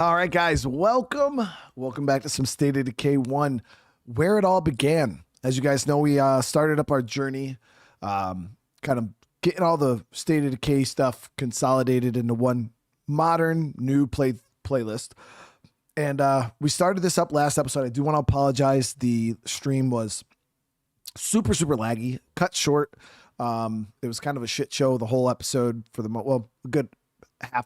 All right, guys, welcome back to some State of Decay 1, where it all began. As you guys know, we started up our journey, kind of getting all the State of Decay stuff consolidated into one modern new playlist. And we started this up last episode. I do want to apologize. The stream was super laggy, cut short. It was kind of a shit show the whole episode for the good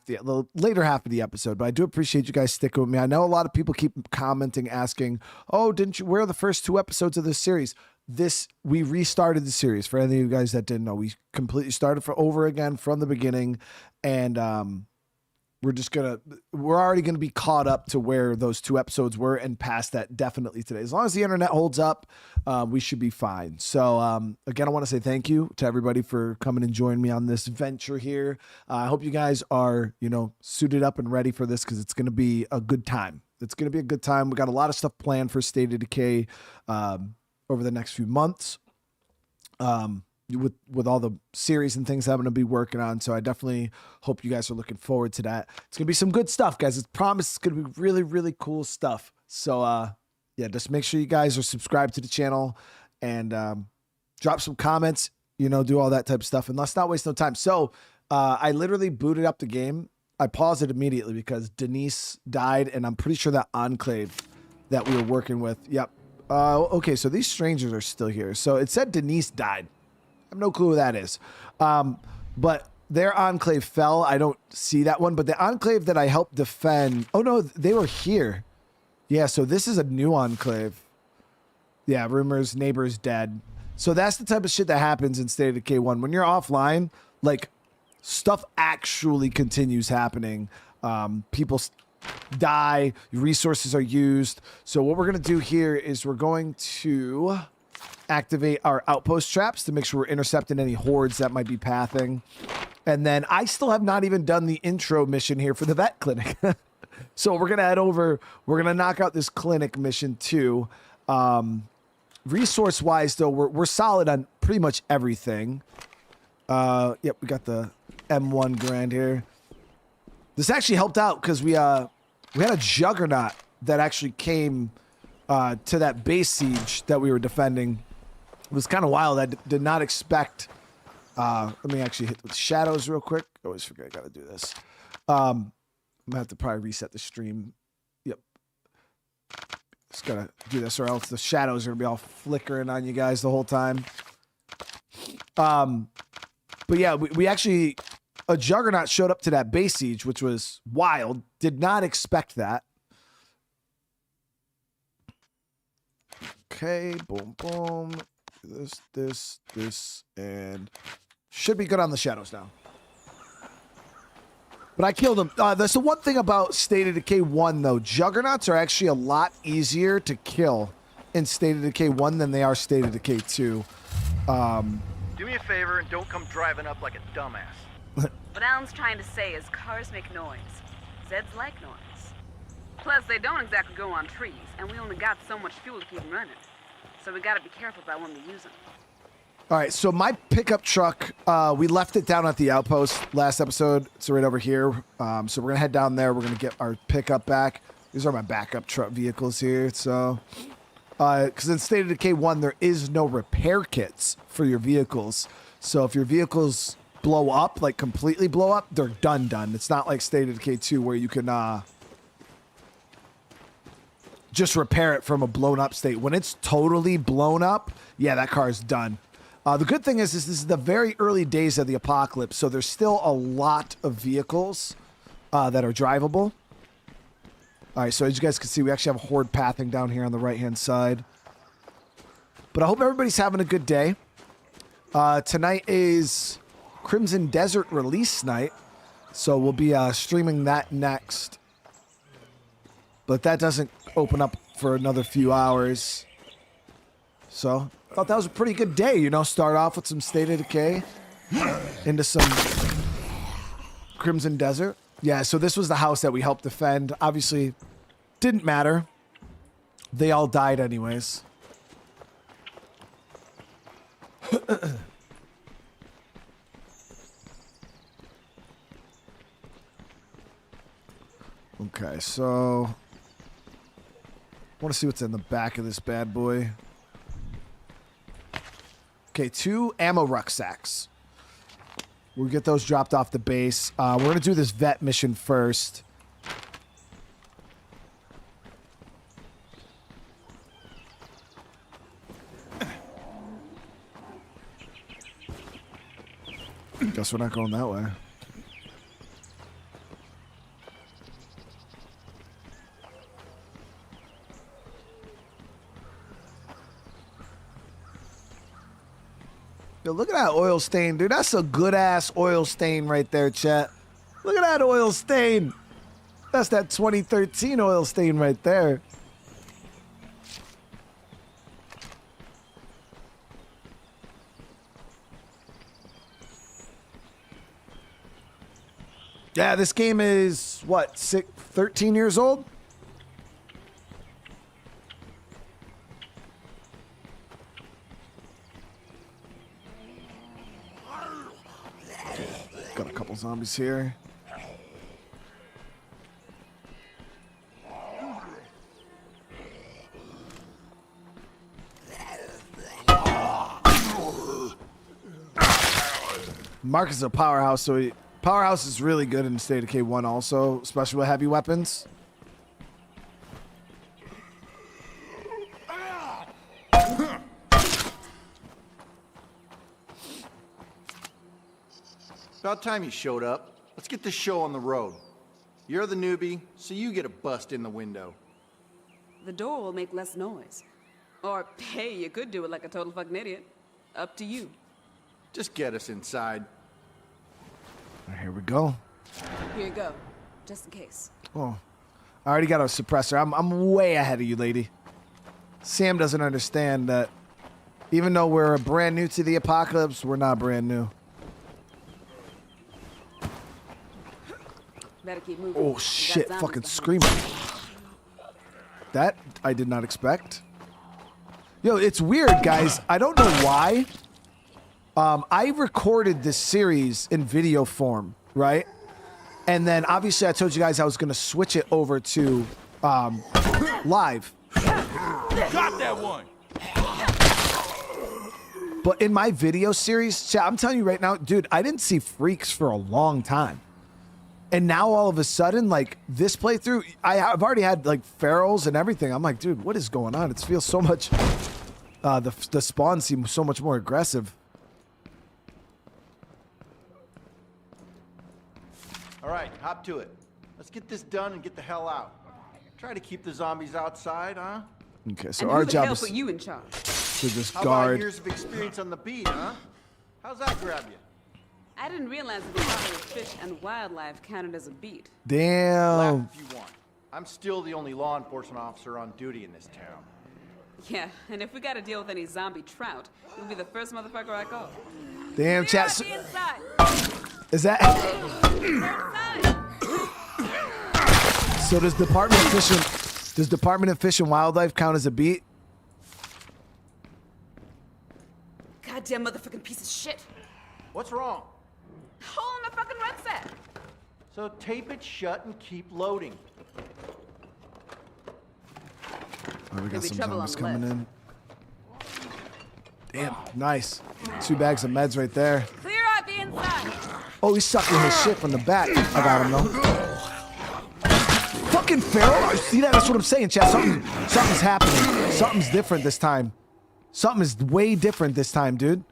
the later half of the episode, but I do appreciate you guys sticking with me. I know a lot of people keep commenting, asking, "Oh, where are the first 2 episodes of this series?" We restarted the series. For any of you guys that didn't know, we completely started over again from the beginning, and we're already gonna be caught up to where those 2 episodes were and past that definitely today. As long as the internet holds up, we should be fine. So again, I want to say thank you to everybody for coming and joining me on this venture here. I hope you guys are, suited up and ready for this, because it's going to be a good time. It's going to be a good time. We got a lot of stuff planned for State of Decay over the next few months. With all the series and things I'm going to be working on. So I definitely hope you guys are looking forward to that. It's going to be some good stuff, guys. It's promised it's going to be really cool stuff. So yeah, just make sure you guys are subscribed to the channel and drop some comments, do all that type of stuff, and let's not waste no time. So I literally booted up the game. I paused it immediately because Denise died, and I'm pretty sure that enclave that we were working with. Yep. Okay, so these strangers are still here. So it said Denise died. I have no clue who that is. But their enclave fell. I don't see that one, but the enclave that I helped defend. Oh no, they were here. Yeah, so this is a new enclave. Yeah, rumors, neighbors dead. So that's the type of shit that happens in State of Decay 1. When you're offline, like, stuff actually continues happening. People die, resources are used. So what we're going to do here is we're going to activate our outpost traps to make sure we're intercepting any hordes that might be pathing. And then I still have not even done the intro mission here for the vet clinic. So we're going to head over. We're going to knock out this clinic mission too. Resource wise though, we're solid on pretty much everything. Yep, we got the M1 Grand here. This actually helped out because we had a juggernaut that actually came to that base siege that we were defending. It was kind of wild. I did not expect. Let me actually hit the shadows real quick. I always forget I got to do this. I'm gonna have to probably reset the stream. Yep. Just gotta do this, or else the shadows are gonna be all flickering on you guys the whole time. But yeah, we actually, a juggernaut showed up to that base siege, which was wild. Did not expect that. Okay, boom, boom. This, and should be good on the shadows now. But I killed him. That's the one thing about State of Decay 1, though. Juggernauts are actually a lot easier to kill in State of Decay 1 than they are State of Decay 2. Do me a favor and don't come driving up like a dumbass. What Alan's trying to say is cars make noise. Zeds like noise. Plus, they don't exactly go on trees, and we only got so much fuel to keep them running. So we gotta be careful about when we use them. All right, so my pickup truck, we left it down at the outpost last episode. It's right over here. So we're gonna head down there. We're gonna get our pickup back. These are my backup truck vehicles here. So, because in State of Decay 1, there is no repair kits for your vehicles. So if your vehicles blow up, like completely blow up, they're done. It's not like State of Decay 2 where you can just repair it from a blown up state. When it's totally blown up, yeah, that car is done. The good thing is this is the very early days of the apocalypse, so there's still a lot of vehicles that are drivable. All right, so as you guys can see, we actually have a horde pathing down here on the right-hand side. But I hope everybody's having a good day. Tonight is Crimson Desert release night, so we'll be streaming that next. But that doesn't open up for another few hours. So I thought that was a pretty good day, start off with some State of Decay into some Crimson Desert. Yeah, so this was the house that we helped defend. Obviously, didn't matter. They all died anyways. Okay. Okay, so I want to see what's in the back of this bad boy. Okay, 2 ammo rucksacks. We'll get those dropped off the base. We're going to do this vet mission first. Guess we're not going that way. Yo, look at that oil stain, dude. That's a good-ass oil stain right there, chat. Look at that oil stain. That's that 2013 oil stain right there. Yeah, this game is, what, 13 years old? Got a couple zombies here. Mark is a powerhouse, so Powerhouse is really good in State of Decay 1 also, especially with heavy weapons. About time you showed up. Let's get this show on the road. You're the newbie, so you get a bust in the window. The door will make less noise. Or, hey, you could do it like a total fucking idiot. Up to you. Just get us inside. Here we go. Here you go, just in case. Oh, I already got a suppressor. I'm way ahead of you, lady. Sam doesn't understand that even though we're brand new to the apocalypse, we're not brand new. Better keep moving. Oh shit, fucking screaming. That I did not expect. Yo, it's weird, guys. I don't know why. I recorded this series in video form, right? And then obviously I told you guys I was going to switch it over to live. Got that one. But in my video series, chat, I'm telling you right now, dude, I didn't see freaks for a long time. And now all of a sudden, like this playthrough, I've already had like ferals and everything. I'm like, dude, what is going on? It feels so much, the spawn seems so much more aggressive. All right, hop to it. Let's get this done and get the hell out. Try to keep the zombies outside, huh? Okay, so And our who the job hell is put you in charge? to just How about guard. years of experience on the beat, huh? How's that grab you? I didn't realize that the bottle of fish and wildlife counted as a beat. Damn. Laugh if you want. I'm still the only law enforcement officer on duty in this town. Yeah, and if we gotta deal with any zombie trout, you'll be the first motherfucker I call. Damn, Clear chat. out the inside! Is that Inside! so? Does Department of Fish and Wildlife count as a beat? Goddamn motherfucking piece of shit! What's wrong? Hole in the fucking rucksack! So tape it shut and keep loading. Oh, we got Could be some trouble zombies on the coming in. Damn, nice. 2 bags of meds right there. Clear out the inside! Oh, he's sucking his shit from the back. I got him though. Fucking feral. You see that? That's what I'm saying, chat. Something's happening. Something's different this time. Something is way different this time, dude.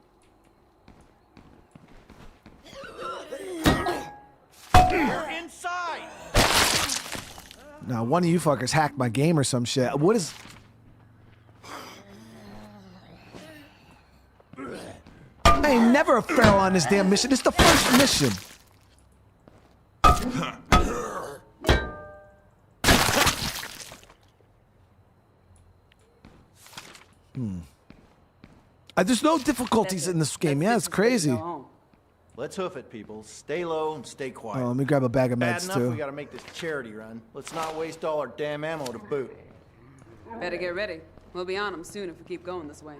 We're inside! Now, one of you fuckers hacked my game or some shit. What is... I ain't never a feral on this damn mission. This is the first mission. There's no difficulties in this game. Yeah, it's crazy. Let's hoof it, people. Stay low and stay quiet. Oh, let me grab a bag of Bad meds, enough we too. gotta make this charity run. Let's not waste all our damn ammo to boot. Better get ready. We'll be on them soon if we keep going this way.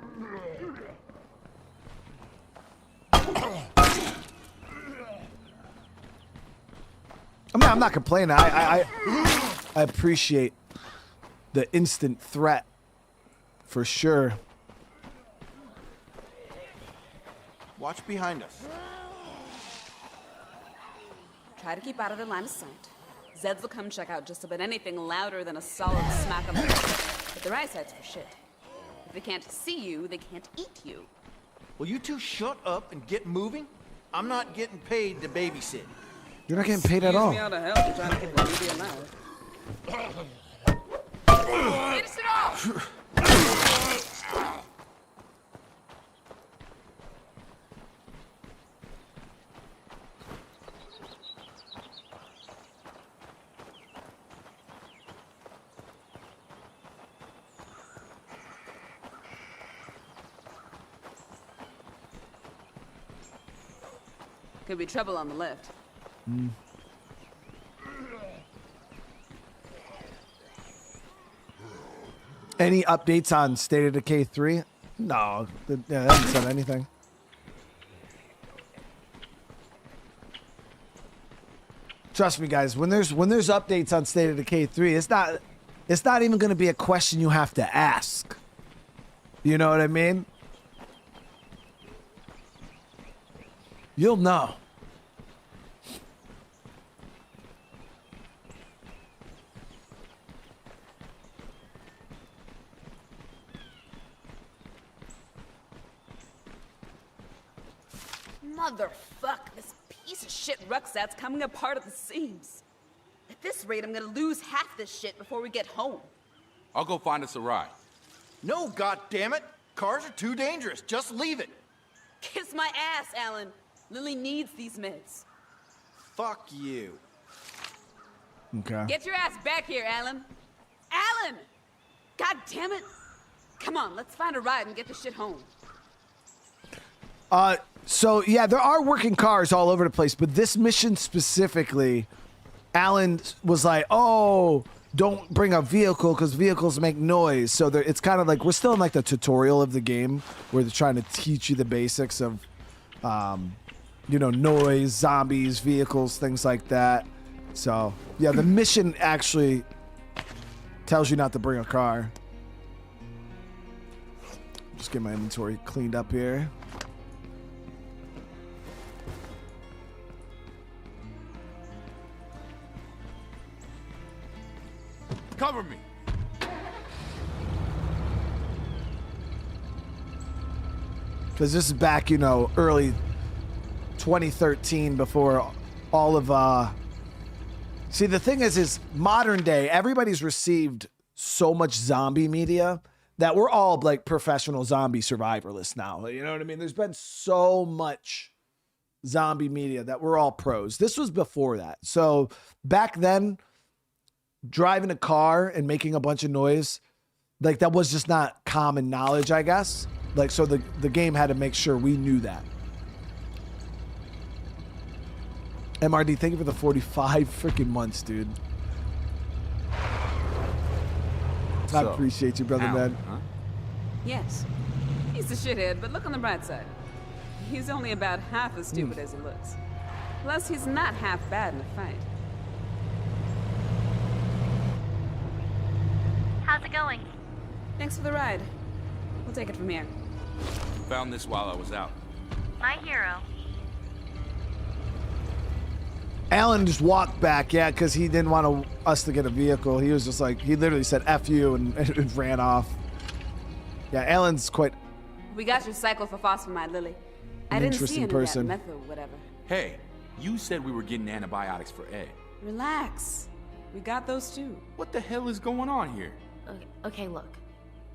I mean, I'm not complaining. I appreciate the instant threat for sure. Watch behind us. Try to keep out of their line of sight. Zeds will come check out just about anything louder than a solid smack on the face. But their eyesight's for shit. If they can't see you, they can't eat you. Will you two shut up and get moving? I'm not getting paid to babysit. You're not getting paid at all. Use me out of hell to try to keep the baby alive. Finish it off! Could be trouble on the lift. Any updates on State of Decay 3? No, they haven't said anything. Trust me, guys. When there's updates on State of Decay 3, it's not even going to be a question you have to ask. You know what I mean? You'll know. Motherfuck, this piece of shit rucksack's coming apart at the seams. At this rate, I'm gonna lose half this shit before we get home. I'll go find us a ride. No, goddammit! Cars are too dangerous. Just leave it. Kiss my ass, Alan. Lily needs these meds. Fuck you. Okay. Get your ass back here, Alan. Alan! God damn it! Come on, let's find a ride and get this shit home. So yeah, there are working cars all over the place, but this mission specifically, Alan was like, "Oh, don't bring a vehicle because vehicles make noise." So it's kind of like we're still in like the tutorial of the game where they're trying to teach you the basics of, you know, noise, zombies, vehicles, things like that. So yeah, the mission actually tells you not to bring a car. Just get my inventory cleaned up here. Cover me. Because this is back, you know, early 2013 before all of, see, the thing is modern day, everybody's received so much zombie media that we're all like professional zombie survivalists now. You know what I mean? There's been so much zombie media that we're all pros. This was before that. So back then, driving a car and making a bunch of noise, like that was just not common knowledge, I guess. Like, so the game had to make sure we knew that. MRD, thank you for the 45 freaking months, dude. I appreciate you, brother, man. Huh? Yes. He's a shithead, but look on the bright side. He's only about half as stupid as he looks. Plus, he's not half bad in a fight. How's it going? Thanks for the ride. We'll take it from here. Found this while I was out. My hero. Alan just walked back, yeah, because he didn't want us to get a vehicle. He was just like, he literally said F you and ran off. Yeah, Alan's quite We got your cycle for phosphomide, Lily. I didn't see interesting any person. of that meth or whatever. Hey, you said we were getting antibiotics for Ed. Relax. We got those too. What the hell is going on here? Okay, look.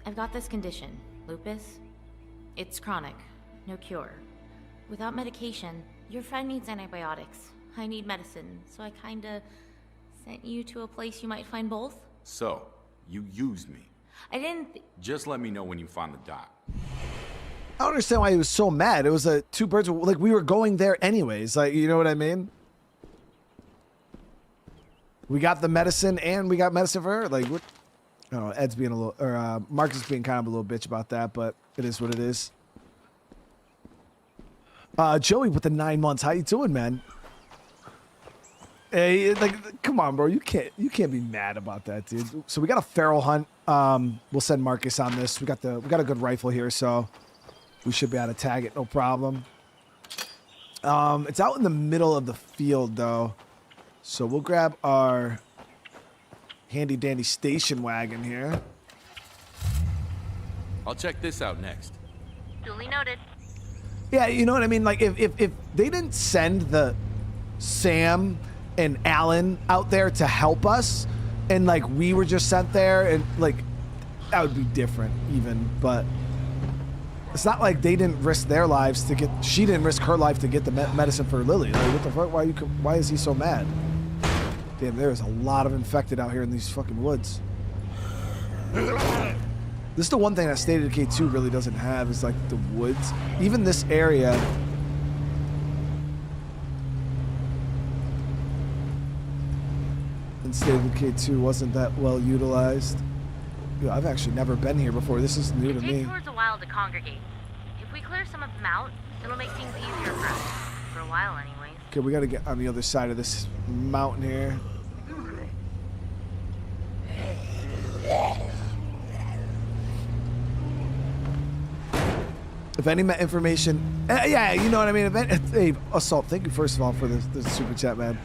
I've got this condition, lupus. It's chronic, no cure. Without medication, your friend needs antibiotics. I need medicine, so I kinda sent you to a place you might find both. So, you used me. I didn't Just let me know when you find the doc. I don't understand why he was so mad. It was a two birds, like we were going there anyways. Like, you know what I mean? We got the medicine and we got medicine for her. Like, what? I don't know. Ed's being a little, or Marcus being kind of a little bitch about that, but it is what it is. Joey with the 9 months. How you doing, man? Hey, like, come on, bro. You can't be mad about that, dude. So we got a feral hunt. We'll send Marcus on this. We got a good rifle here, so we should be able to tag it, no problem. It's out in the middle of the field, though. So we'll grab our handy dandy station wagon here. I'll check this out next. Duly noted. Yeah, you know what I mean? Like, if they didn't send the Sam and Alan out there to help us, and like we were just sent there, and like that would be different even. But it's not like they didn't risk their lives to get. She didn't risk her life to get the medicine for Lily. Like, what the fuck? Why is he so mad? Damn, there's a lot of infected out here in these fucking woods. This is the one thing that State of Decay 2 really doesn't have, is like the woods. Even this area. In State of Decay 2 wasn't that well utilized. Yo, I've actually never been here before. This is new to me. It takes towards a while to congregate. If we clear some of them out, it'll make things easier for us. For a while, anyways. Okay, we gotta get on the other side of this mountain here. If any information, yeah, you know what I mean. Hey, Assault, thank you first of all for the super chat, man.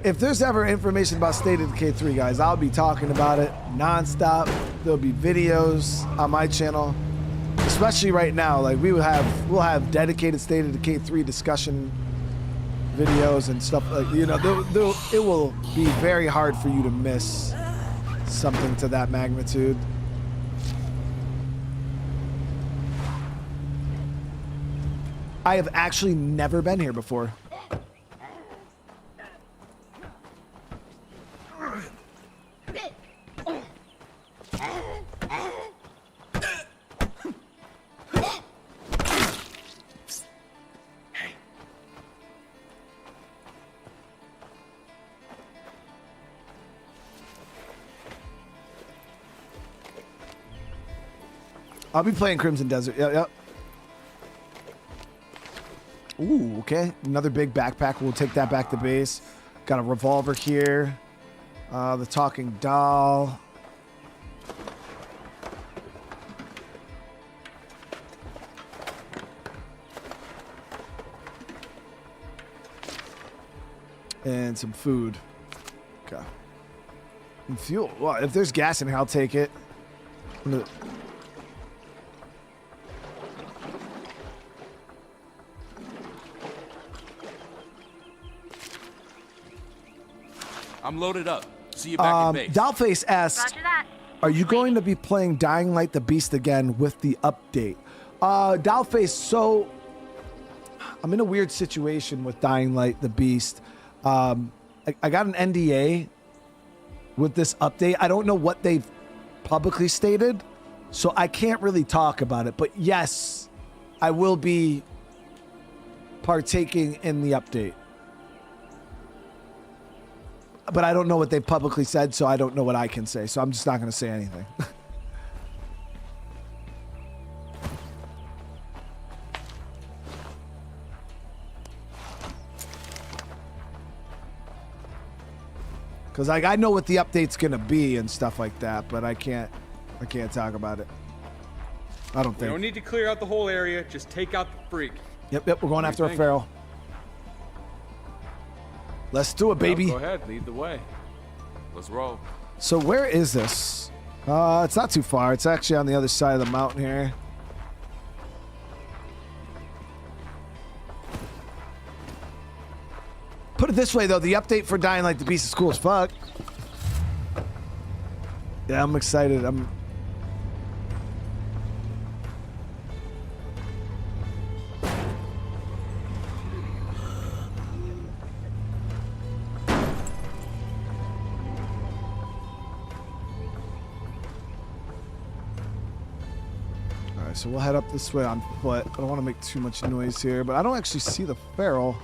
If there's ever information about State of Decay 3, guys, I'll be talking about it nonstop. There'll be videos on my channel, especially right now. Like we'll have dedicated State of Decay 3 discussion videos and stuff. Like, you know, it will be very hard for you to miss something to that magnitude. I have actually never been here before. I'll be playing Crimson Desert. Yep. Ooh, okay. Another big backpack. We'll take that back to base. Got a revolver here. The talking doll. And some food. Okay. And fuel. Well, if there's gas in here, I'll take it. I'm loaded up. See you back in base. Dollface asks, Roger that. are you going to be playing Dying Light the Beast again with the update? Dollface, so I'm in a weird situation with Dying Light the Beast. I got an NDA with this update. I don't know what they've publicly stated, so I can't really talk about it. But yes, I will be partaking in the update. But I don't know what they've publicly said, so I don't know what I can say. So I'm just not going to say anything. Because like I know what the update's going to be and stuff like that, but I can't talk about it. I don't think. We don't need to clear out the whole area. Just take out the freak. Yep, we're going after a feral. Let's do it, baby. Well, go ahead, lead the way. Let's roll. So where is this? It's not too far. It's actually on the other side of the mountain here. Put it this way, though. The update for Dying Light the Beast is cool as fuck. Yeah, I'm excited. So we'll head up this way on foot. I don't want to make too much noise here, but I don't actually see the feral.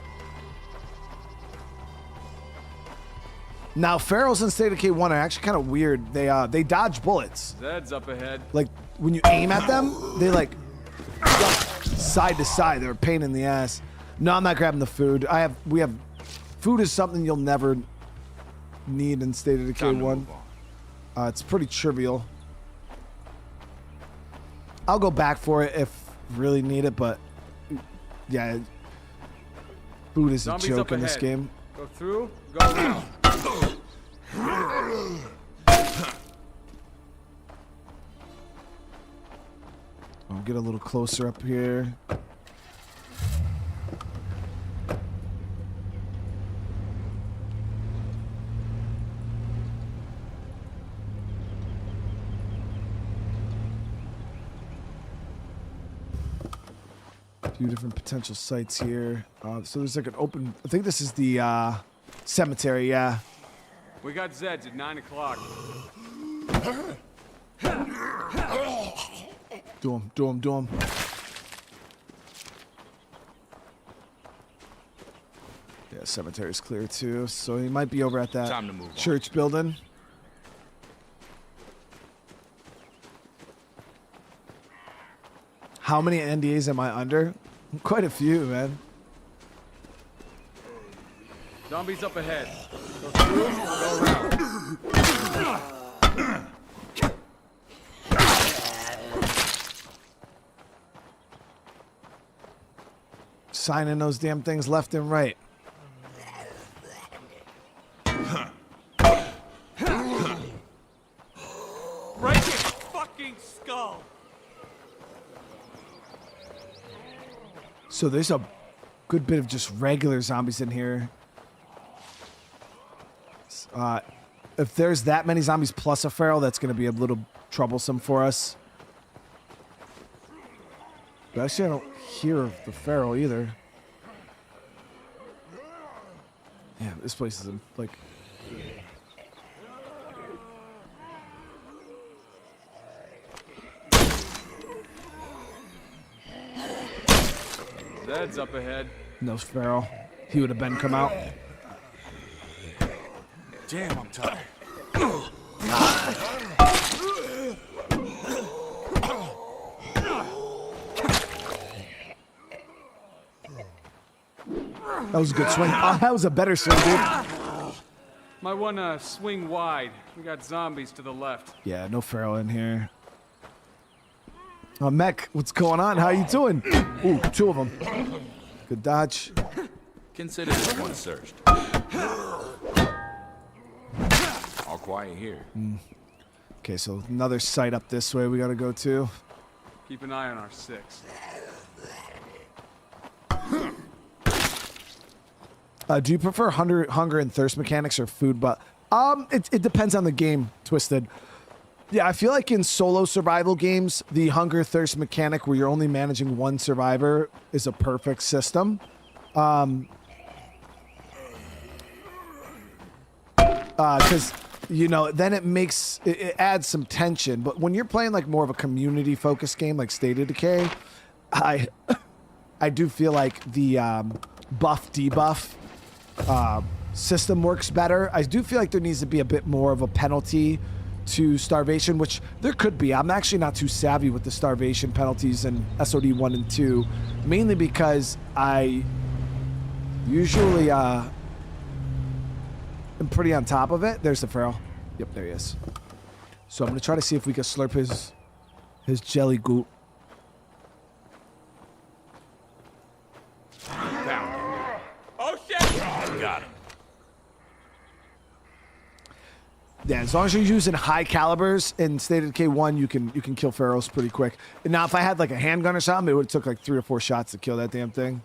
Now, ferals in State of Decay 1 are actually kind of weird. They dodge bullets. Zed's up ahead. Like, when you aim at them, they like jump side to side. They're a pain in the ass. No, I'm not grabbing the food. We have Food is something you'll never need in State of Decay Time to 1. move on. It's pretty trivial. I'll go back for it if really need it, but yeah, food is Zombies a joke up in this ahead. game. Go through, go around. I'll get a little closer up here. A few different potential sites here. So there's like an open. I think this is the cemetery. Yeah. We got Zeds at 9 o'clock. Do him. Yeah, cemetery's clear too. So he might be over at that Time to move on. church building. How many NDAs am I under? Quite a few, man. Zombies up ahead. Go through, go around. Signing those damn things left and right. Break his fucking skull! So there's a good bit of just regular zombies in here. If there's that many zombies plus a feral, that's going to be a little troublesome for us. But actually, I don't hear the feral either. Yeah, this place is like... Zed's up ahead. No feral. He would have been come out. Damn, I'm tired. That was a good swing. Oh, that was a better swing, dude. Might wanna swing wide. We got zombies to the left. Yeah, no feral in here. Oh, Mech, what's going on? How you doing? Ooh, two of them. Good dodge. Consider this one searched. All quiet here. Okay, so another site up this way we gotta go to. Keep an eye on our 6. Do you prefer hunger and thirst mechanics or food? But it depends on the game, Twisted. Yeah, I feel like in solo survival games, the hunger thirst mechanic where you're only managing one survivor is a perfect system. Because you know, then it adds some tension. But when you're playing like more of a community focused game like State of Decay, I do feel like the buff debuff system works better. I do feel like there needs to be a bit more of a penalty to starvation, which there could be. I'm actually not too savvy with the starvation penalties in SOD 1 and 2, mainly because I usually am pretty on top of it. There's the feral. Yep, there he is. So I'm gonna try to see if we can slurp his jelly goop. Oh shit! Got him. Yeah, as long as you're using high calibers in State of Decay 1, you can kill ferals pretty quick. And now, if I had like a handgun or something, it would have took like 3 or 4 shots to kill that damn thing.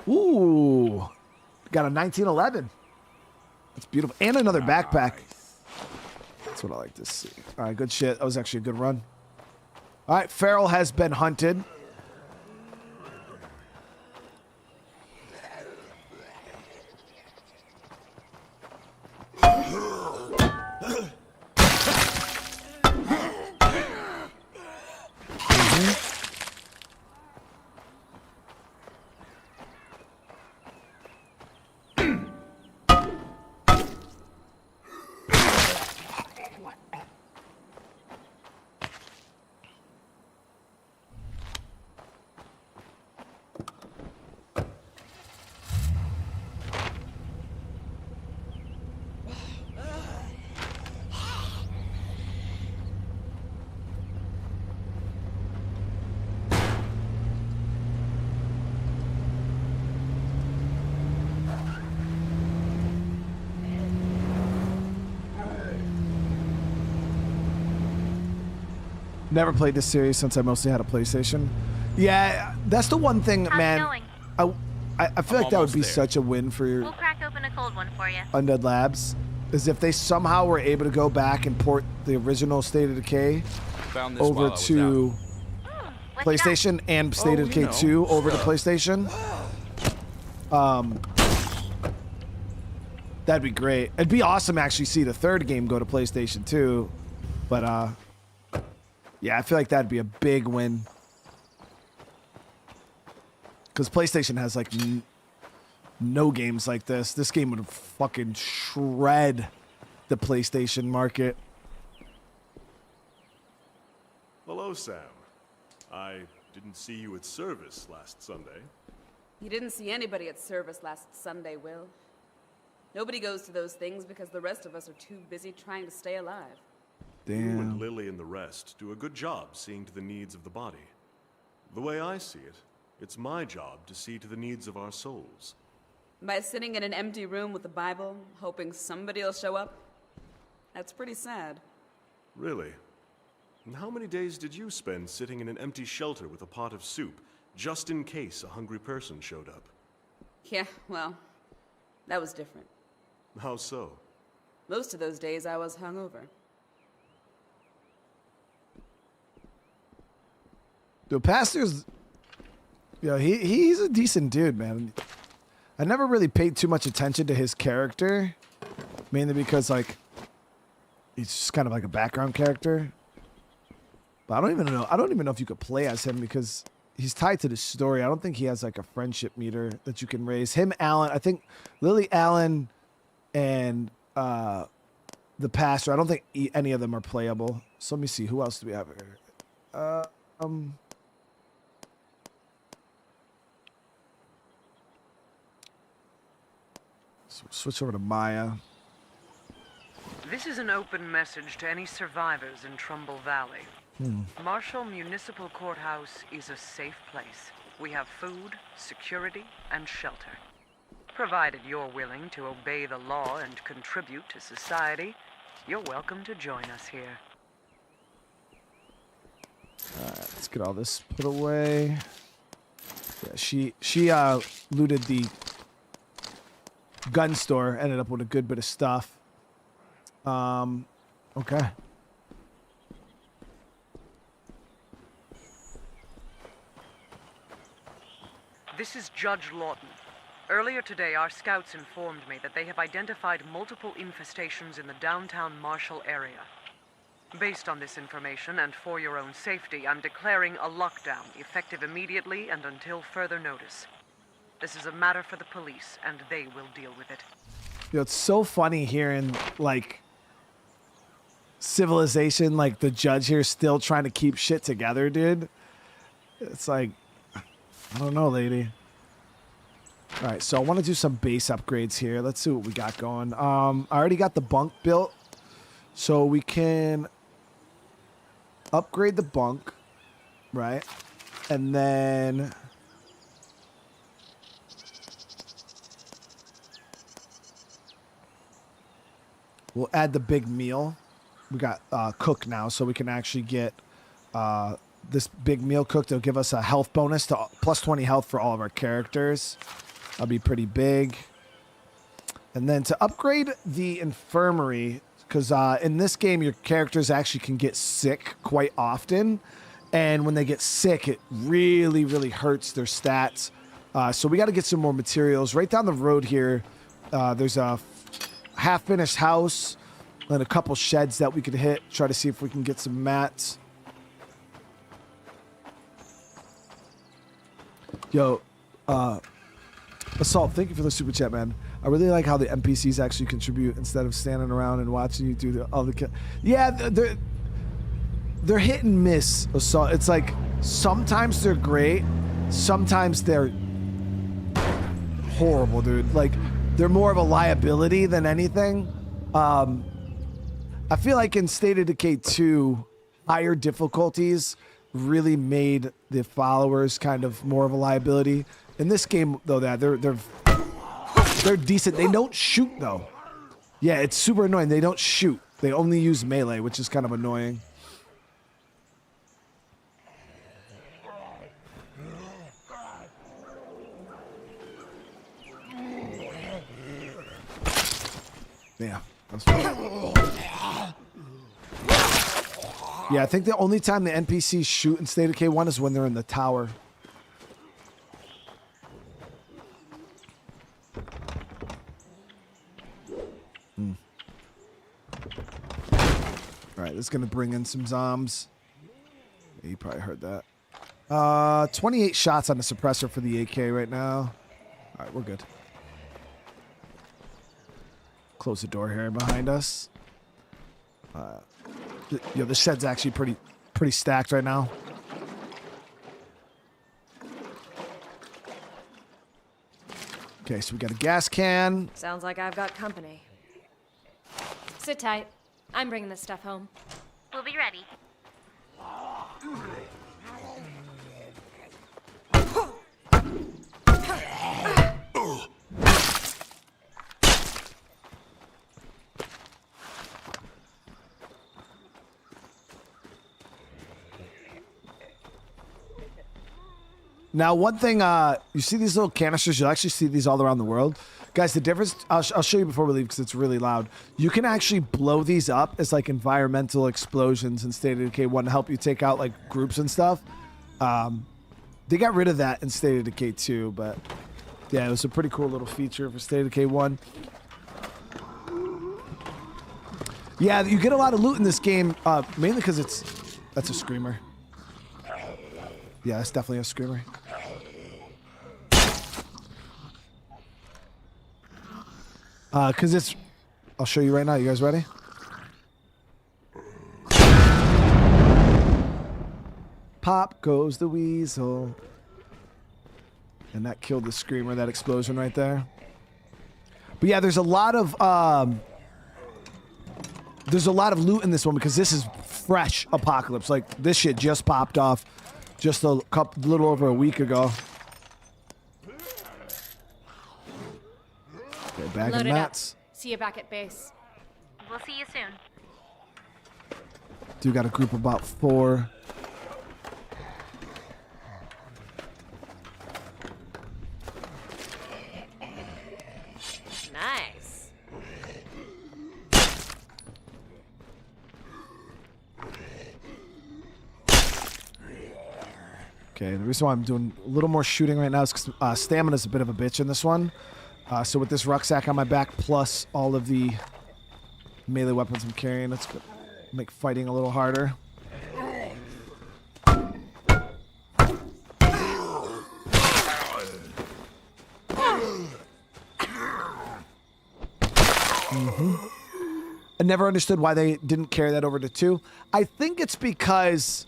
Ooh, got a 1911. That's beautiful, and another backpack. That's what I like to see. All right, good shit. That was actually a good run. All right, feral has been hunted. Never played this series since I mostly had a PlayStation. Yeah, that's the one thing, How's man. it going? I feel like that would be almost there. such a win for your We'll crack open a cold one for you. Undead Labs, is if they somehow were able to go back and port the original State of Decay Found this while over I was to What's PlayStation and State of Decay 2 over to PlayStation. That'd be great. It'd be awesome to actually see the third game go to PlayStation 2. But yeah, I feel like that'd be a big win. Because PlayStation has like no games like this. This game would fucking shred the PlayStation market. Hello, Sam. I didn't see you at service last Sunday. You didn't see anybody at service last Sunday, Will. Nobody goes to those things because the rest of us are too busy trying to stay alive. You and Damn. Lily and the rest do a good job seeing to the needs of the body. The way I see it, it's my job to see to the needs of our souls. By sitting in an empty room with a Bible, hoping somebody will show up? That's pretty sad. Really? And how many days did you spend sitting in an empty shelter with a pot of soup, just in case a hungry person showed up? Yeah, well, that was different. How so? Most of those days I was hungover. The pastor's, he's a decent dude, man. I never really paid too much attention to his character, mainly because like he's just kind of like a background character. But I don't even know if you could play as him because he's tied to the story. I don't think he has like a friendship meter that you can raise. Him, Alan, I think Lily Allen and the pastor, I don't think any of them are playable. So let me see, who else do we have here? Switch over to Maya. This is an open message to any survivors in Trumbull Valley. Marshall Municipal Courthouse is a safe place. We have food, security, and shelter. Provided you're willing to obey the law and contribute to society, you're welcome to join us here. Alright, let's get all this put away. Yeah, she looted the gun store, ended up with a good bit of stuff. Okay. This is Judge Lawton. Earlier today, our scouts informed me that they have identified multiple infestations in the downtown Marshall area. Based on this information, and for your own safety, I'm declaring a lockdown, effective immediately and until further notice. This is a matter for the police, and they will deal with it. It's so funny hearing, like, Civilization, like, the judge here still trying to keep shit together, dude. It's like, I don't know, lady. All right, so I want to do some base upgrades here. Let's see what we got going. I already got the bunk built, so we can upgrade the bunk, right? And then we'll add the big meal. We got cook now, so we can actually get this big meal cooked. It'll give us a health bonus to plus 20 health for all of our characters. That'll be pretty big. And then to upgrade the infirmary, because in this game, your characters actually can get sick quite often. And when they get sick, it really, really hurts their stats. So we got to get some more materials. Right down the road here, there's a half-finished house and a couple sheds that we could hit. Try to see if we can get some mats. Yo, Assault, thank you for the super chat, man. I really like how the NPCs actually contribute instead of standing around and watching you do all the... Yeah, they're hit and miss, Assault. It's like, sometimes they're great, sometimes they're horrible, dude. Like, they're more of a liability than anything. I feel like in State of Decay 2, higher difficulties really made the followers kind of more of a liability. In this game, though, they're decent. They don't shoot, though. Yeah, it's super annoying. They don't shoot. They only use melee, which is kind of annoying. Yeah. Yeah, I think the only time the NPCs shoot in State of Decay 1 is when they're in the tower. Alright, this is going to bring in some zombs. Yeah, you probably heard that. 28 shots on the suppressor for the AK right now. Alright, we're good. Close the door here behind us. The shed's actually pretty stacked right now. Okay, so we got a gas can. Sounds like I've got company. Sit tight. I'm bringing this stuff home. We'll be ready. Now, one thing, you see these little canisters, you'll actually see these all around the world. Guys, the difference, I'll show you before we leave because it's really loud. You can actually blow these up as like environmental explosions in State of Decay 1 to help you take out like groups and stuff. They got rid of that in State of Decay 2, but yeah, it was a pretty cool little feature for State of Decay 1. Yeah, you get a lot of loot in this game, mainly because that's a screamer. Yeah, that's definitely a screamer. Because I'll show you right now. You guys ready? Pop goes the weasel. And that killed the screamer, that explosion right there. But yeah, there's a lot of loot in this one because this is fresh apocalypse. Like this shit just popped off just a little over a week ago. Okay, bag of mats. See you back at base. We'll see you soon. Do got a group of about 4. Nice. Okay, the reason why I'm doing a little more shooting right now is because stamina's a bit of a bitch in this one. So with this rucksack on my back, plus all of the melee weapons I'm carrying, let's make fighting a little harder. I never understood why they didn't carry that over to 2. I think it's because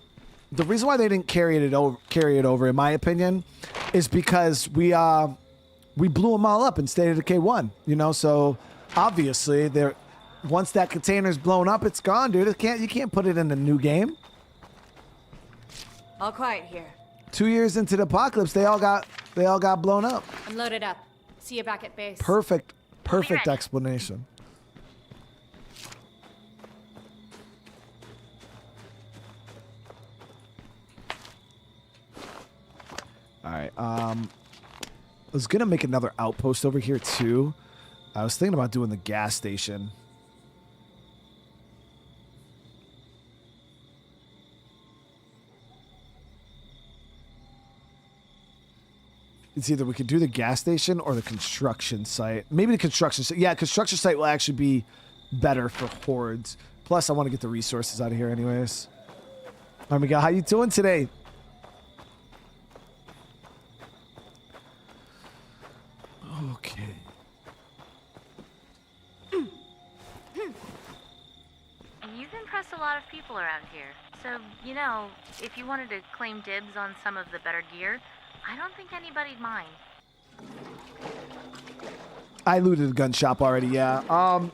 the reason why they didn't carry it over, in my opinion, is because we blew them all up in State of Decay 1, you know, so obviously once that container's blown up, it's gone, dude. You can't put it in a new game. All quiet here. 2 years into the apocalypse, they all got blown up. I'm loaded up. See you back at base. Perfect ready. explanation. All right, I was gonna make another outpost over here too. I was thinking about doing the gas station. It's either we could do the gas station or the construction site. Maybe the construction site. Yeah, construction site will actually be better for hordes. Plus, I want to get the resources out of here anyways. All right, Miguel, how you doing today? Okay. You've impressed a lot of people around here. So, you know, if you wanted to claim dibs on some of the better gear, I don't think anybody'd mind. I looted a gun shop already, yeah. I'm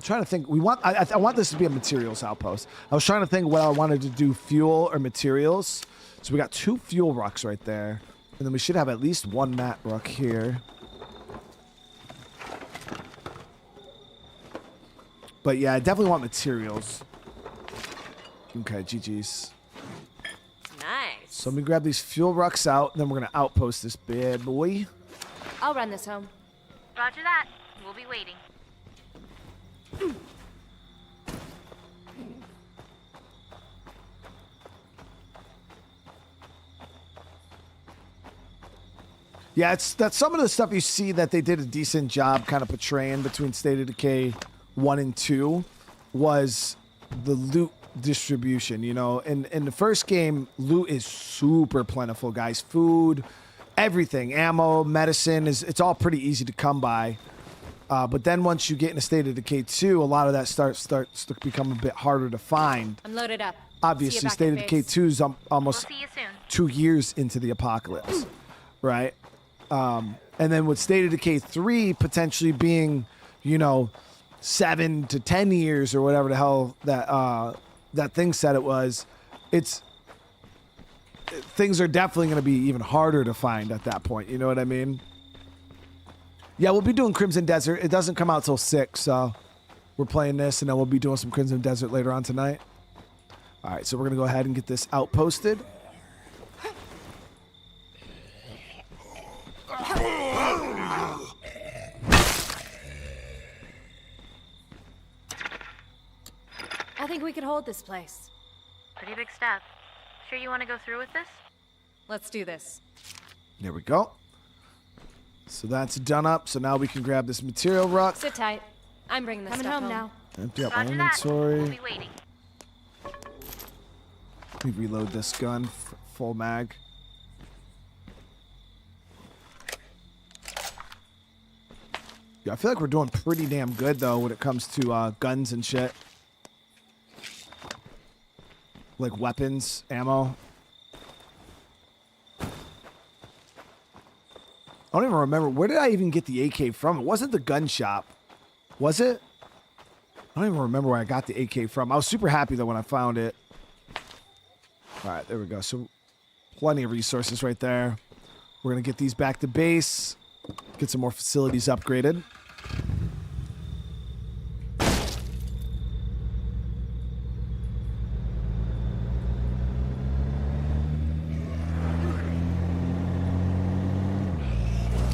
trying to think. I want this to be a materials outpost. I was trying to think what I wanted to do, fuel or materials. So we got 2 fuel rucks right there. And then we should have at least 1 mat ruck here. But yeah, I definitely want materials. Okay, GG's. Nice. So let me grab these fuel rucks out, and then we're going to outpost this bad boy. I'll run this home. Roger that. We'll be waiting. Yeah, that's some of the stuff you see that they did a decent job kind of portraying between State of Decay 1 and 2 was the loot distribution. You know, in the first game, loot is super plentiful, guys. Food, everything, ammo, medicine, it's all pretty easy to come by. But then once you get in a State of Decay 2, a lot of that starts to become a bit harder to find. I'm loaded up. Obviously, State of Decay 2 is almost We'll see you soon. 2 years into the apocalypse, right? And then with State of Decay 3 potentially being, you know, 7 to 10 years or whatever the hell that thing said it was, things are definitely going to be even harder to find at that point. You know what I mean? Yeah, we'll be doing Crimson Desert. It doesn't come out till 6, so we're playing this, and then we'll be doing some Crimson Desert later on tonight. All right, so we're going to go ahead and get this outposted. I think we could hold this place. Pretty big step. Sure you want to go through with this? Let's do this. There we go. So that's done up. So now we can grab this material ruck. Sit tight. I'm bringing this Coming stuff home now. Empty out my Roger that. inventory. We'll be waiting. Let me reload this gun. Full mag. Yeah, I feel like we're doing pretty damn good, though, when it comes to guns and shit. Like weapons, ammo. I don't even remember. Where did I even get the AK from? It wasn't the gun shop. Was it? I don't even remember where I got the AK from. I was super happy, though, when I found it. All right, there we go. So plenty of resources right there. We're going to get these back to base. Get some more facilities upgraded.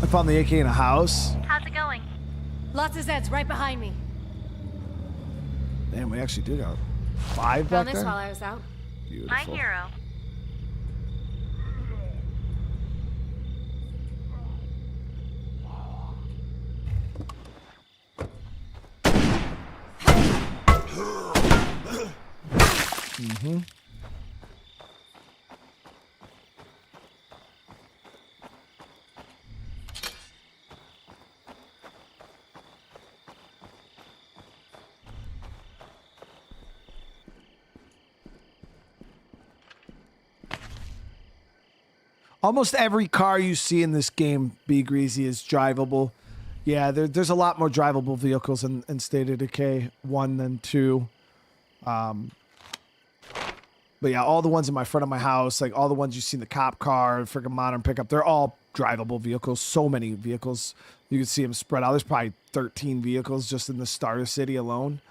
I found the AK in a house. How's it going? Lots of Zeds right behind me. Damn, we actually do got 5 back Found this there. while I was out. Beautiful. My hero. Mm-hmm. Almost every car you see in this game, B Greasy, is drivable. Yeah, there's a lot more drivable vehicles in State of Decay 1 than 2. But yeah, all the ones in my front of my house, like all the ones you see in the cop car, freaking modern pickup, they're all drivable vehicles. So many vehicles. You can see them spread out. There's probably 13 vehicles just in the starter city alone.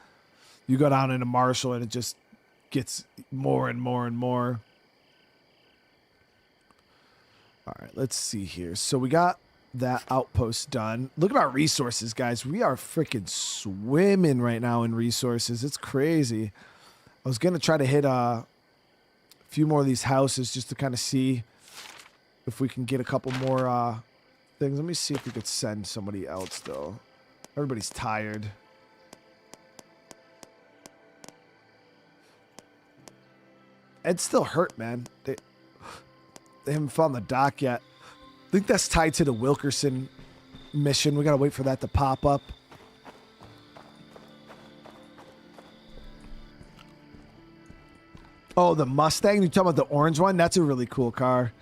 You go down into Marshall and it just gets more and more and more. All right, let's see here. So we got that outpost done. Look at our resources, guys. We are freaking swimming right now in resources. It's crazy. I was going to try to hit a few more of these houses just to kind of see if we can get a couple more things. Let me see if we could send somebody else, though. Everybody's tired. It's still hurt, man. They haven't found the dock yet. I think that's tied to the Wilkerson mission. We got to wait for that to pop up. Oh, the Mustang? You're talking about the orange one? That's a really cool car.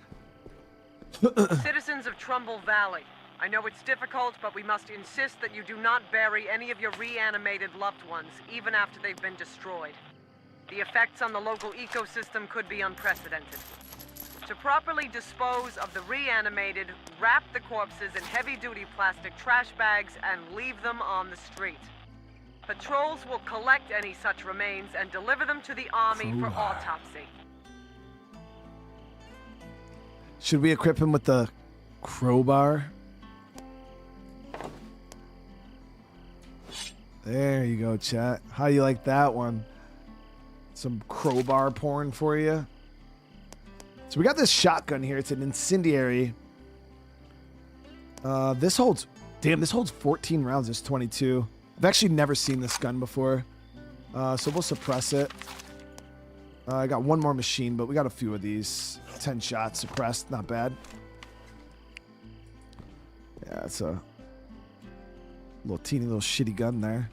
Citizens of Trumbull Valley, I know it's difficult, but we must insist that you do not bury any of your reanimated loved ones, even after they've been destroyed. The effects on the local ecosystem could be unprecedented. To properly dispose of the reanimated, wrap the corpses in heavy-duty plastic trash bags and leave them on the street. Patrols will collect any such remains and deliver them to the Army for autopsy. Should we equip him with the crowbar? There you go, chat. How you like that one? Some crowbar porn for you. So we got this shotgun here. It's an incendiary. This holds 14 rounds. It's 22. I've actually never seen this gun before. So we'll suppress it. I got one more machine, but we got a few of these. 10 shots suppressed. Not bad. Yeah, it's a teeny little shitty gun there.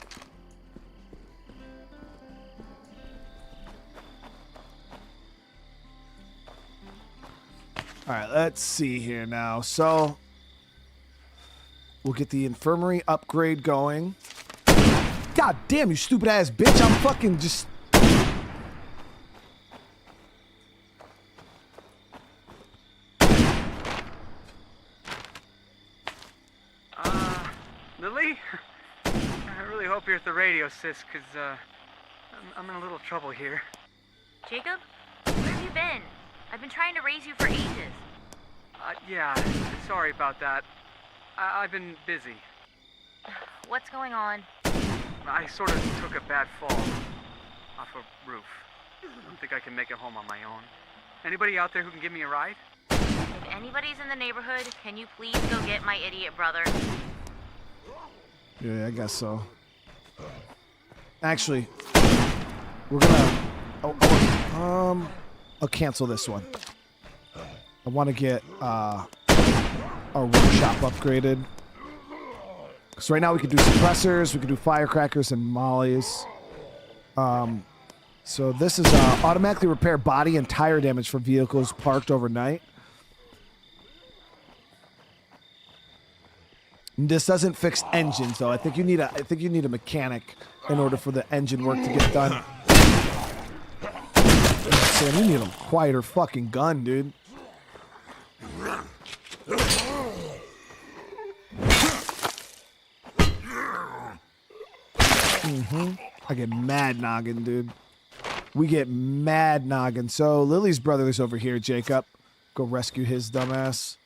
All right, let's see here now. So we'll get the infirmary upgrade going. God damn, you stupid ass bitch. I'm fucking just... Lily? I really hope you're at the radio, sis, because, I'm in a little trouble here. Jacob? Where have you been? I've been trying to raise you for ages. Yeah, sorry about that. I've been busy. What's going on? I sort of took a bad fall off a roof. I don't think I can make it home on my own. Anybody out there who can give me a ride? If anybody's in the neighborhood, can you please go get my idiot brother? Yeah, I guess so. Actually, we're gonna... I'll cancel this one. I want to get our workshop upgraded. So right now we can do suppressors, we can do firecrackers and mollies. So this is automatically repair body and tire damage for vehicles parked overnight. This doesn't fix engines though. I think you need a mechanic in order for the engine work to get done. Sam, you need a quieter fucking gun, dude. I get mad noggin, dude. We get mad noggin. So Lily's brother is over here, Jacob. Go rescue his dumbass.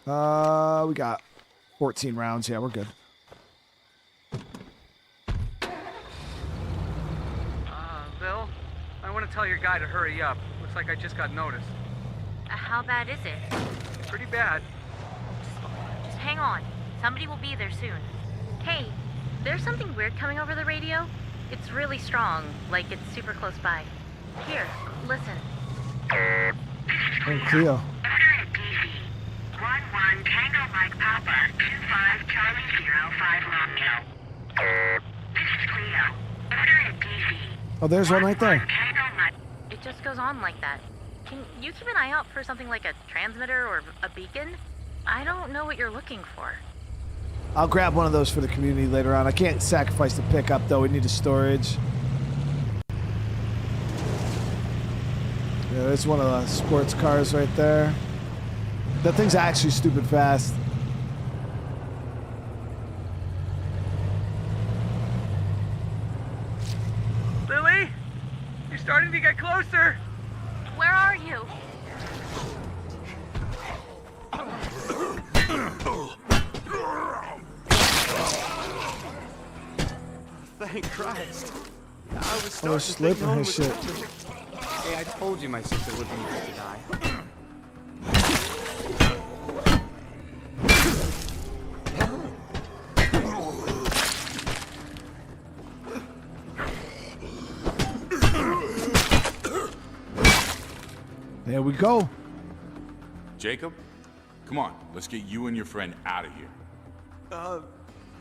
We got 14 rounds. Yeah, we're good. Bill, I want to tell your guy to hurry up. Looks like I just got notice. How bad is it? Pretty bad. Just hang on. Somebody will be there soon. Hey, there's something weird coming over the radio. It's really strong, like it's super close by. Here, listen. Oh, Cleo. Order at DC. 11 Tango Mike Papa 25 Charlie 05 Romeo. This is Cleo. Order at DC. Oh, there's one right there. It just goes on like that. Can you keep an eye out for something like a transmitter or a beacon? I don't know what you're looking for. I'll grab one of those for the community later on. I can't sacrifice the pickup though. We need a storage. Yeah, there's one of the sports cars right there. That thing's actually stupid fast. Lily? You're starting to get closer. Where are you? Thank Christ. I was Oh, starting to think slipping home his was shit. coming. Hey, I told you my sister wouldn't need to die. There we go. Jacob, come on, let's get you and your friend out of here.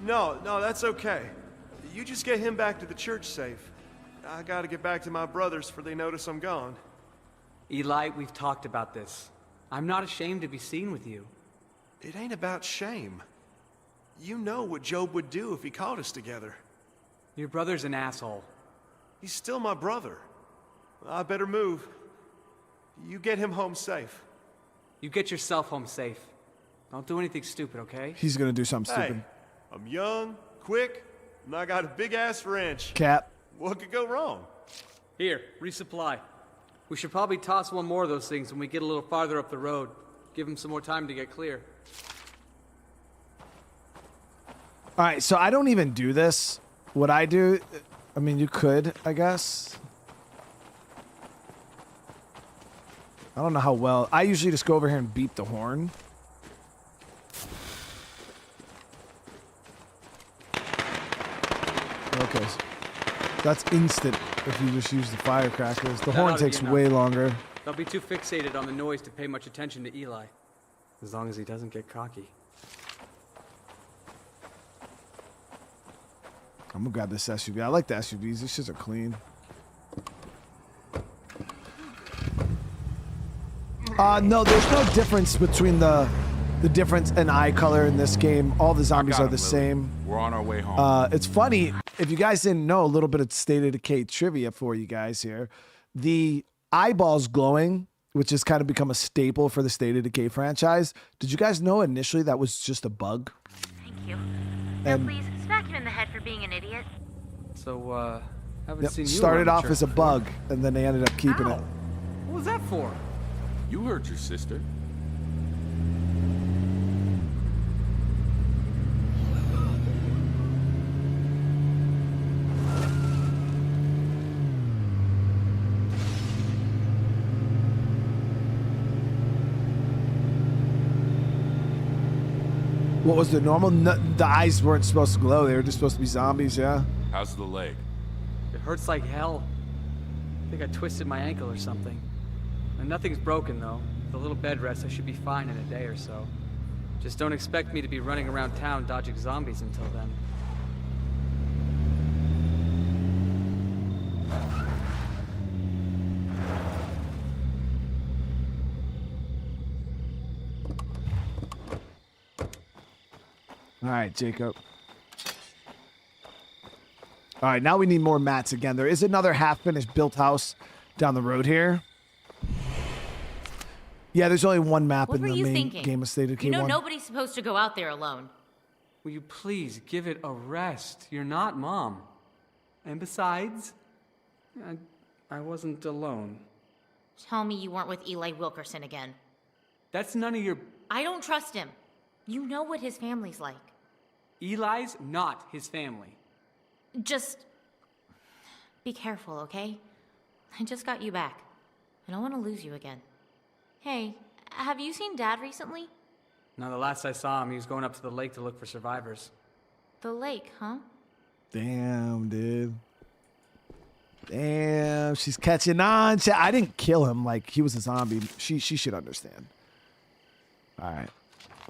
No, that's okay. You just get him back to the church safe. I gotta get back to my brothers for they notice I'm gone. Eli, we've talked about this. I'm not ashamed to be seen with you. It ain't about shame. You know what Job would do if he caught us together. Your brother's an asshole. He's still my brother. I better move. You get him home safe. You get yourself home safe. Don't do anything stupid, okay? He's gonna do something stupid. Hey, I'm young, quick, and I got a big-ass wrench. Cap. What could go wrong? Here, resupply. We should probably toss one more of those things when we get a little farther up the road. Give him some more time to get clear. All right, so I don't even do this. What I do, I mean, you could, I guess. I don't know how well. I usually just go over here and beep the horn. Okay. That's instant if you just use the firecrackers. The horn takes way longer. Don't be too fixated on the noise to pay much attention to Eli. As long as he doesn't get cocky. I'm gonna grab this SUV. I like the SUVs. These shits are clean. No, there's no difference between the difference in eye color in this game. All the zombies are the same. We're on our way home. It's funny, if you guys didn't know, a little bit of State of Decay trivia for you guys here. The eyeballs glowing, which has kind of become a staple for the State of Decay franchise. Did you guys know initially that was just a bug? Thank you. Now please, smack him in the head for being an idiot. So, haven't seen you started around off the as a church bug, and then they ended up keeping it. What was that for? You hurt your sister. What was the normal? The eyes weren't supposed to glow. They were just supposed to be zombies, yeah? How's the leg? It hurts like hell. I think I twisted my ankle or something. And nothing's broken, though. With a little bed rest, I should be fine in a day or so. Just don't expect me to be running around town dodging zombies until then. All right, Jacob. All right, now we need more mats again. There is another half-finished built house down the road here. Yeah, there's only one map in the main game of State of Decay 1. You know nobody's supposed to go out there alone. Will you please give it a rest? You're not Mom. And besides, I wasn't alone. Tell me you weren't with Eli Wilkerson again. That's none of your... I don't trust him. You know what his family's like. Eli's not his family. Just be careful, okay? I just got you back. I don't want to lose you again. Hey, have you seen Dad recently? No, the last I saw him, he was going up to the lake to look for survivors. The lake, huh? Damn, dude. Damn, she's catching on. I didn't kill him like he was a zombie. She should understand. All right.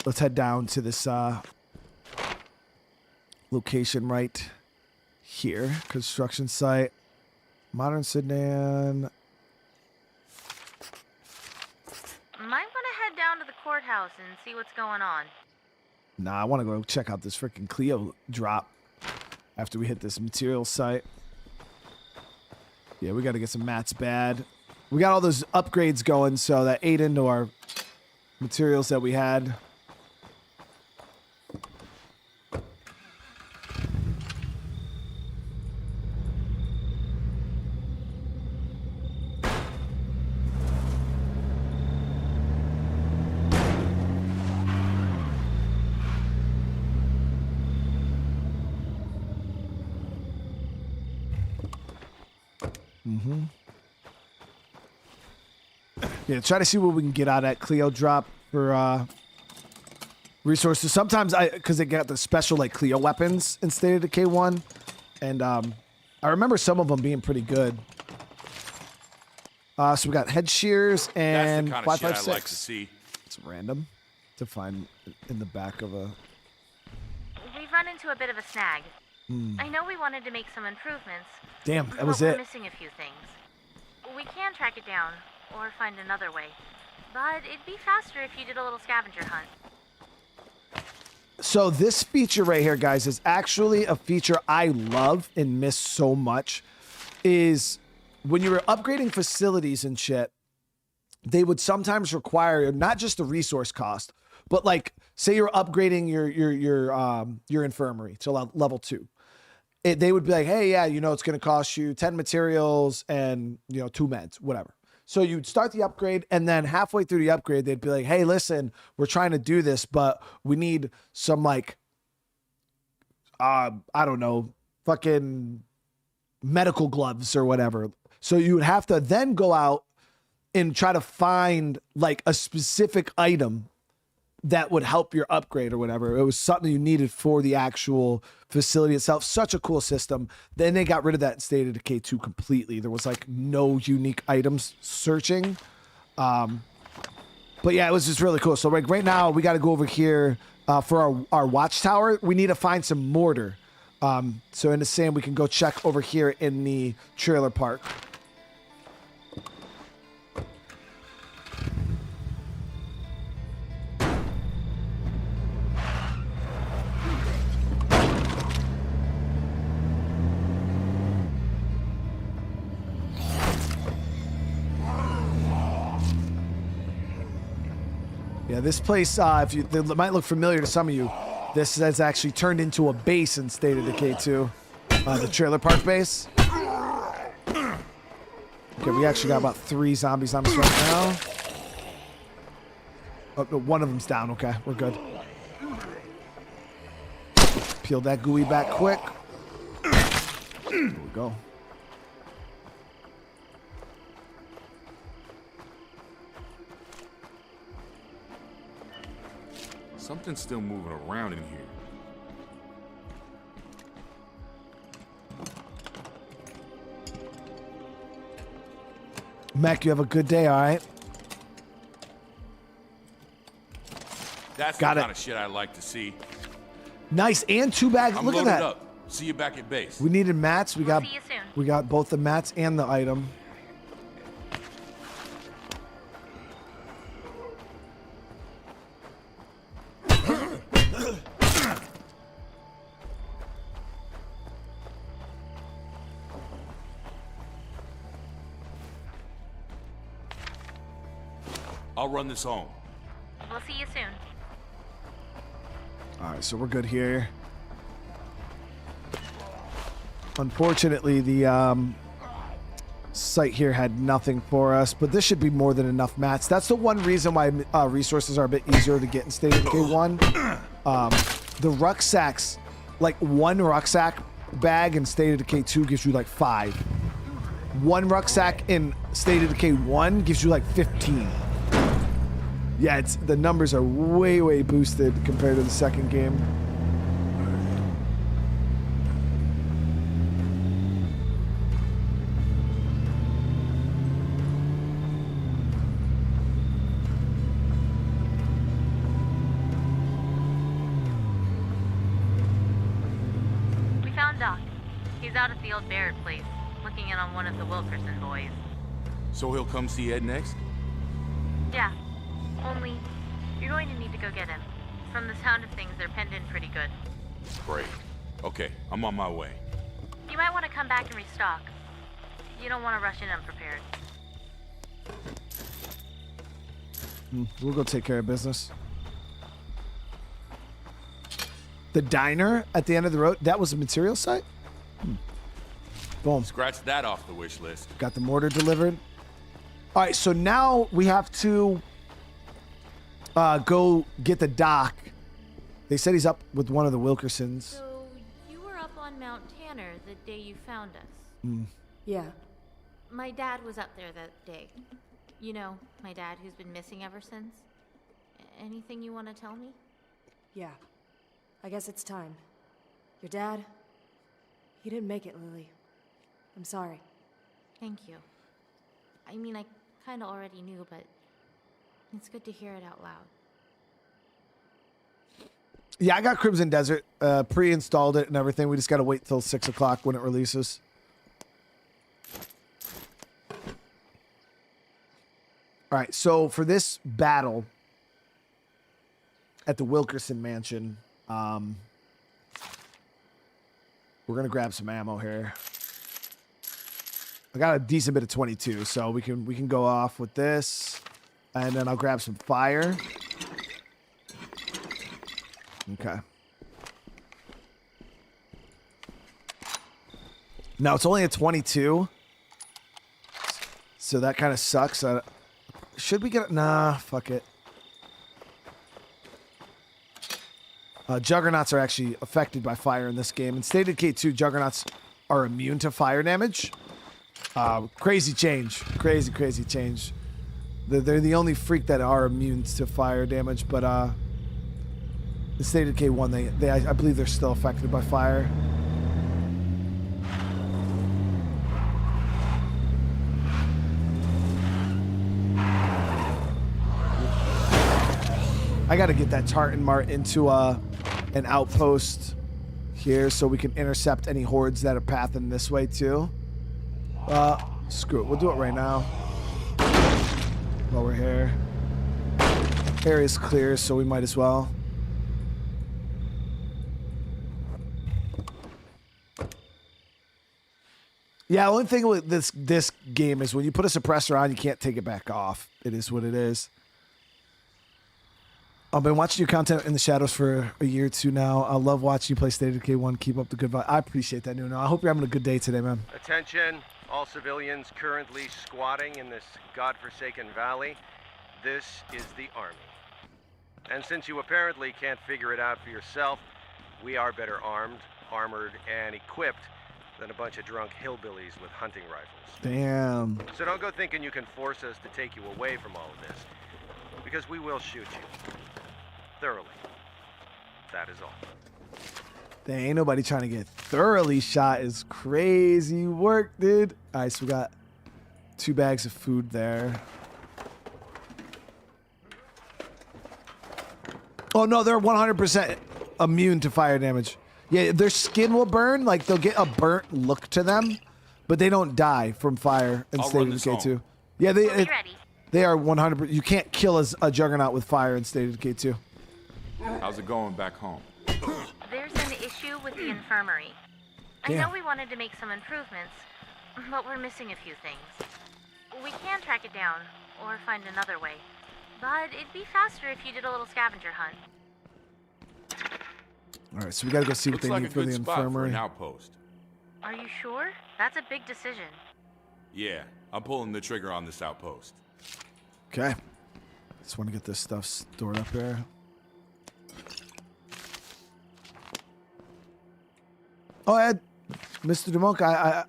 Let's head down to this location here. Construction site. Modern sedan. Might want to head down to the courthouse and see what's going on. Nah, I want to go check out this freaking Clio drop after we hit this material site. Yeah, we got to get some mats bad. We got all those upgrades going, so that ate into our materials that we had. Yeah, try to see what we can get out of that Clio drop for resources. Sometimes because they got the special like Clio weapons in State of Decay 1, and I remember some of them being pretty good. So we got head shears and That's the kind of shit 556. I like to see. It's random to find in the back of a. We've run into a bit of a snag. I know we wanted to make some improvements. Damn, that was but it. We're missing a few things. We can track it down, or find another way. But it'd be faster if you did a little scavenger hunt. So this feature right here, guys, is actually a feature I love and miss so much. Is when you were upgrading facilities and shit, they would sometimes require not just the resource cost, but like say you're upgrading your infirmary to level 2. They would be like, hey, yeah, you know, it's going to cost you 10 materials and, you know, 2 meds, whatever. So you'd start the upgrade, and then halfway through the upgrade, they'd be like, hey, listen, we're trying to do this, but we need some, like, I don't know, fucking medical gloves or whatever. So you would have to then go out and try to find like a specific item that would help your upgrade or whatever. It was something you needed for the actual facility itself. Such a cool system. Then they got rid of that in State of Decay 2 completely. There was like no unique items searching. But yeah, it was just really cool. So like right now we got to go over here for our watchtower. We need to find some mortar. So in the same, we can go check over here in the trailer park. Yeah, this place, it might look familiar to some of you. This has actually turned into a base in State of Decay 2. The trailer park base. Okay, we actually got about 3 zombies on us right now. Oh, no, one of them's down. Okay, we're good. Peel that gooey back quick. There we go. Something's still moving around in here. Mac, you have a good day, all right? That's Got the it. kind of shit I like to see. Nice, and 2 bags. I'm Look at loaded that. up. See you back at base. We needed mats. We got see you soon. we got both the mats and the item. I'll run this home. We'll see you soon. All right, so we're good here. Unfortunately, the site here had nothing for us, but this should be more than enough mats. That's the one reason why resources are a bit easier to get in State of Decay 1. The rucksacks, like 1 rucksack bag in State of Decay 2 gives you like 5. 1 rucksack in State of Decay 1 gives you like 15. Yeah, the numbers are way, way boosted compared to the second game. We found Doc. He's out at the old Barrett place, looking in on one of the Wilkerson boys. So he'll come see Ed next? Yeah. Only, you're going to need to go get him. From the sound of things, they're penned in pretty good. Great. Okay, I'm on my way. You might want to come back and restock. You don't want to rush in unprepared. We'll go take care of business. The diner at the end of the road, that was a material site? Boom. Scratch that off the wish list. Got the mortar delivered. All right, so now we have to go get the doc. They said he's up with one of the Wilkersons. So, you were up on Mount Tanner the day you found us? Yeah. My dad was up there that day. You know, my dad who's been missing ever since. Anything you want to tell me? Yeah. I guess it's time. Your dad, he didn't make it, Lily. I'm sorry. Thank you. I mean, I kind of already knew, but it's good to hear it out loud. Yeah, I got Crimson Desert, pre-installed it and everything. We just got to wait till 6 o'clock when it releases. All right, so for this battle at the Wilkerson mansion, we're going to grab some ammo here. I got a decent bit of 22, so we can go off with this, and then I'll grab some fire. Okay. Now it's only a 22, so that kind of sucks. Should we get it? Nah, fuck it. Juggernauts are actually affected by fire in this game. In State of Decay 2, Juggernauts are immune to fire damage. Crazy change. Crazy change. They're the only freak that are immune to fire damage, but the State of Decay 1, I believe they're still affected by fire. I gotta get that Tartan Mart into an outpost here so we can intercept any hordes that are pathing this way too. Screw it, we'll do it right now. While we're here. Area's clear, so we might as well. Yeah, the only thing with this game is when you put a suppressor on, you can't take it back off. It is what it is. I've been watching your content in the shadows for a year or two now. I love watching you play State of Decay 1. Keep up the good vibe. I appreciate that, Nuno. I hope you're having a good day today, man. Attention, all civilians currently squatting in this godforsaken valley. This is the Army. And since you apparently can't figure it out for yourself, we are better armed, armored, and equipped than a bunch of drunk hillbillies with hunting rifles. Damn. So don't go thinking you can force us to take you away from all of this, because we will shoot you. Thoroughly. That is all. There ain't nobody trying to get thoroughly shot. Is crazy work, dude. All right, so we got 2 bags of food there. Oh, no, they're 100% immune to fire damage. Yeah, their skin will burn. Like, they'll get a burnt look to them, but they don't die from fire in State of Decay 2. Yeah, they are 100%. You can't kill a Juggernaut with fire in State of Decay 2. How's it going back home? There's an issue with the infirmary. I know we wanted to make some improvements, but we're missing a few things. We can track it down, or find another way. But it'd be faster if you did a little scavenger hunt. All right, so we gotta go see what they need for the infirmary. For an outpost. Are you sure? That's a big decision. Yeah, I'm pulling the trigger on this outpost. Okay. Just want to get this stuff stored up here. Oh, Ed, Mr. DeMonk, I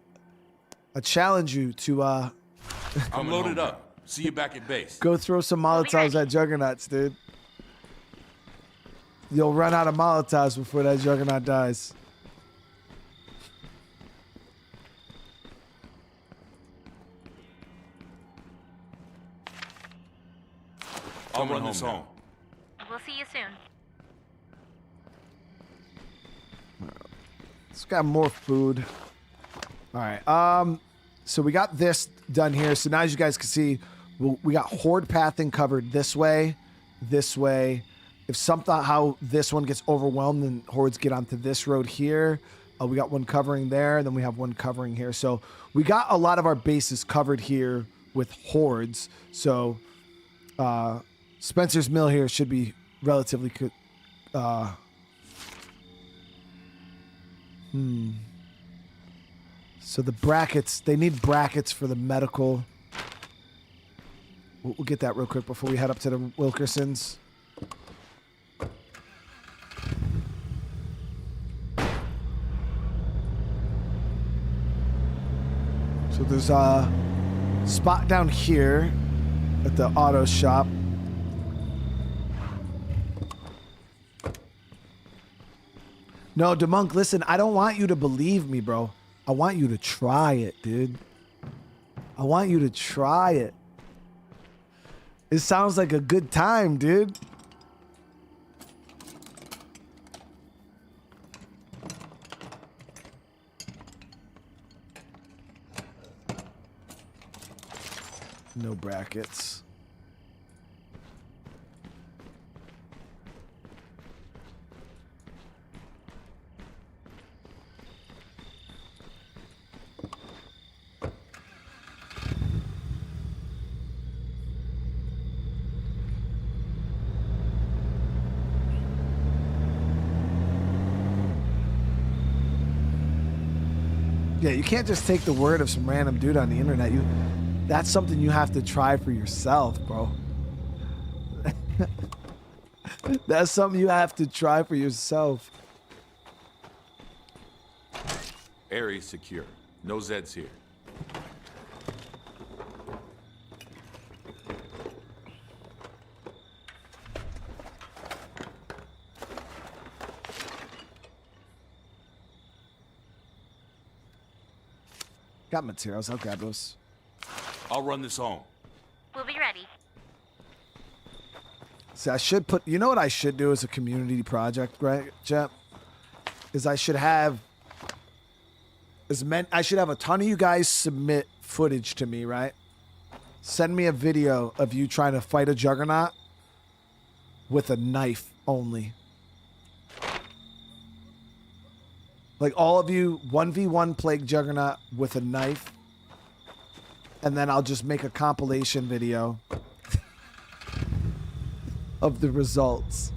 challenge you to I'm loaded up. See you back at base. Go throw some Molotovs at Juggernauts, dude. You'll run out of Molotovs before that Juggernaut dies. I'll run this home. We'll see you soon. Let's got more food. All right. So we got this done here. So now as you guys can see, we got horde pathing covered this way, this way. If somehow this one gets overwhelmed, then hordes get onto this road here. We got one covering there, then we have one covering here. So we got a lot of our bases covered here with hordes. So Spencer's Mill here should be relatively good. So the brackets, they need brackets for the medical. We'll get that real quick before we head up to the Wilkersons. So there's a spot down here at the auto shop. No, DeMonk, listen, I don't want you to believe me, bro. I want you to try it, dude. I want you to try it. It sounds like a good time, dude. No brackets. Yeah, you can't just take the word of some random dude on the internet. That's something you have to try for yourself, bro. That's something you have to try for yourself. Area secure. No Zeds here. Got materials. I'll grab those. I'll run this home. We'll be ready. See, I should put. You know what I should do as a community project, right, Jep? Is I should have I should have a ton of you guys submit footage to me, right? Send me a video of you trying to fight a juggernaut with a knife only. Like all of you 1v1 Plague Juggernaut with a knife. And then I'll just make a compilation video of the results.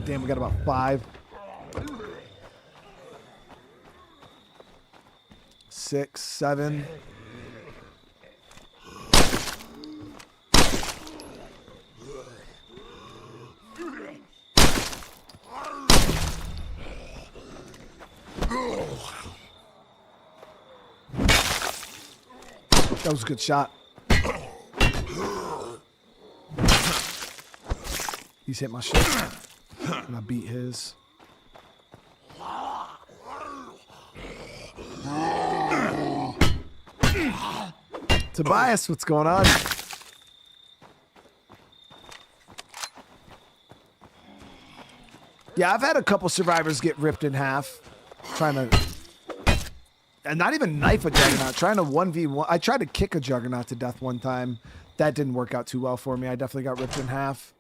Damn, we got about 5. 6, 7. That was a good shot. He's hit my shit. And I beat his. Tobias, what's going on? Yeah, I've had a couple survivors get ripped in half. Trying to... And not even knife a juggernaut. Trying to 1v1. I tried to kick a juggernaut to death one time. That didn't work out too well for me. I definitely got ripped in half.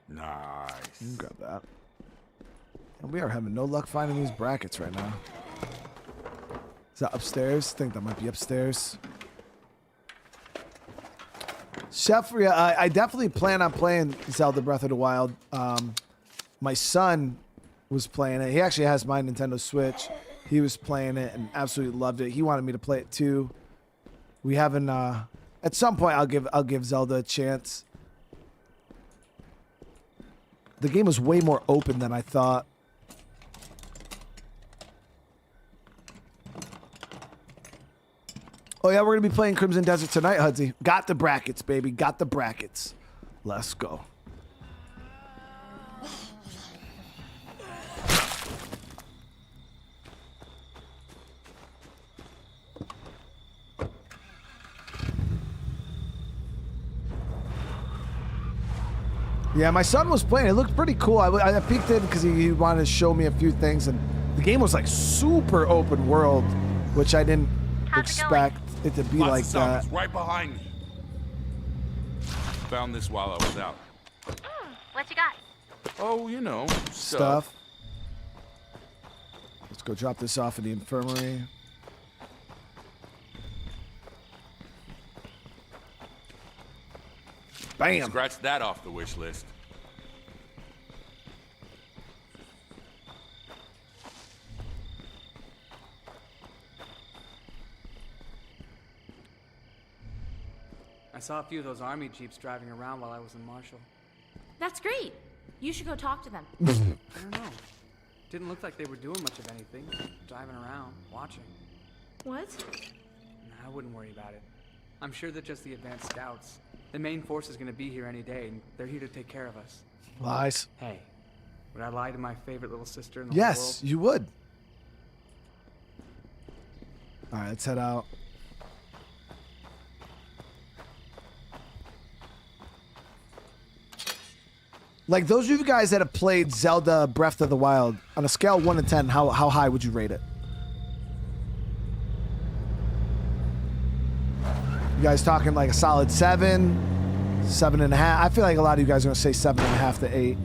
Nice. You can grab that. And we are having no luck finding these brackets right now. Is that upstairs? I think that might be upstairs. Chef, yeah, I definitely plan on playing Zelda Breath of the Wild. My son was playing it. He actually has my Nintendo Switch. He was playing it and absolutely loved it. He wanted me to play it too. We haven't. At some point, I'll give Zelda a chance. The game was way more open than I thought. Oh yeah, we're gonna be playing Crimson Desert tonight, Hudsy. Got the brackets, baby. Got the brackets. Let's go. Yeah, my son was playing. It looked pretty cool. I peeked in because he wanted to show me a few things, and the game was like super open world, which I didn't expect it to be like that. Right behind me. Found this while I was out. What you got? Oh, you know, Stuff. Let's go drop this off in the infirmary. Bam. Scratch that off the wish list. I saw a few of those army jeeps driving around while I was in Marshall. That's great. You should go talk to them. I don't know. Didn't look like they were doing much of anything. Driving around, watching. What? Nah, I wouldn't worry about it. I'm sure they're just the advanced scouts. The main force is going to be here any day, and they're here to take care of us. Lies. Hey, would I lie to my favorite little sister in the Yes, whole world? you would. All right, let's head out. Like those of you guys that have played Zelda Breath of the Wild, on a scale of 1 to 10, how high would you rate it? You guys talking like a solid 7, 7.5? I feel like a lot of you guys are gonna say 7.5 to 8.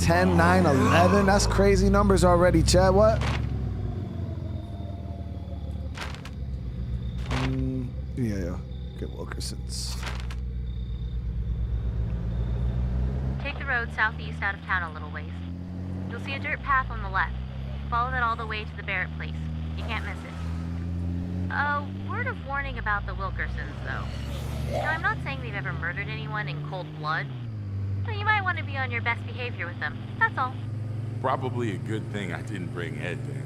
10, 9, 11. That's crazy numbers already, Chad. What? Yeah. Get Wilkerson's. Take the road southeast out of town a little ways. You'll see a dirt path on the left. Follow that all the way to the Barrett place. You can't miss it. A word of warning about the Wilkersons, though. Now, I'm not saying they've ever murdered anyone in cold blood, but you might want to be on your best behavior with them. That's all. Probably a good thing I didn't bring Ed then.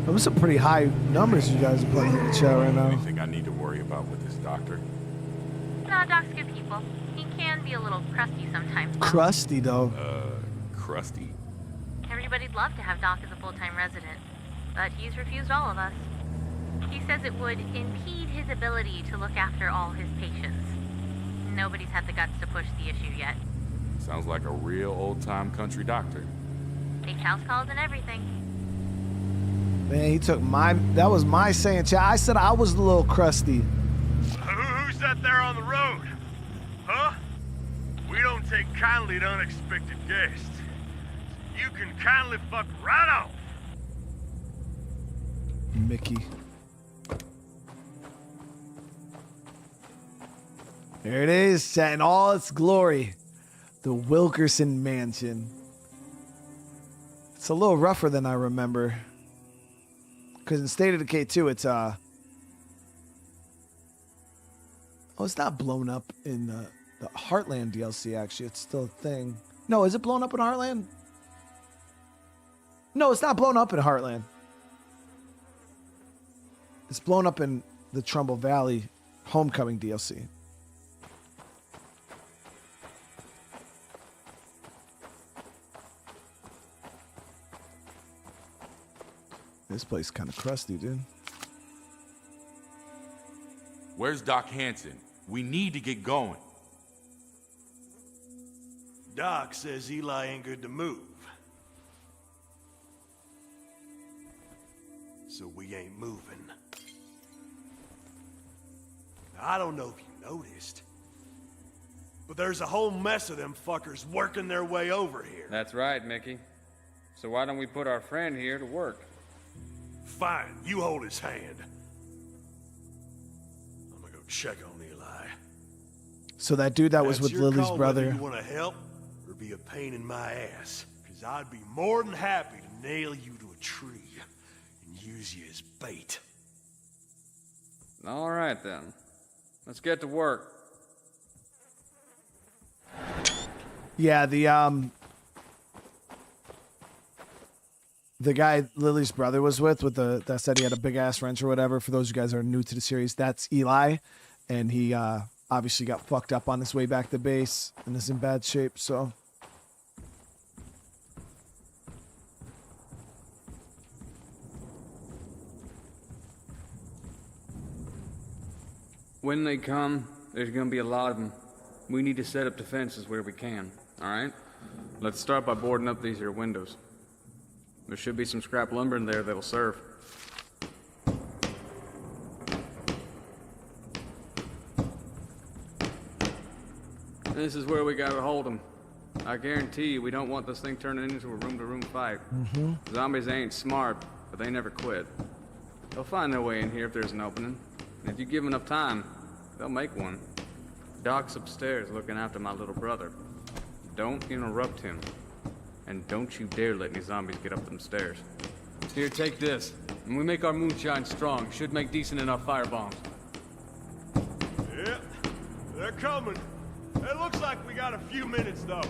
Those are some pretty high numbers you guys are playing in the chat right now. Anything I need to worry about with this doctor? No, Doc's good people. He can be a little crusty sometimes. Crusty, though. Crusty? Everybody'd love to have Doc as a full-time resident, but he's refused all of us. He says it would impede his ability to look after all his patients. Nobody's had the guts to push the issue yet. Sounds like a real old-time country doctor. Takes house calls and everything. Man, he took that was my saying, Chad. I said I was a little crusty. Who's that there on the road? Huh? We don't take kindly to unexpected guests. You can kindly fuck right off. Mickey. There it is, Chat, in all its glory. The Wilkerson Mansion. It's a little rougher than I remember. Because in State of Decay 2, it's oh, it's not blown up in the Heartland DLC, actually. It's still a thing. No, is it blown up in Heartland? No, it's not blown up in Heartland. It's blown up in the Trumbull Valley Homecoming DLC. This place is kind of crusty, dude. Where's Doc Hanson? We need to get going. Doc says Eli ain't good to move. So we ain't moving. Now, I don't know if you noticed, but there's a whole mess of them fuckers working their way over here. That's right, Mickey. So why don't we put our friend here to work? Fine, you hold his hand. I'm gonna go check on Eli. So that dude that was with your Lily's call brother. whether you want to help or be a pain in my ass, because I'd be more than happy to nail you to a tree and use you as bait. All right, then. Let's get to work. Yeah, the guy Lily's brother was with that said he had a big ass wrench or whatever. For those of you guys that are new to the series, that's Eli, and he obviously got fucked up on his way back to base and is in bad shape. So When they come, there's gonna be a lot of them. We need to set up defenses where we can, all right? Let's start by boarding up these here windows. There should be some scrap lumber in there that'll serve. This is where we gotta hold them. I guarantee you we don't want this thing turning into a room-to-room fight. Zombies ain't smart, but they never quit. They'll find their way in here if there's an opening. And if you give them enough time, they'll make one. Doc's upstairs looking after my little brother. Don't interrupt him. And don't you dare let any zombies get up them stairs. Here, take this. When we make our moonshine strong, should make decent enough firebombs. Yep, they're coming. It looks like we got a few minutes, though.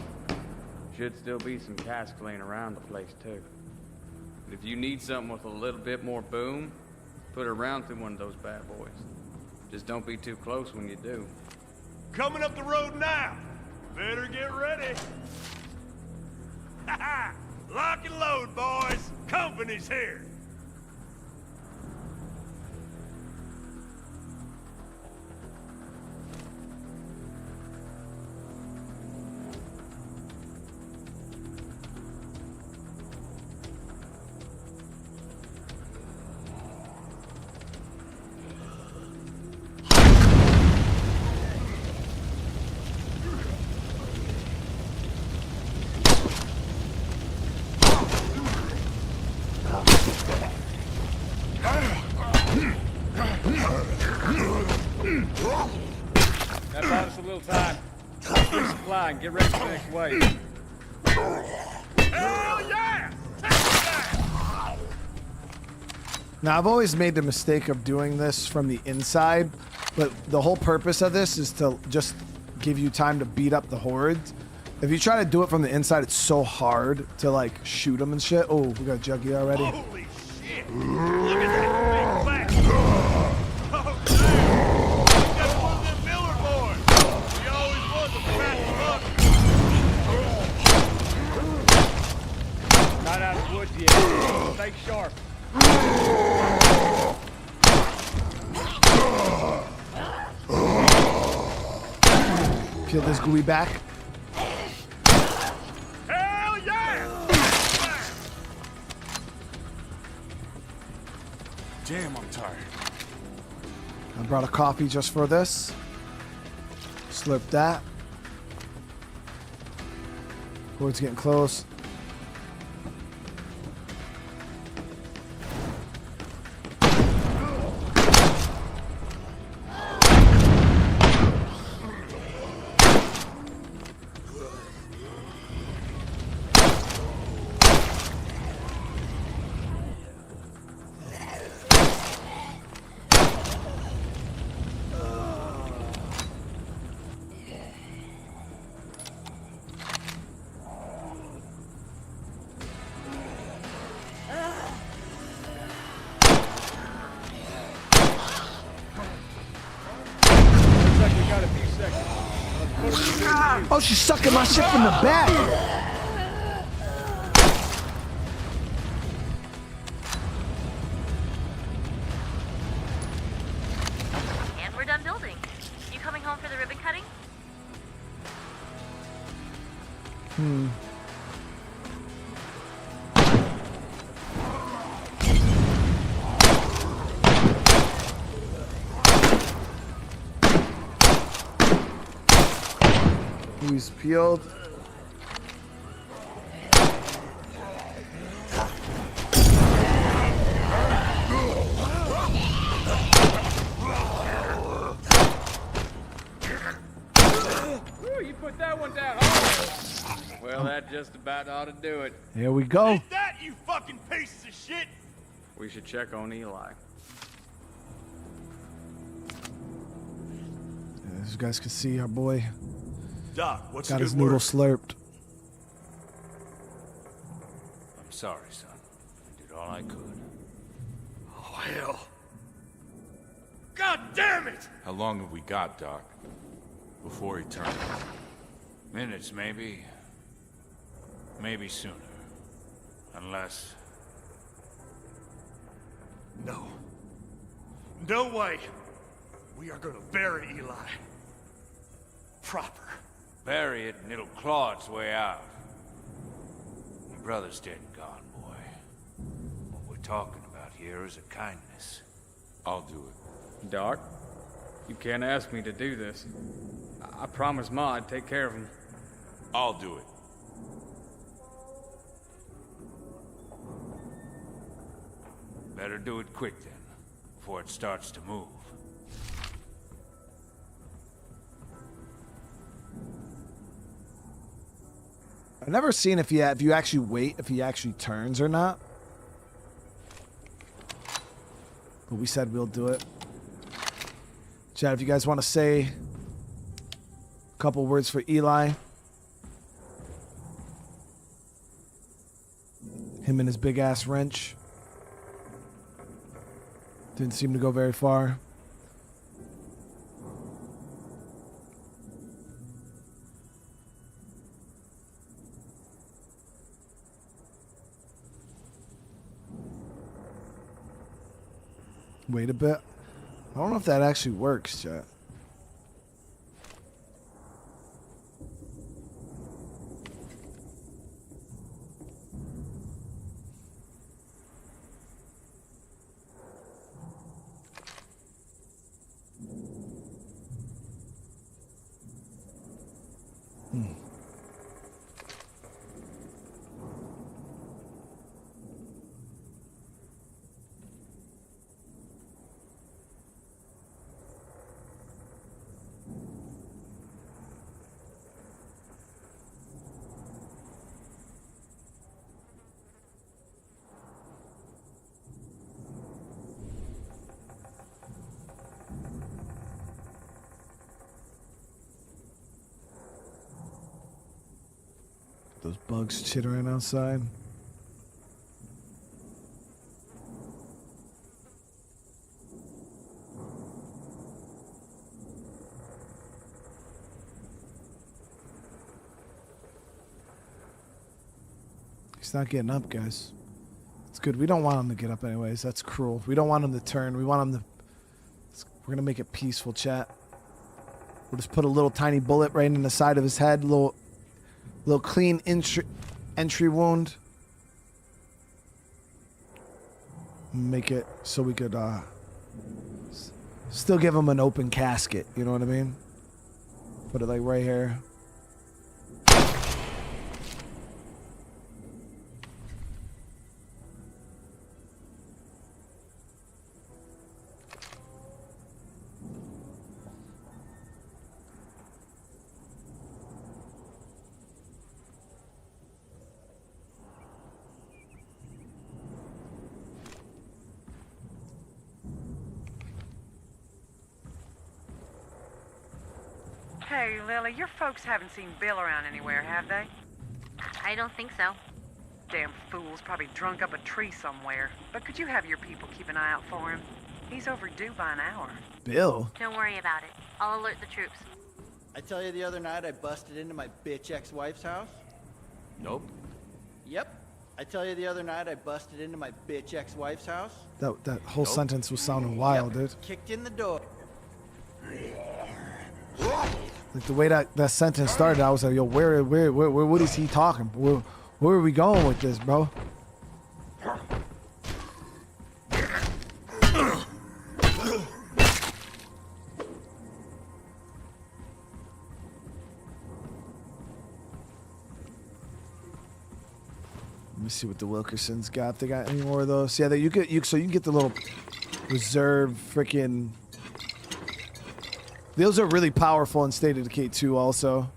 Should still be some casks laying around the place, too. And if you need something with a little bit more boom, put a round through one of those bad boys. Just don't be too close when you do. Coming up the road now. Better get ready. Ha ha! Lock and load, boys. Company's here. a little time. Get supply and get ready for the next wave. Hell yeah! Take that! Now, I've always made the mistake of doing this from the inside, but the whole purpose of this is to just give you time to beat up the hordes. If you try to do it from the inside, it's so hard to, like, shoot them and shit. Oh, we got Juggy already. Holy shit! Look at that big fat... Oh, damn! That's one of them Miller boys! He always was a fat fuck. Not out of the woods yet. Stay sharp. Peel this gooey back. Hell yeah! Damn, I'm tired. I brought a coffee just for this. Slurp that. Horde's getting close. Oh, she's sucking my shit from the back. And we're done building. You coming home for the ribbon cutting? He's peeled. Ooh, you put that one down. Oh. Well, that just about ought to do it. Here we go. Take that, you fucking pieces of shit! We should check on Eli. As you guys can see, our boy Doc, what's got good his noodle work? slurped. I'm sorry, son. I did all I could. Oh, hell. God damn it! How long have we got, Doc? Before he turns? Minutes, maybe. Maybe sooner. Unless... No. No way! We are gonna bury Eli. Proper. bury it and it'll claw its way out. Your brother's dead and gone, boy. What we're talking about here is a kindness. I'll do it. Doc, you can't ask me to do this. I promised Ma I'd take care of him. I'll do it. Better do it quick then, before it starts to move. I've never seen if you actually wait, if he actually turns or not. But we said we'll do it. Chad, if you guys want to say a couple words for Eli. Him and his big ass wrench. Didn't seem to go very far. Wait a bit. I don't know if that actually works, chat. those bugs chittering outside. He's not getting up, guys. It's good. We don't want him to get up anyways. That's cruel. We don't want him to turn. We want him to... We're going to make it peaceful, chat. We'll just put a little tiny bullet right in the side of his head. Little clean entry wound. Make it so we could still give him an open casket. You know what I mean? Put it like right here. Hey, Lily, your folks haven't seen Bill around anywhere, have they? I don't think so. Damn fool's probably drunk up a tree somewhere. But could you have your people keep an eye out for him? He's overdue by an hour. Bill? Don't worry about it. I'll alert the troops. I tell you the other night I busted into my bitch ex-wife's house? Nope. Yep. I tell you the other night I busted into my bitch ex-wife's house? That whole sentence was sounding wild, dude. Kicked in the door. Like the way that sentence started, I was like, yo, where what is he talking? Where are we going with this, bro? Let me see what the Wilkersons got. They got any more of those? Yeah, you can get the little reserve freaking. Those are really powerful in State of Decay 2 also.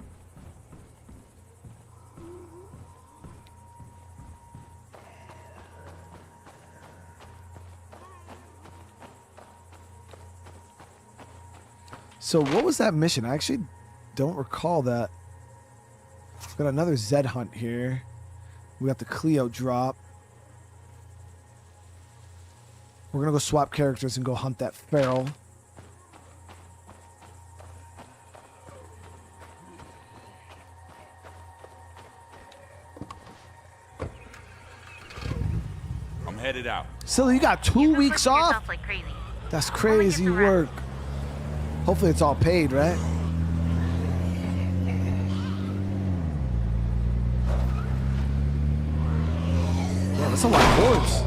So what was that mission? I actually don't recall that. We've got another Zed hunt here. We got the Cleo drop. We're gonna go swap characters and go hunt that feral. I'm headed out. Silly, you got 2 weeks off? Like crazy. That's crazy work. Hopefully it's all paid, right? Yeah, that's a lot of hordes.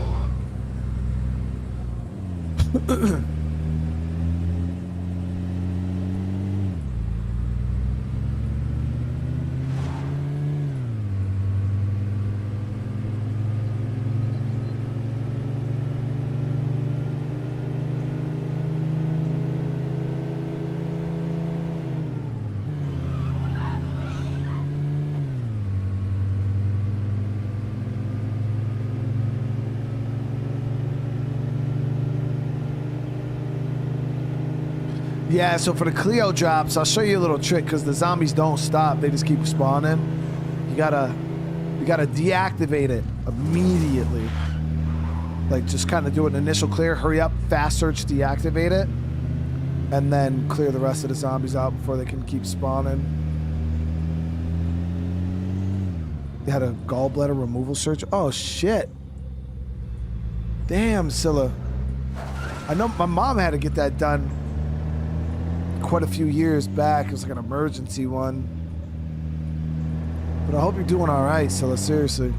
Yeah, so for the Cleo drops, I'll show you a little trick because the zombies don't stop; they just keep spawning. You gotta deactivate it immediately. Like just kind of do an initial clear, hurry up, fast search, deactivate it, and then clear the rest of the zombies out before they can keep spawning. They had a gallbladder removal search. Oh shit! Damn, Scylla. I know my mom had to get that done quite a few years back. It was like an emergency one. But I hope you're doing all right, Scylla, seriously.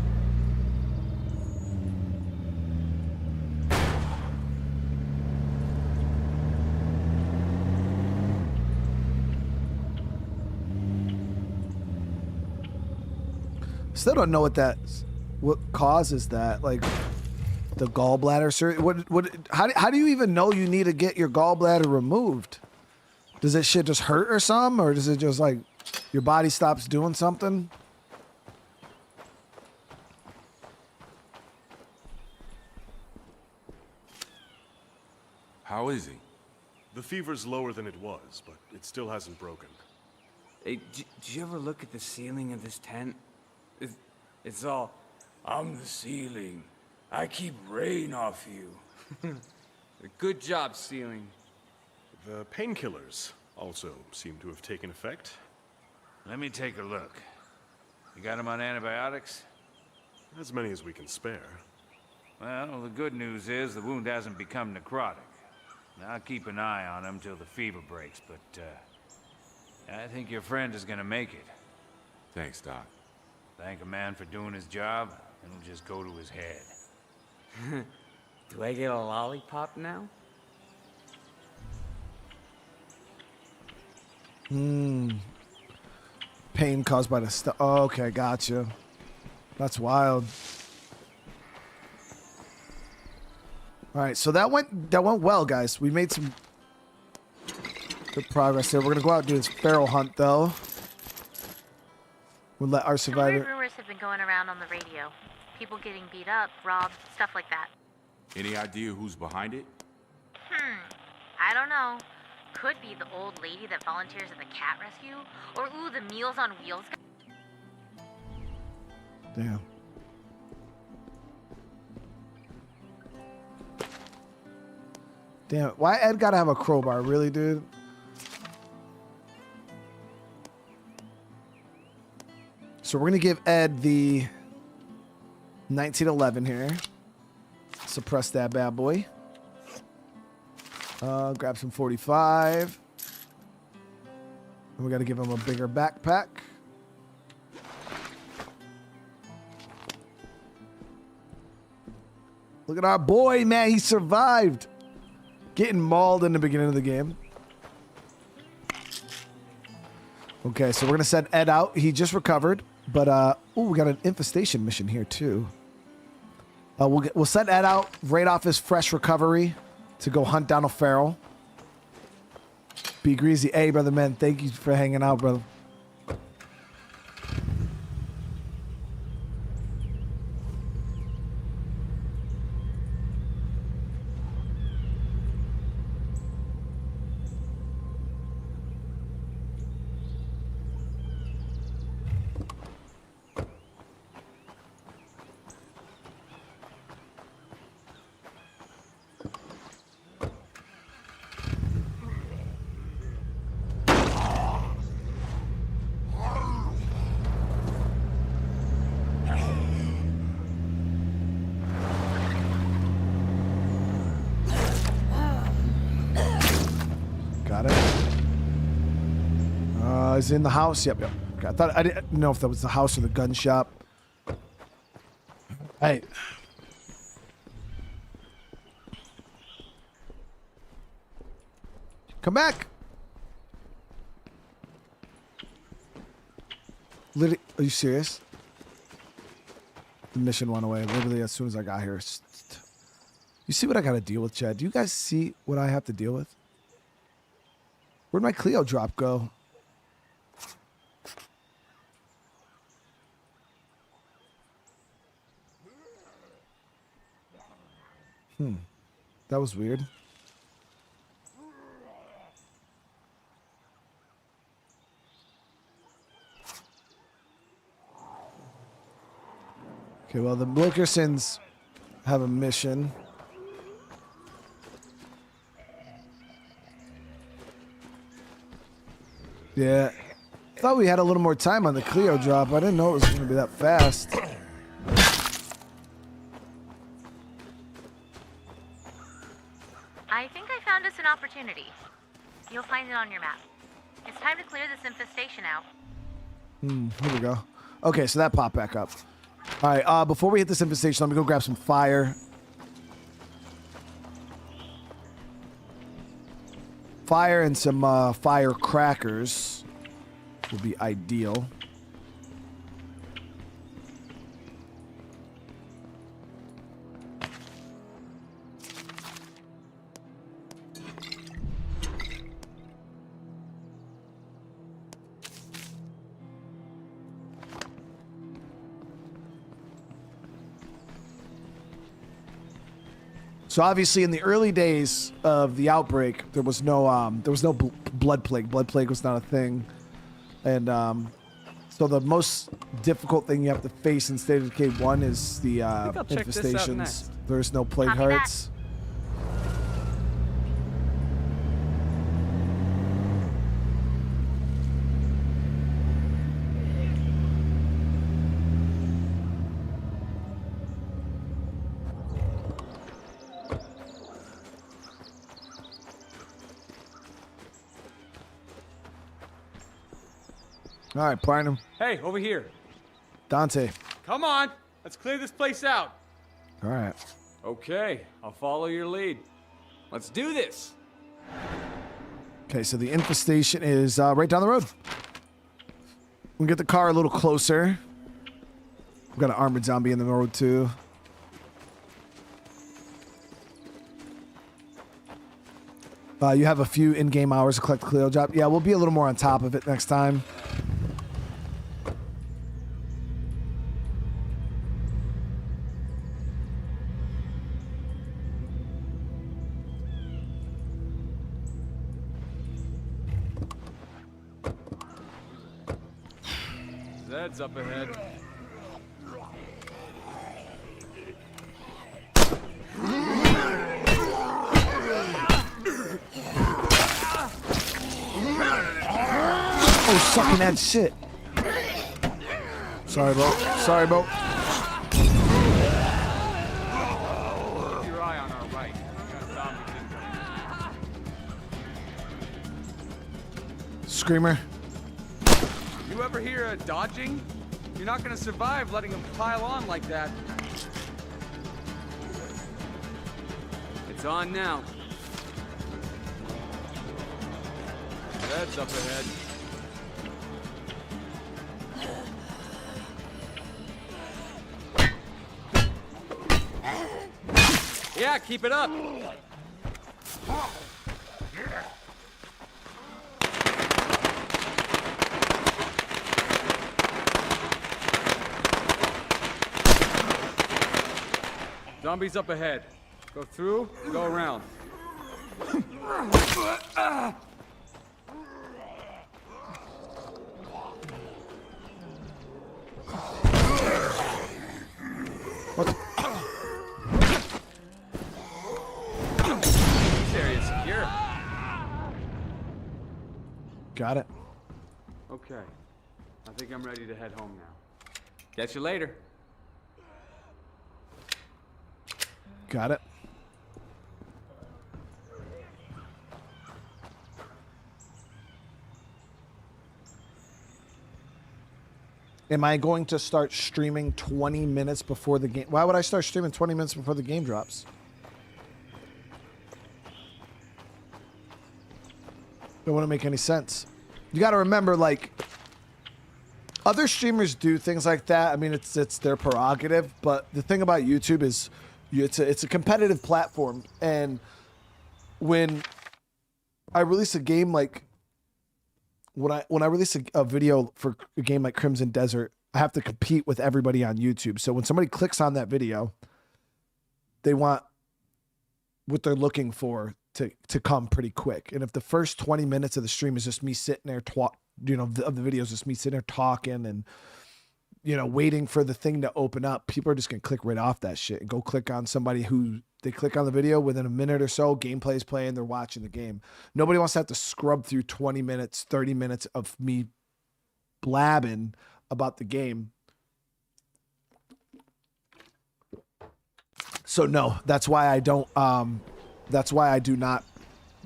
Still don't know what causes that, like the gallbladder surgery. How do you even know you need to get your gallbladder removed? Does that shit just hurt or something? Or does it just like your body stops doing something? How is he? The fever's lower than it was, but it still hasn't broken. Hey, did you ever look at the ceiling of this tent? It's all, I'm the ceiling. I keep rain off you. Good job, ceiling. The painkillers also seem to have taken effect. Let me take a look. You got him on antibiotics? As many as we can spare. Well, the good news is the wound hasn't become necrotic. I'll keep an eye on him till the fever breaks, but, I think your friend is gonna make it. Thanks, Doc. Thank a man for doing his job, and it'll just go to his head. Do I get a lollipop now? Pain caused by the stuff. Oh, okay, gotcha. That's wild. All right, so that went well, guys. We made some good progress there. We're gonna go out and do this feral hunt, though. We'll let our survivor. Weird rumors have been going around on the radio. People getting beat up, robbed, stuff like that. Any idea who's behind it? I don't know. Could be the old lady that volunteers at the cat rescue, or ooh, the Meals on Wheels guy. Damn. Damn it. Why Ed gotta have a crowbar? Really, dude? So we're gonna give Ed the 1911 here. Suppress that bad boy. Grab some 45. And we gotta give him a bigger backpack. Look at our boy, man. He survived. Getting mauled in the beginning of the game. Okay, so we're going to send Ed out. He just recovered. But, ooh, we got an infestation mission here, too. We'll send Ed out right off his fresh recovery to go hunt down a feral. Be greasy. Hey, brother, man. Thank you for hanging out, brother. Is in the house. Yep. Okay, I didn't know if that was the house or the gun shop. Hey. Come back. Literally, are you serious? The mission went away literally as soon as I got here. You see what I got to deal with, Chad? Do you guys see what I have to deal with? Where'd my Clio drop go? That was weird. Okay, well, the Wilkersons have a mission. Yeah. Thought we had a little more time on the Clio drop. I didn't know it was going to be that fast. I think I found us an opportunity. You'll find it on your map. It's time to clear this infestation out. Here we go. Okay, so that popped back up. All right, before we hit this infestation, let me go grab some fire. Fire and some firecrackers would be ideal. So obviously, in the early days of the outbreak, there was no blood plague. Blood plague was not a thing, and So the most difficult thing you have to face in State of Decay 1 is the I'll check this out infestations. next. There's no plague Copy that. hearts. All right, Barnum. Hey, over here. Dante. Come on. Let's clear this place out. All right. Okay, I'll follow your lead. Let's do this. Okay, so the infestation is right down the road. We get the car a little closer. We've got an armored zombie in the road too. You have a few in-game hours to collect the Cleo job. Yeah, we'll be a little more on top of it next time. Zed's up ahead. Oh, sucking that shit. Sorry, Bo. Sorry, Bo. Keep your eye on our right. We got zombies incoming. Screamer. You ever hear of dodging? You're not gonna survive letting them pile on like that. It's on now. That's up ahead. Yeah, keep it up. Zombies up ahead. Go through, go around. What? This area's secure. Got it. Okay. I think I'm ready to head home now. Catch you later. Got it. Am I going to start streaming 20 minutes before the game? Why would I start streaming 20 minutes before the game drops? Don't want to make any sense. You got to remember, like, other streamers do things like that. I mean, it's their prerogative. But the thing about YouTube is, it's a competitive platform, and when I release a game like when I release a video for a game like Crimson Desert, I have to compete with everybody on YouTube. So when somebody clicks on that video, they want what they're looking for to come pretty quick. And if the first 20 minutes of the stream is just me sitting there, of the video is just me sitting there talking and, waiting for the thing to open up, people are just going to click right off that shit and go click on somebody who they click on the video within a minute or so, gameplay is playing, they're watching the game. Nobody wants to have to scrub through 20 minutes, 30 minutes of me blabbing about the game. So no, that's why I don't, that's why I do not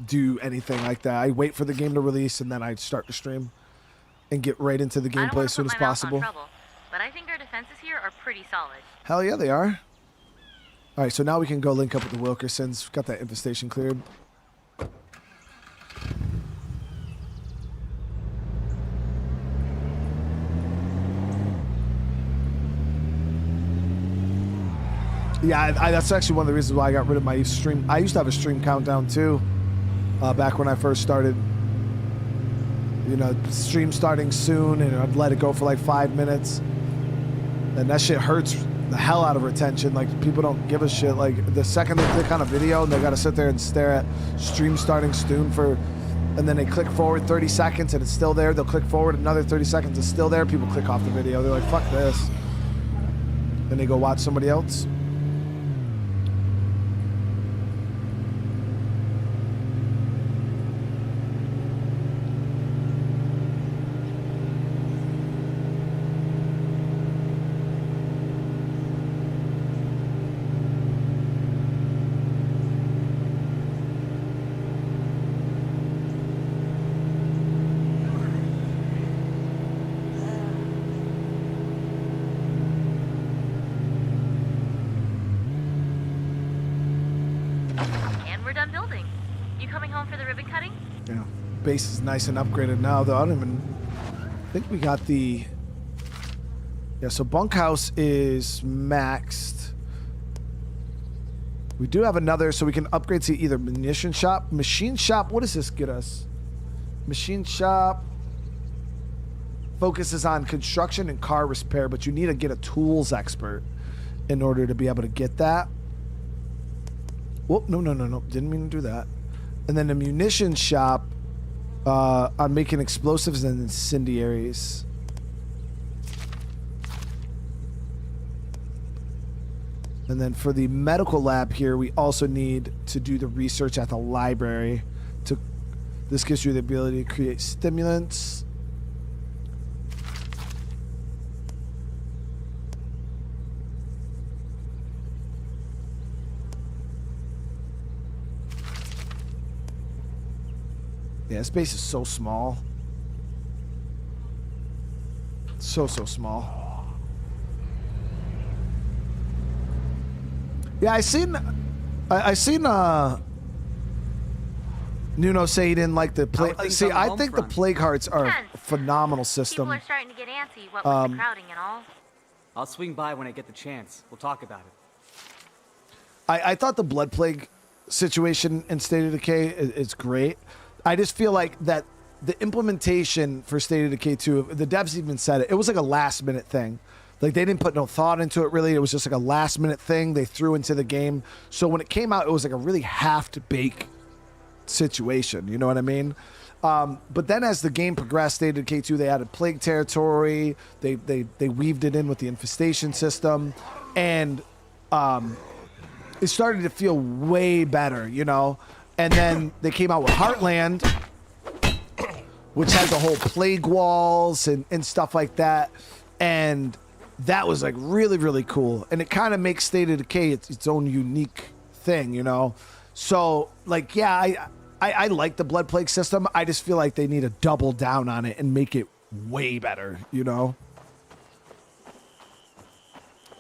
do anything like that. I wait for the game to release and then I start the stream and get right into the gameplay as soon as possible. But I think our defenses here are pretty solid. Hell yeah, they are. All right, so now we can go link up with the Wilkersons. Got that infestation cleared. Yeah, that's actually one of the reasons why I got rid of my stream. I used to have a stream countdown too, back when I first started. Stream starting soon, and I'd let it go for like 5 minutes. And that shit hurts the hell out of retention. Like, people don't give a shit. Like, the second they click on a video and they got to sit there and stare at stream starting soon for and then they click forward 30 seconds and it's still there. They'll click forward another 30 seconds, it's still there. People click off the video. They're like, fuck this. Then they go watch somebody else. Base is nice and upgraded now, though. I don't even think we got the... Yeah, so bunkhouse is maxed. We do have another, so we can upgrade to either munition shop, machine shop. What does this get us? Machine shop focuses on construction and car repair, but you need to get a tools expert in order to be able to get that. Whoop, no. Didn't mean to do that. And then the munition shop on making explosives and incendiaries. And then for the medical lab here, we also need to do the research at the library. This gives you the ability to create stimulants. Yeah, this base is so small. So small. Yeah, I seen Nuno say he didn't like the plague. See, I think the plague hearts are a phenomenal system. People are starting to get antsy, what with the crowding and all. I'll swing by when I get the chance. We'll talk about it. I thought the blood plague situation in State of Decay is great. I just feel like that the implementation for State of Decay 2, the devs even said it was like a last minute thing. Like they didn't put no thought into it really. It was just like a last minute thing they threw into the game. So when it came out, it was like a really half-baked situation. You know what I mean? But then as the game progressed, State of Decay 2, they added plague territory. They weaved it in with the infestation system. And it started to feel way better, you know? And then they came out with Heartland, which had the whole plague walls and stuff like that. And that was like really, really cool. And it kind of makes State of Decay its own unique thing, you know? So, like, yeah, I like the blood plague system. I just feel like they need to double down on it and make it way better, you know?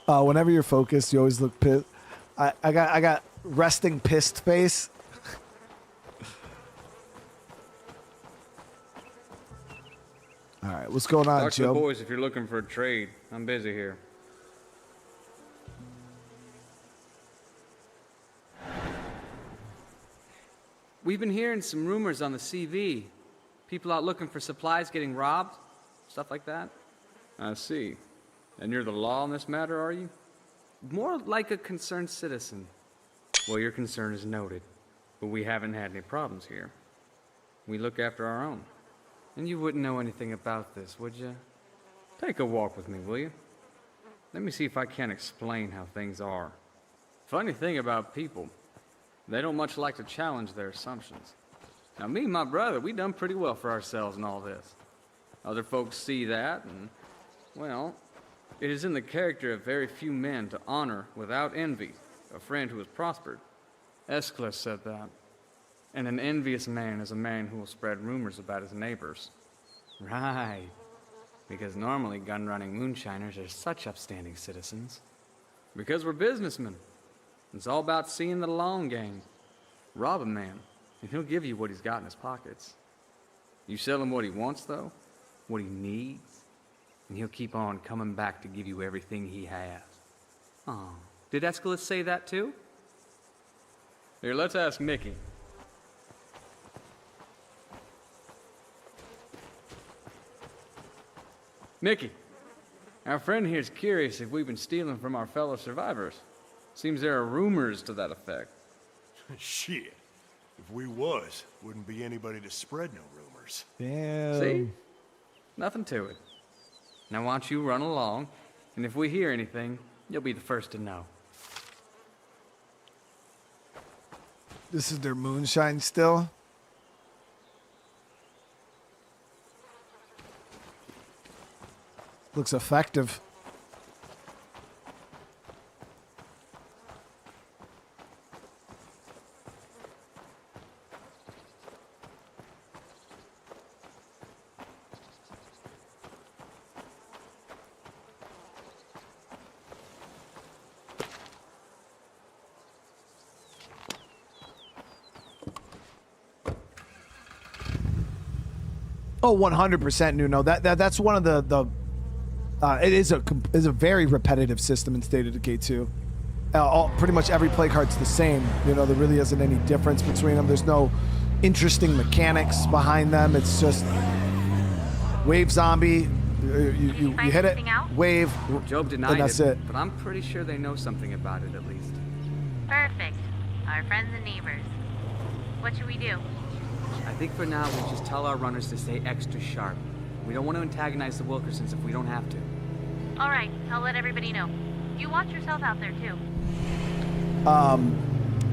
Whenever you're focused, you always look pissed. I got resting pissed face. All right, what's going on, Talk to Joe? the boys if you're looking for a trade. I'm busy here. We've been hearing some rumors on the CV. People out looking for supplies getting robbed, stuff like that. I see. And you're the law on this matter, are you? More like a concerned citizen. Well, your concern is noted, but we haven't had any problems here. We look after our own. And you wouldn't know anything about this, would you? Take a walk with me, will you? Let me see if I can explain how things are. Funny thing about people, they don't much like to challenge their assumptions. Now, me and my brother, we done pretty well for ourselves in all this. Other folks see that, and, well, it is in the character of very few men to honor, without envy, a friend who has prospered. Aeschylus said that. And an envious man is a man who will spread rumors about his neighbors. Right. Because normally gun-running moonshiners are such upstanding citizens. Because we're businessmen. It's all about seeing the long game. Rob a man, and he'll give you what he's got in his pockets. You sell him what he wants, though, what he needs, and he'll keep on coming back to give you everything he has. Oh, did Aeschylus say that too? Here, let's ask Mickey. Mickey, our friend here's curious if we've been stealing from our fellow survivors. Seems there are rumors to that effect. Shit. If we was, wouldn't be anybody to spread no rumors. Damn. See? Nothing to it. Now why don't you run along, and if we hear anything, you'll be the first to know. This is their moonshine still. Looks effective. Oh, 100% Nuno. That's one of the it is a very repetitive system in State of Decay 2. Pretty much every play card's the same. You know, there really isn't any difference between them. There's no interesting mechanics behind them. It's just wave zombie. You hit it, wave, Job denied and that's it. but I'm pretty sure they know something about it at least. Perfect. Our friends and neighbors. What should we do? I think for now we just tell our runners to stay extra sharp. We don't want to antagonize the Wilkersons if we don't have to. All right, I'll let everybody know. You watch yourself out there too.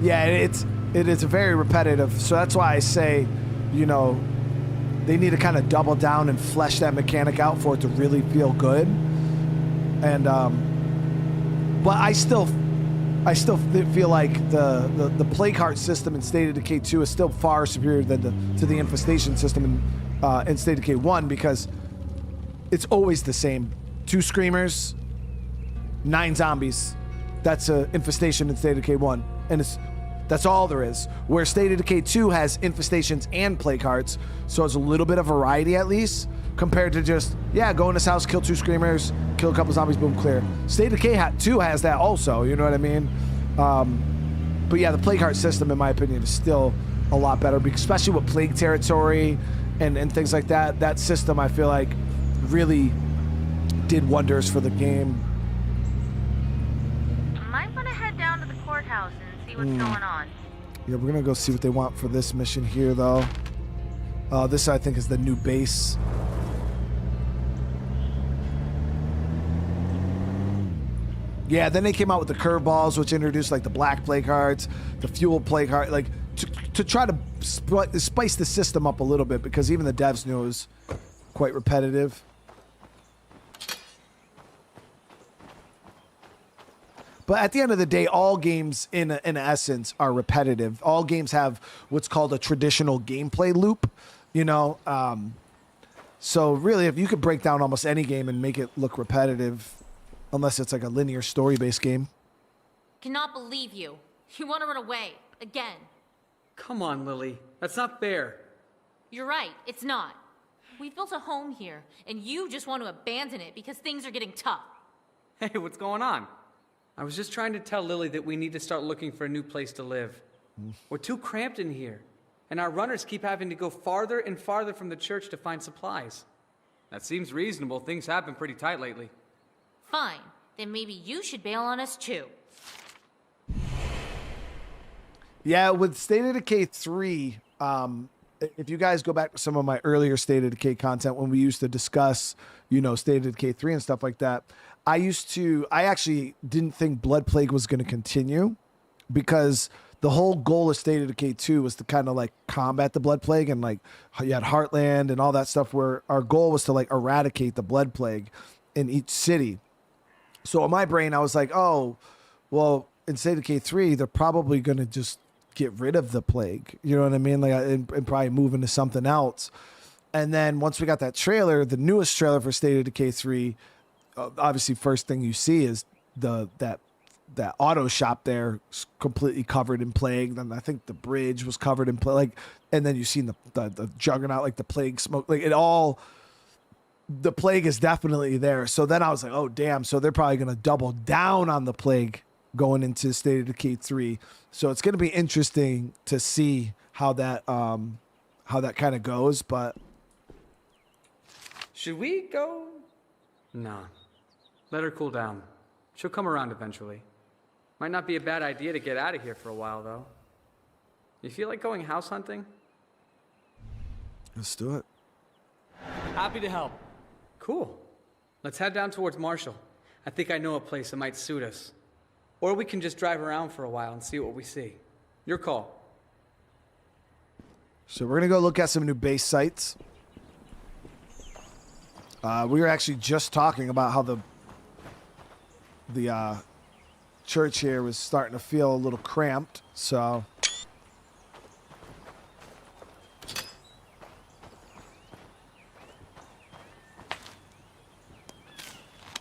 Yeah, it is very repetitive. So that's why I say, you know, they need to kind of double down and flesh that mechanic out for it to really feel good. And but I still feel like the play card system in State of Decay 2 is still far superior than to the Infestation system in State of Decay 1, because it's always the same. 2 screamers, 9 zombies. That's a Infestation in State of Decay 1, and that's all there is. Where State of Decay 2 has infestations and play cards, so it's a little bit of variety at least, compared to just, yeah, go in this house, kill 2 screamers, kill a couple zombies, boom, clear. State of Decay 2 has that also, you know what I mean? But yeah, the play card system, in my opinion, is still a lot better, especially with Plague Territory and things like that. That system, I feel like, really did wonders for the game. Might want to head down to the courthouse and see what's going on. Yeah, we're gonna go see what they want for this mission here, though. This, I think, is the new base. Yeah, then they came out with the curveballs, which introduced like the black play cards, the fuel play card, like to try to spice the system up a little bit, because even the devs knew it was quite repetitive. But at the end of the day, all games in essence are repetitive. All games have what's called a traditional gameplay loop, you know? So really, if you could break down almost any game and make it look repetitive, unless it's like a linear story-based game. Cannot believe you. You want to run away. Again. Come on, Lily. That's not fair. You're right. It's not. We've built a home here, and you just want to abandon it because things are getting tough. Hey, what's going on? I was just trying to tell Lily that we need to start looking for a new place to live. We're too cramped in here, and our runners keep having to go farther and farther from the church to find supplies. That seems reasonable. Things have been pretty tight lately. Fine. Then maybe you should bail on us too. Yeah, with State of Decay 3, if you guys go back to some of my earlier State of Decay content when we used to discuss, you know, State of Decay 3 and stuff like that, I actually didn't think Blood Plague was going to continue, because the whole goal of State of Decay 2 was to kind of like combat the Blood Plague, and like you had Heartland and all that stuff, where our goal was to like eradicate the Blood Plague in each city. So in my brain, I was like, oh, well, in State of Decay 3, they're probably going to just get rid of the plague. You know what I mean? Like, and probably move into something else. And then once we got that trailer, the newest trailer for State of Decay 3, obviously first thing you see is that auto shop there completely covered in plague. Then I think the bridge was covered in plague. Like, and then you seen the juggernaut, like the plague smoke, like it all. The plague is definitely there. So then I was like, oh, damn. So they're probably going to double down on the plague going into State of Decay 3. So it's going to be interesting to see how that kind of goes. But should we go? Nah. Let her cool down. She'll come around eventually. Might not be a bad idea to get out of here for a while, though. You feel like going house hunting? Let's do it. Happy to help. Cool. Let's head down towards Marshall. I think I know a place that might suit us. Or we can just drive around for a while and see what we see. Your call. So we're gonna go look at some new base sites. We were actually just talking about how the church here was starting to feel a little cramped, so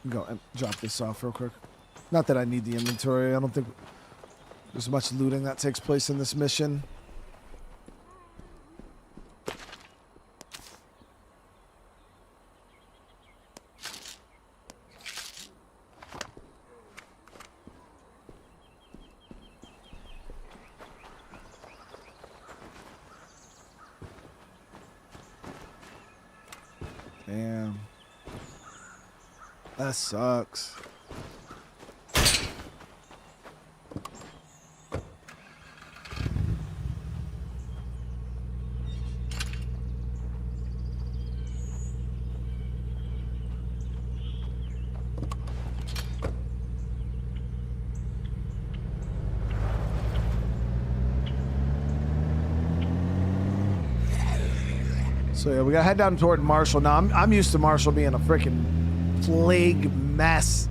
go and drop this off real quick. Not that I need the inventory. I don't think there's much looting that takes place in this mission. Damn. That sucks. So yeah, we gotta head down toward Marshall. Now I'm used to Marshall being a freaking plague mess.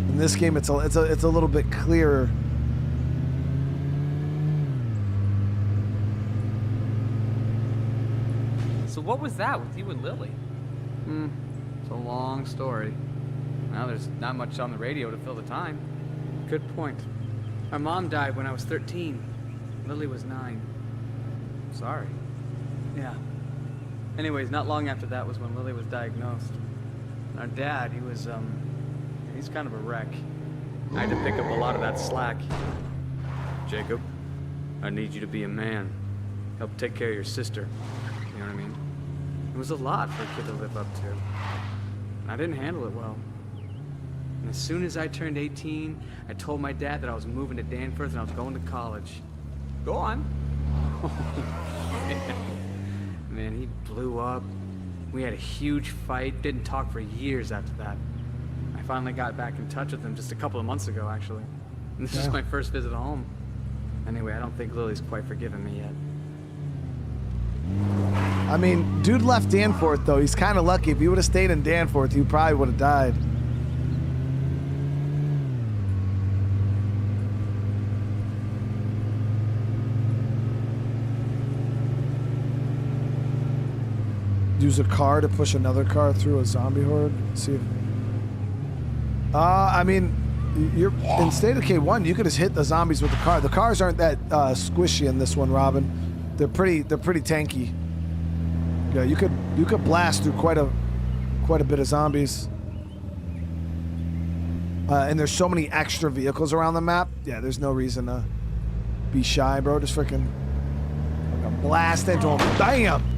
In this game, it's a little bit clearer. So what was that with you and Lily? It's a long story. Now there's not much on the radio to fill the time. Good point. Our mom died when I was 13. Lily was 9. Sorry. Yeah. Anyways, not long after that was when Lily was diagnosed. And our dad, he's kind of a wreck. I had to pick up a lot of that slack. Jacob, I need you to be a man. Help take care of your sister. You know what I mean? It was a lot for a kid to live up to. And I didn't handle it well. And as soon as I turned 18, I told my dad that I was moving to Danforth and I was going to college. Go on. Man, he blew up. We had a huge fight, didn't talk for years after that. I finally got back in touch with him just a couple of months ago, actually. And this is my first visit home. Anyway, I don't think Lily's quite forgiven me yet. I mean, dude left Danforth, though. He's kind of lucky. If he would have stayed in Danforth, he probably would have died. Use a car to push another car through a zombie horde. Let's see if... I mean, you're in State of Decay 1, you could just hit the zombies with the car. The cars aren't that squishy in this one, Robin. They're pretty tanky. Yeah, you could blast through quite a bit of zombies. And there's so many extra vehicles around the map. Yeah, there's no reason to be shy, bro. Just freaking blast into them. Bam!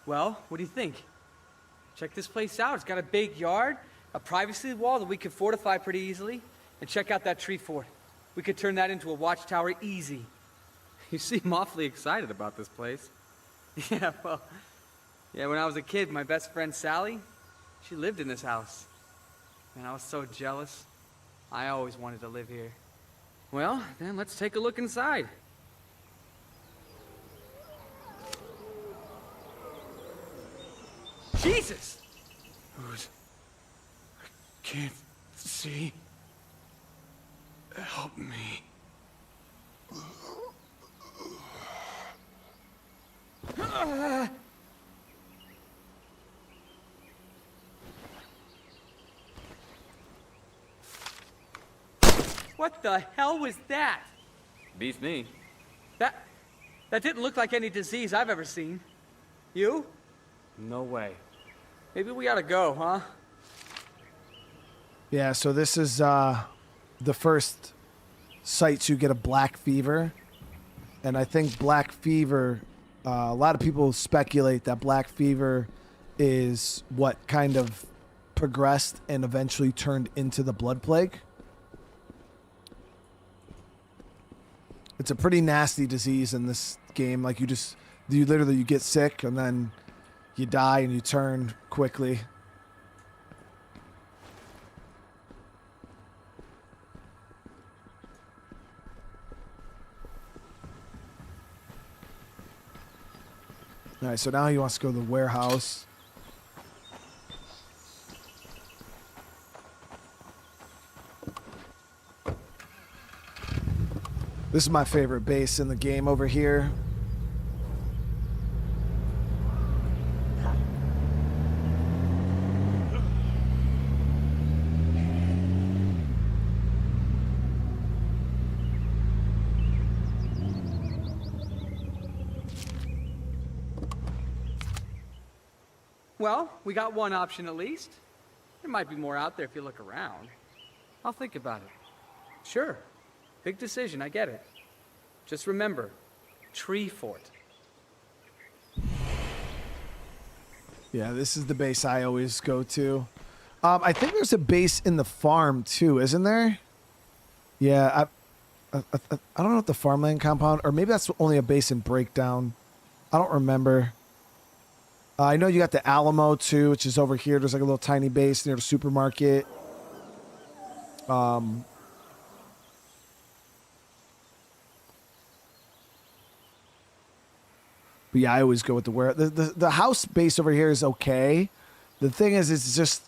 Well, what do you think? Check this place out. It's got a big yard, a privacy wall that we could fortify pretty easily, and check out that tree fort. We could turn that into a watchtower easy. You seem awfully excited about this place. Yeah, well, when I was a kid, my best friend Sally, she lived in this house. And I was so jealous. I always wanted to live here. Well, then let's take a look inside. Jesus! I can't see. Help me. What the hell was that? Beats me. That didn't look like any disease I've ever seen. You? No way. Maybe we ought to go, huh? Yeah, so this is the first sites you get a black fever. And I think black fever, a lot of people speculate that black fever is what kind of progressed and eventually turned into the blood plague. It's a pretty nasty disease in this game. Like you literally get sick and then you die and you turn quickly. All right, so now he wants to go to the warehouse. This is my favorite base in the game over here. Well, we got one option at least. There might be more out there if you look around. I'll think about it. Sure. Big decision, I get it. Just remember, tree fort. Yeah, this is the base I always go to. I think there's a base in the farm too, isn't there? Yeah, I don't know if the farmland compound, or maybe that's only a base in Breakdown. I don't remember. I know you got the Alamo too, which is over here. There's like a little tiny base near the supermarket. But yeah, I always go with the house base over here is okay. The thing is, it's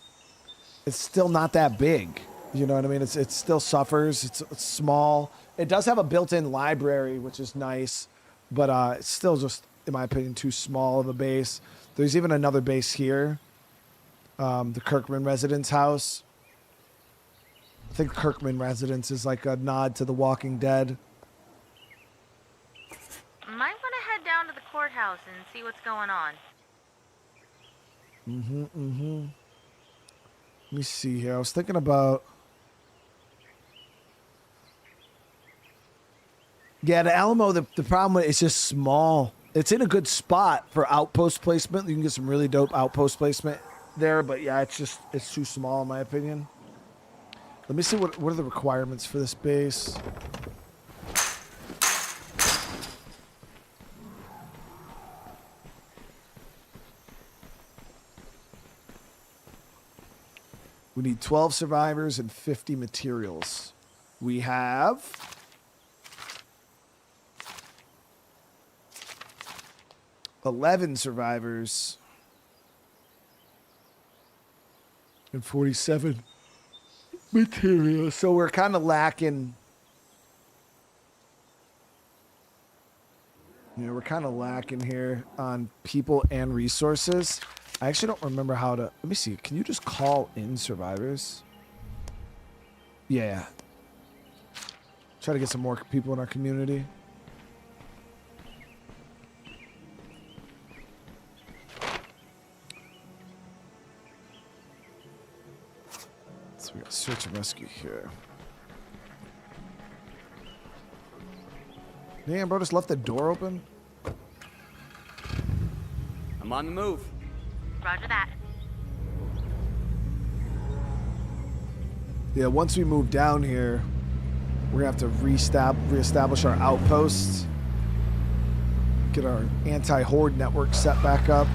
still not that big. You know what I mean? It still suffers. It's small. It does have a built-in library, which is nice, but it's still just, in my opinion, too small of a base. There's even another base here, the Kirkman residence house. I think Kirkman residence is like a nod to The Walking Dead. Might want to head down to the courthouse and see what's going on. Let me see here. I was thinking about... Yeah, the Alamo, the problem with it, it's just small. It's in a good spot for outpost placement. You can get some really dope outpost placement there, but yeah, it's too small in my opinion. Let me see what are the requirements for this base. We need 12 survivors and 50 materials. We have 11 survivors and 47 materials. So we're kind of lacking. Yeah, we're kind of lacking here on people and resources. I actually don't remember how to... Let me see. Can you just call in survivors? Yeah. Try to get some more people in our community. So we got search and rescue here. Damn, bro, just left the door open. I'm on the move. Roger that. Yeah, once we move down here, we're gonna have to reestablish our outposts. Get our anti-horde network set back up.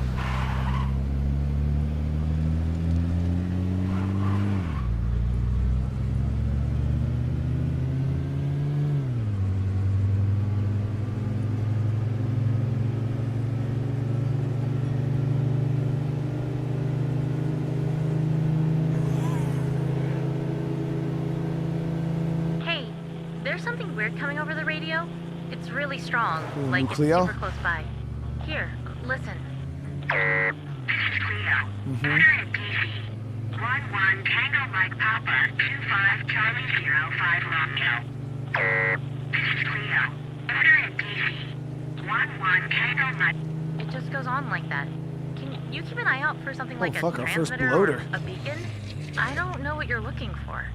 Coming over the radio, it's really strong. Like it's Cleo? super close by. Here, listen. This is Cleo. Ritter at DC. 11 Tango Mike Papa 25 Charlie 05 Romeo. This is Cleo. Ritter at DC. 11 Tango Mike. It just goes on like that. Can you keep an eye out for something like a fuck, our first transmitter bloater. or a beacon? I don't know what you're looking for.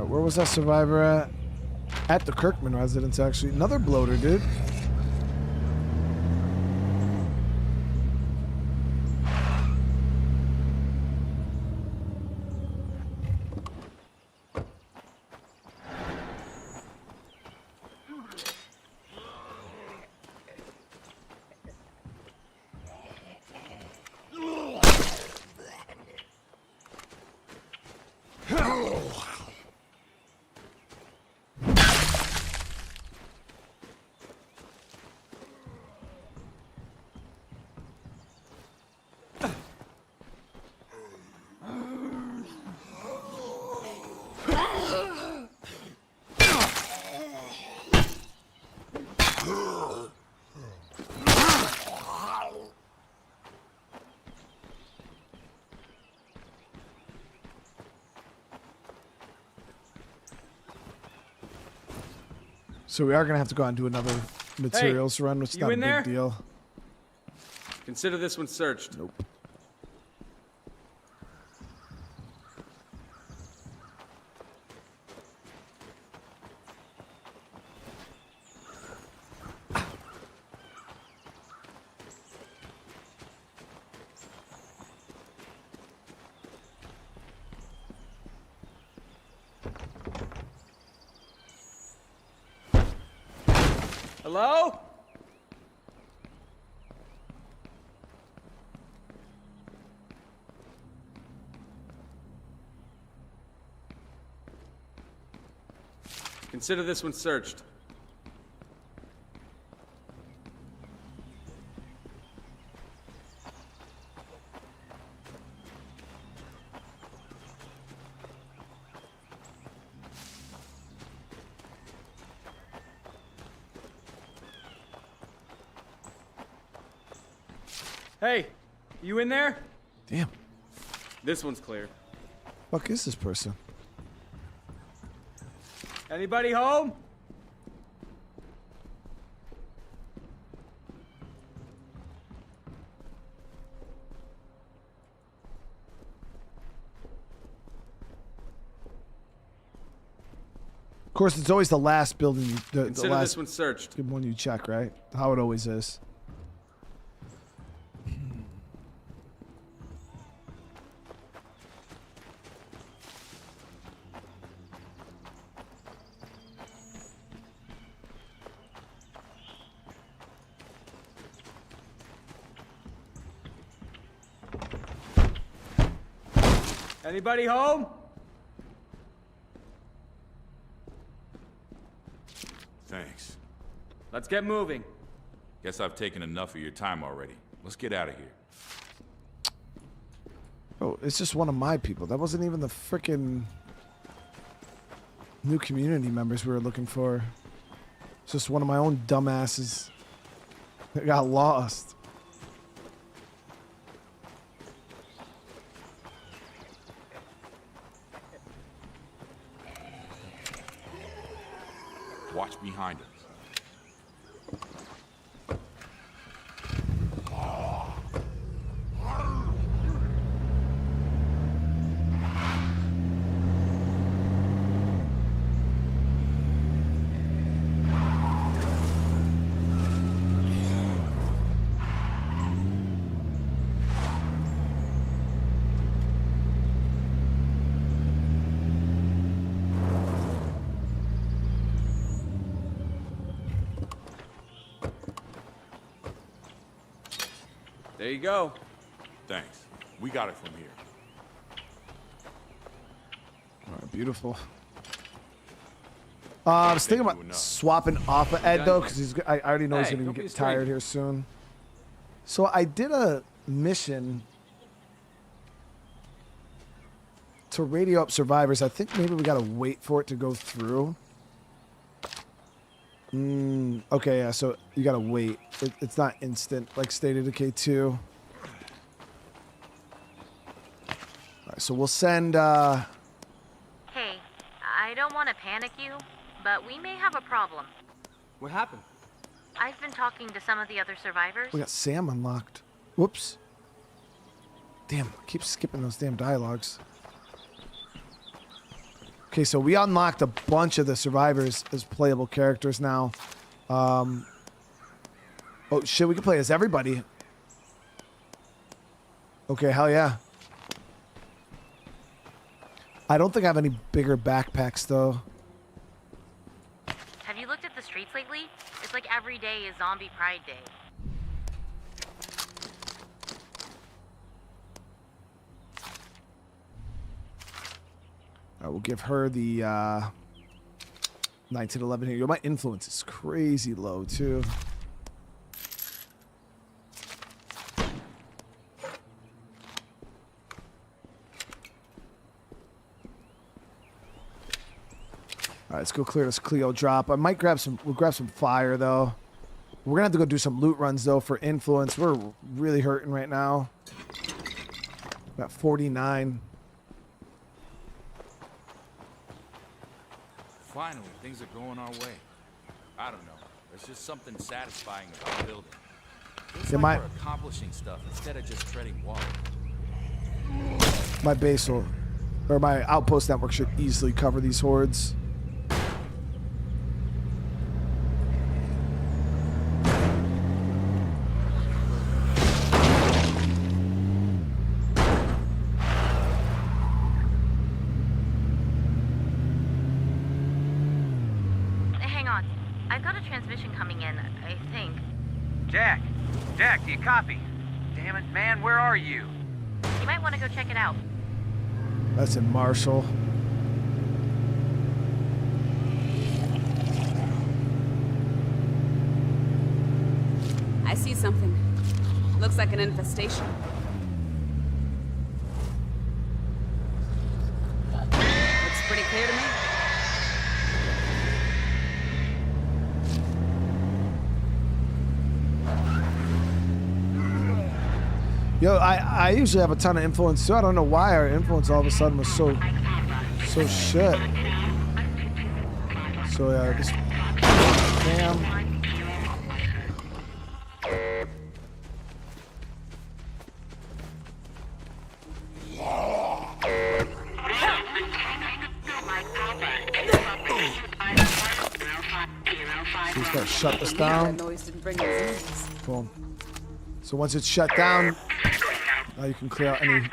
where was that survivor at? At the Kirkman residence, actually. Another bloater, dude. So we are gonna have to go out and do another materials run, which is not a big deal. Consider this one searched. Nope. Hello? Consider this one searched. Hey, you in there? Damn. This one's clear. Fuck is this person? Anybody home? Of course, it's always the last building, the Consider last this one searched. one you check, right? How it always is. Anybody home? Thanks. Let's get moving. Guess I've taken enough of your time already. Let's get out of here. Oh, it's just one of my people. That wasn't even the frickin' new community members we were looking for. It's just one of my own dumbasses that got lost. Watch behind us. There you go. Thanks. We got it from here. All right, beautiful. I was thinking about swapping off of Ed though, because I already know he's gonna get tired here soon. So I did a mission to radio up survivors. I think maybe we gotta wait for it to go through. Okay, yeah, so you gotta wait. It's not instant, like State of Decay 2. Alright, so we'll send, Hey, I don't want to panic you, but we may have a problem. What happened? I've been talking to some of the other survivors. we got Sam unlocked. Whoops. Damn, I keep skipping those damn dialogues. Okay, so we unlocked a bunch of the survivors as playable characters now. Oh shit, we can play as everybody. Okay, hell yeah. I don't think I have any bigger backpacks though. Have you looked at the streets lately? It's like every day is Zombie Pride Day. I will give her the 1911 here. Yo, my influence is crazy low too. All right, let's go clear this Clio drop. I might grab some. We'll grab some fire though. We're gonna have to go do some loot runs though for influence. We're really hurting right now. About 49. Finally, things are going our way. I don't know. There's just something satisfying about building. Feels Yeah, like we're accomplishing stuff instead of just treading water. My base will, or my outpost network should easily cover these hordes. Jack, do you copy? Damn it, man, where are you? You might want to go check it out. That's in Marshall. I see something. Looks like an infestation. Looks pretty clear to me. Yo, I usually have a ton of influence too. I don't know why our influence all of a sudden was so shit. So yeah, just damn. So just gotta shut this down. Boom. So once it's shut down, now you can clear out any.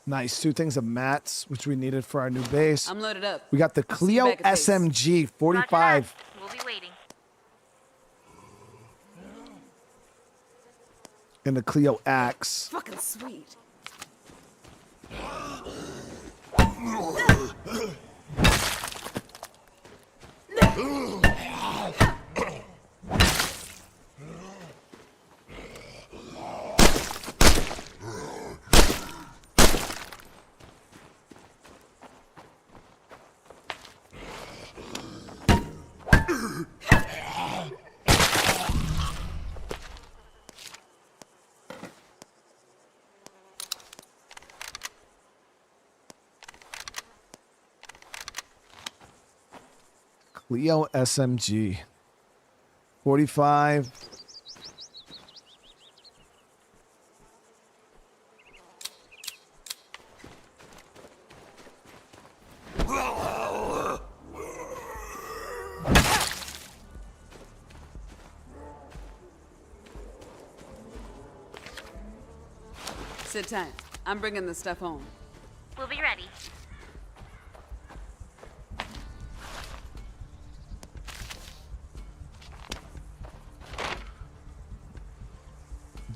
Nice. 2 things of mats, which we needed for our new base. I'm loaded up. We got the Clio SMG 45. We'll be waiting. And the Clio Axe. Fucking sweet. Clio SMG 45. Sit tight. I'm bringing the stuff home. We'll be ready.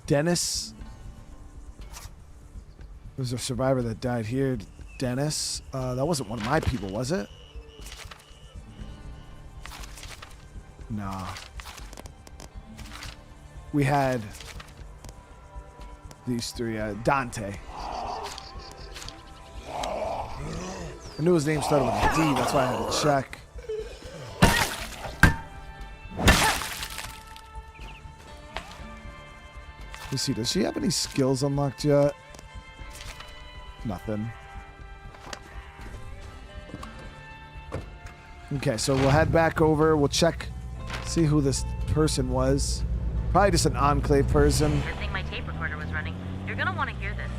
Dennis. There's a survivor that died here. Dennis. That wasn't one of my people, was it? Nah. We had these 3. Dante. I knew his name started with a D, that's why I had to check. Let me see, does she have any skills unlocked yet? Nothing. Okay, so we'll head back over. We'll check, see who this person was. Probably just an Enclave person. Good thing my tape recorder was running. You're gonna want to hear this.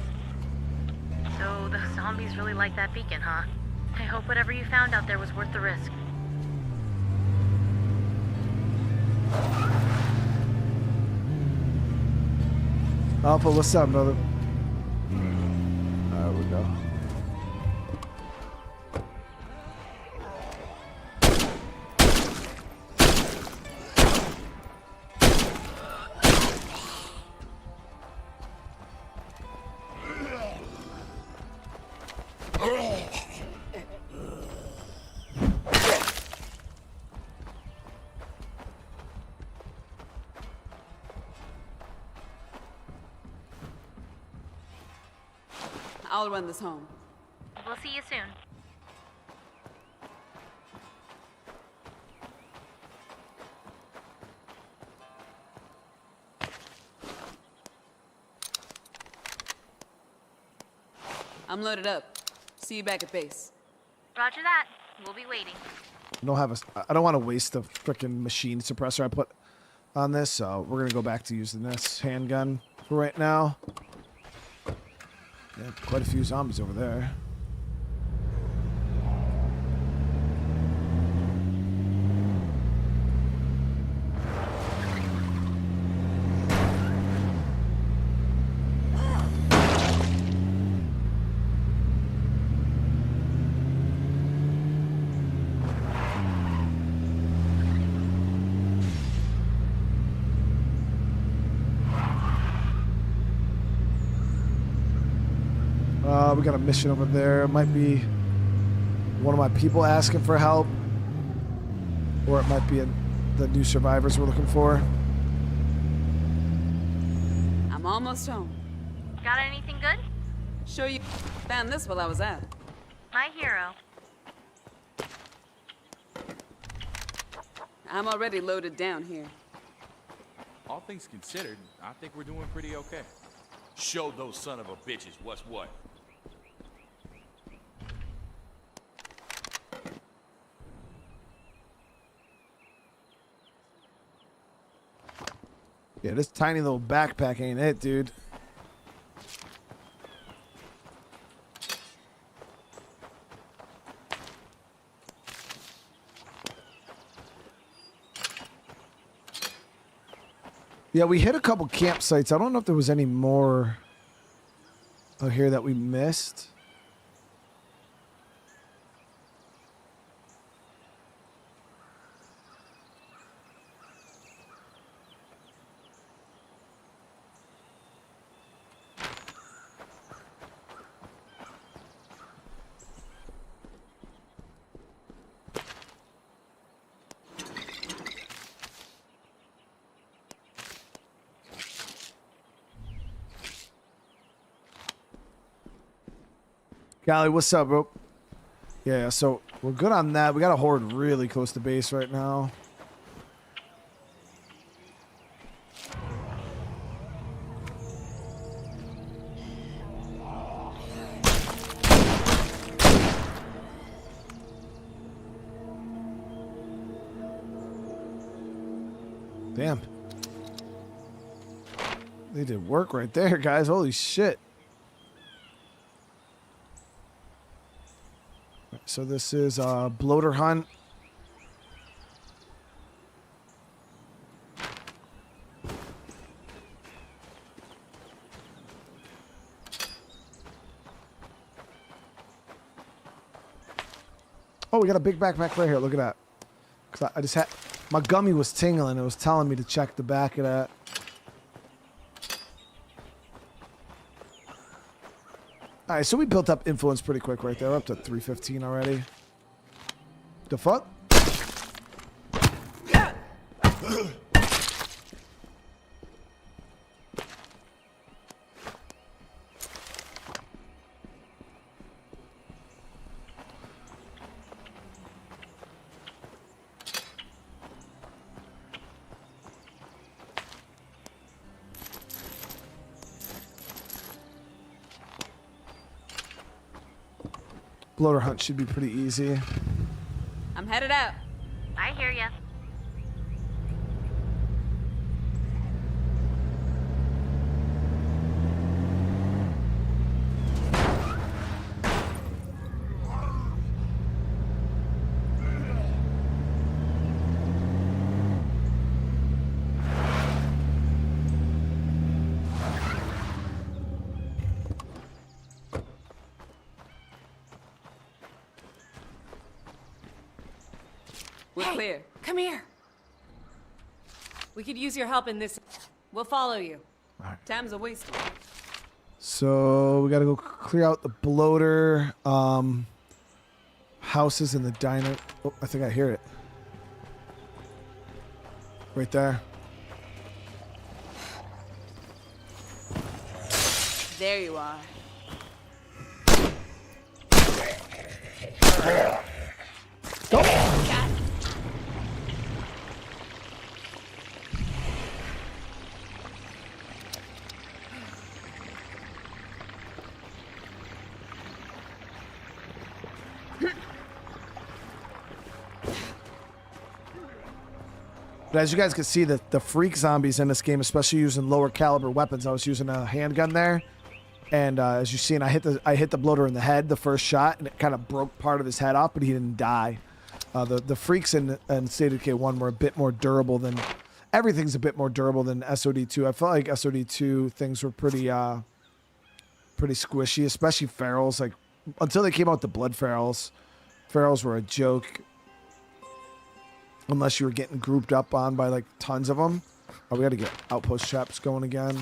So the zombies really like that beacon, huh? I hope whatever you found out there was worth the risk. Alpha, what's up, brother? There we go. I'll run this home. We'll see you soon. I'm loaded up. See you back at base. Roger that. We'll be waiting. I don't want to waste the freaking machine suppressor I put on this, so we're gonna go back to using this handgun for right now. Yeah, quite a few zombies over there. We got a mission over there. It might be one of my people asking for help, or it might be the new survivors we're looking for. I'm almost home. Got anything good? Sure you found this while I was out. My hero. I'm already loaded down here. All things considered, I think we're doing pretty okay. Show those son of a bitches what's what. Yeah, this tiny little backpack ain't it, dude. Yeah, we hit a couple campsites. I don't know if there was any more out here that we missed. Callie, what's up, bro? Yeah, so we're good on that. We got a horde really close to base right now. Damn. They did work right there, guys. Holy shit. So this is bloater hunt. Oh, we got a big backpack right here. Look at that. 'Cause I just had my gummy was tingling. It was telling me to check the back of that. All right, so we built up influence pretty quick right there. We're up to 315 already. The fuck? Bloater hunt should be pretty easy. I'm headed out. I hear ya. We're clear. Come here. We could use your help in this. We'll follow you. Time's a waste. So we gotta go clear out the bloater, houses in the diner. Oh, I think I hear it. Right there. There you are. Go. But as you guys can see, the freak zombies in this game, especially using lower caliber weapons. I was using a handgun there, and as you seen, I hit the bloater in the head the first shot, and it kind of broke part of his head off, but he didn't die. The freaks in State of Decay 1 were a bit more durable than everything's a bit more durable than SOD2. I felt like SOD2 things were pretty squishy, especially ferals. Like until they came out with the blood ferals, ferals were a joke. Unless you were getting grouped up on by like tons of them. Oh, we got to get outpost traps going again.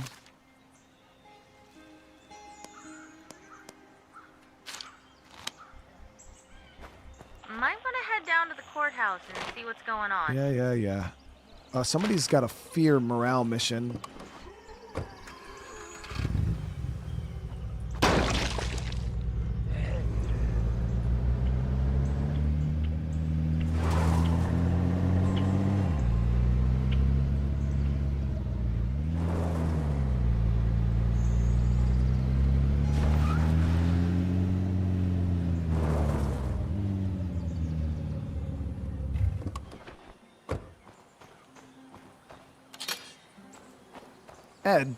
Might want to head down to the courthouse and see what's going on. Yeah. Somebody's got a fear morale mission. Ed,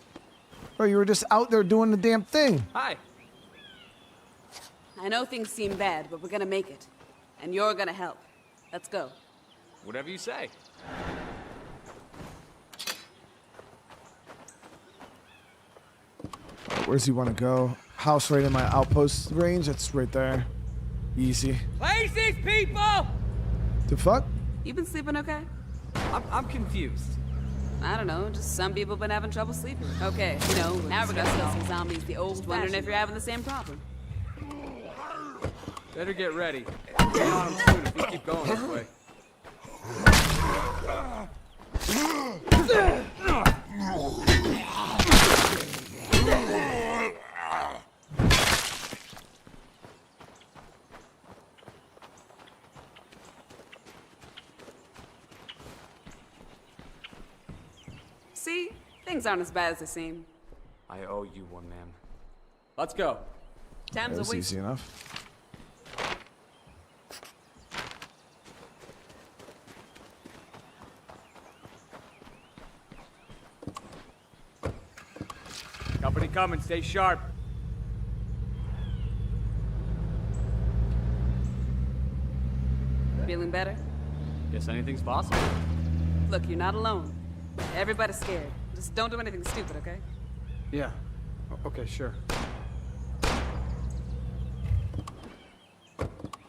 or you were just out there doing the damn thing. Hi. I know things seem bad, but we're gonna make it. And you're gonna help. Let's go. Whatever you say. Where's he want to go? House right in my outpost range. It's right there. Easy. Places, people! The fuck? You been sleeping okay? I'm confused. I don't know, just some people been having trouble sleeping. Okay, now we're gonna kill some zombies the old wondering if you're having the same problem. Better get ready. Get on them soon if you keep going this way. See? Things aren't as bad as they seem. I owe you one, ma'am. Let's go. Time's That a was waste. easy enough. Company coming, stay sharp. Feeling better? Guess anything's possible. Look, you're not alone. Everybody's scared. Just don't do anything stupid, okay? Yeah. Okay, sure.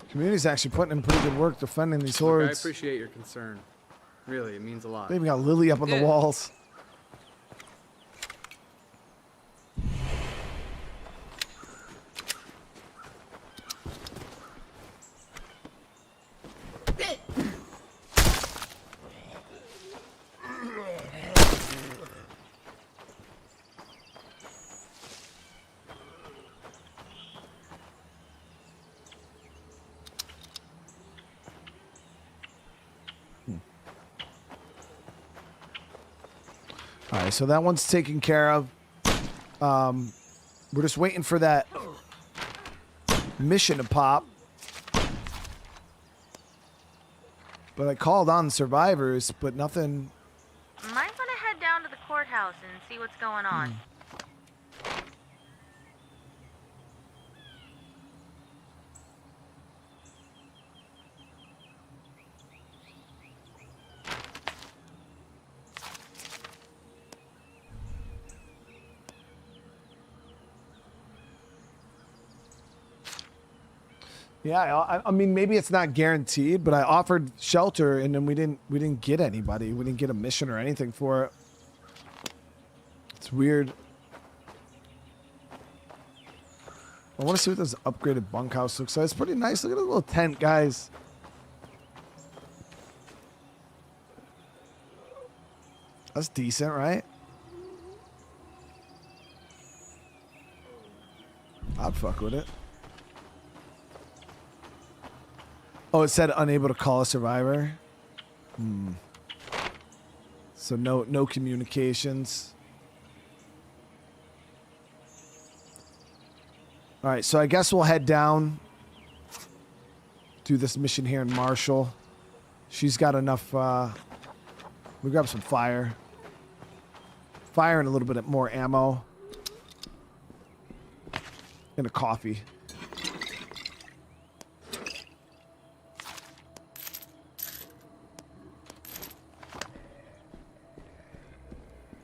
Community's actually putting in pretty good work defending these Look, I hordes. appreciate your concern. Really, it means a lot. They even got Lily up on the Good. walls. All right, so that one's taken care of. We're just waiting for that mission to pop. But I called on survivors, but nothing. Might want to head down to the courthouse and see what's going on. Yeah, I mean, maybe it's not guaranteed, but I offered shelter, and then we didn't get anybody. We didn't get a mission or anything for it. It's weird. I want to see what this upgraded bunkhouse looks like. It's pretty nice. Look at this little tent, guys. That's decent, right? I'd fuck with it. Oh, it said unable to call a survivor. So no communications. All right, so I guess we'll head down. Do this mission here in Marshall. She's got enough. We grab some fire. Fire and a little bit more ammo. And a coffee.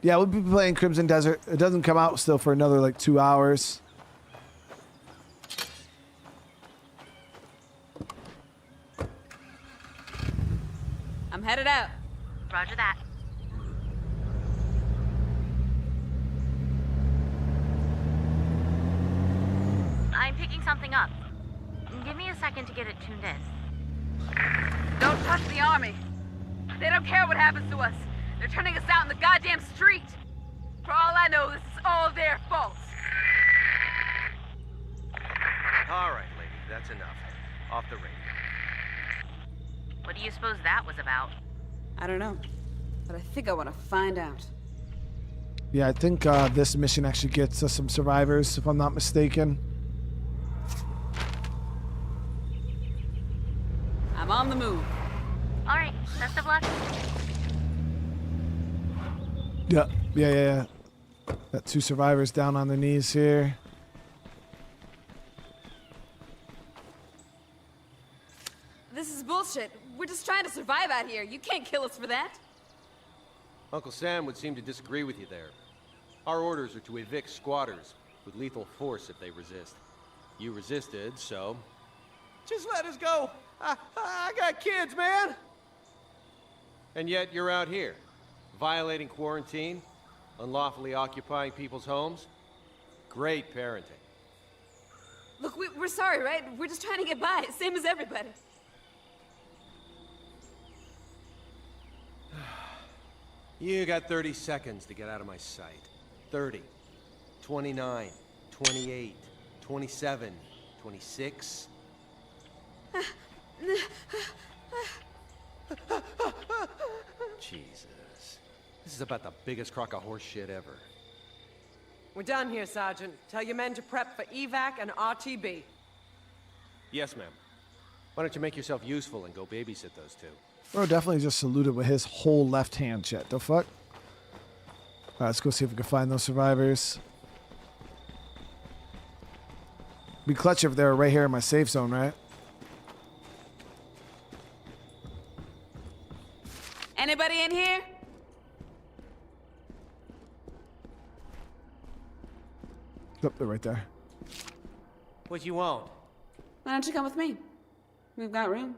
Yeah, we'll be playing Crimson Desert. It doesn't come out still for another like 2 hours. I'm headed out. Roger that. I'm picking something up. Give me a second to get it tuned in. Don't touch the army. They don't care what happens to us. They're turning us out in the goddamn street. For all I know, this is all their fault. All right, lady, that's enough. Off the radio. What do you suppose that was about? I don't know, but I think I want to find out. Yeah, I think this mission actually gets us some survivors, if I'm not mistaken. I'm on the move. All right, best of luck. Yeah. Got 2 survivors down on their knees here. This is bullshit. We're just trying to survive out here. You can't kill us for that. Uncle Sam would seem to disagree with you there. Our orders are to evict squatters with lethal force if they resist. You resisted, so... just let us go. I got kids, man. And yet you're out here, violating quarantine, unlawfully occupying people's homes. Great parenting. Look, we're sorry, right? We're just trying to get by, same as everybody. You got 30 seconds to get out of my sight. 30, 29, 28, 27, 26. Jesus. This is about the biggest crock of horse shit ever. We're done here, Sergeant. Tell your men to prep for evac and RTB. Yes, ma'am. Why don't you make yourself useful and go babysit those 2? Bro definitely just saluted with his whole left hand, chat. The fuck? Alright, let's go see if we can find those survivors. Be clutch if they're right here in my safe zone, right? Anybody in here? Yep, they're right there. What you want? Why don't you come with me? We've got room.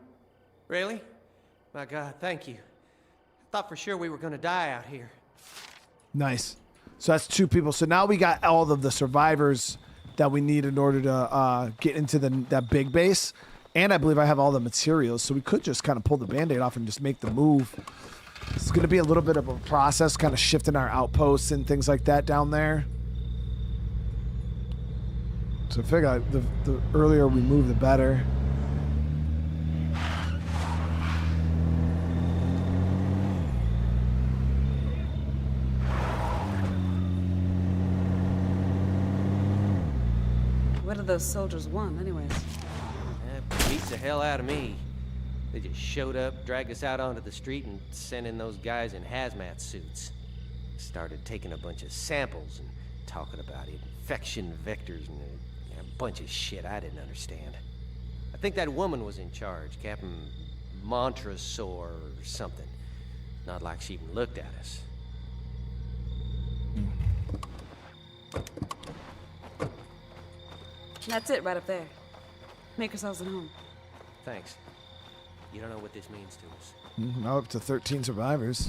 Really? My God, thank you. Thought for sure we were gonna die out here. Nice. So that's 2 people. So now we got all of the survivors that we need in order to get into that big base. And I believe I have all the materials. So we could just kind of pull the Band-Aid off and just make the move. It's going to be a little bit of a process, kind of shifting our outposts and things like that down there. So I figure the earlier we move, the better. What do those soldiers want, anyways? That beats the hell out of me. They They just showed up, dragged us out onto the street, and sent in those guys in hazmat suits. Started taking a bunch of samples and talking about infection vectors and a bunch of shit I didn't understand. I think that woman was in charge, Captain Montresor or something. Not like she even looked at us. That's it right up there. Make ourselves at home. Thanks. You don't know what this means to us. Now up to 13 survivors.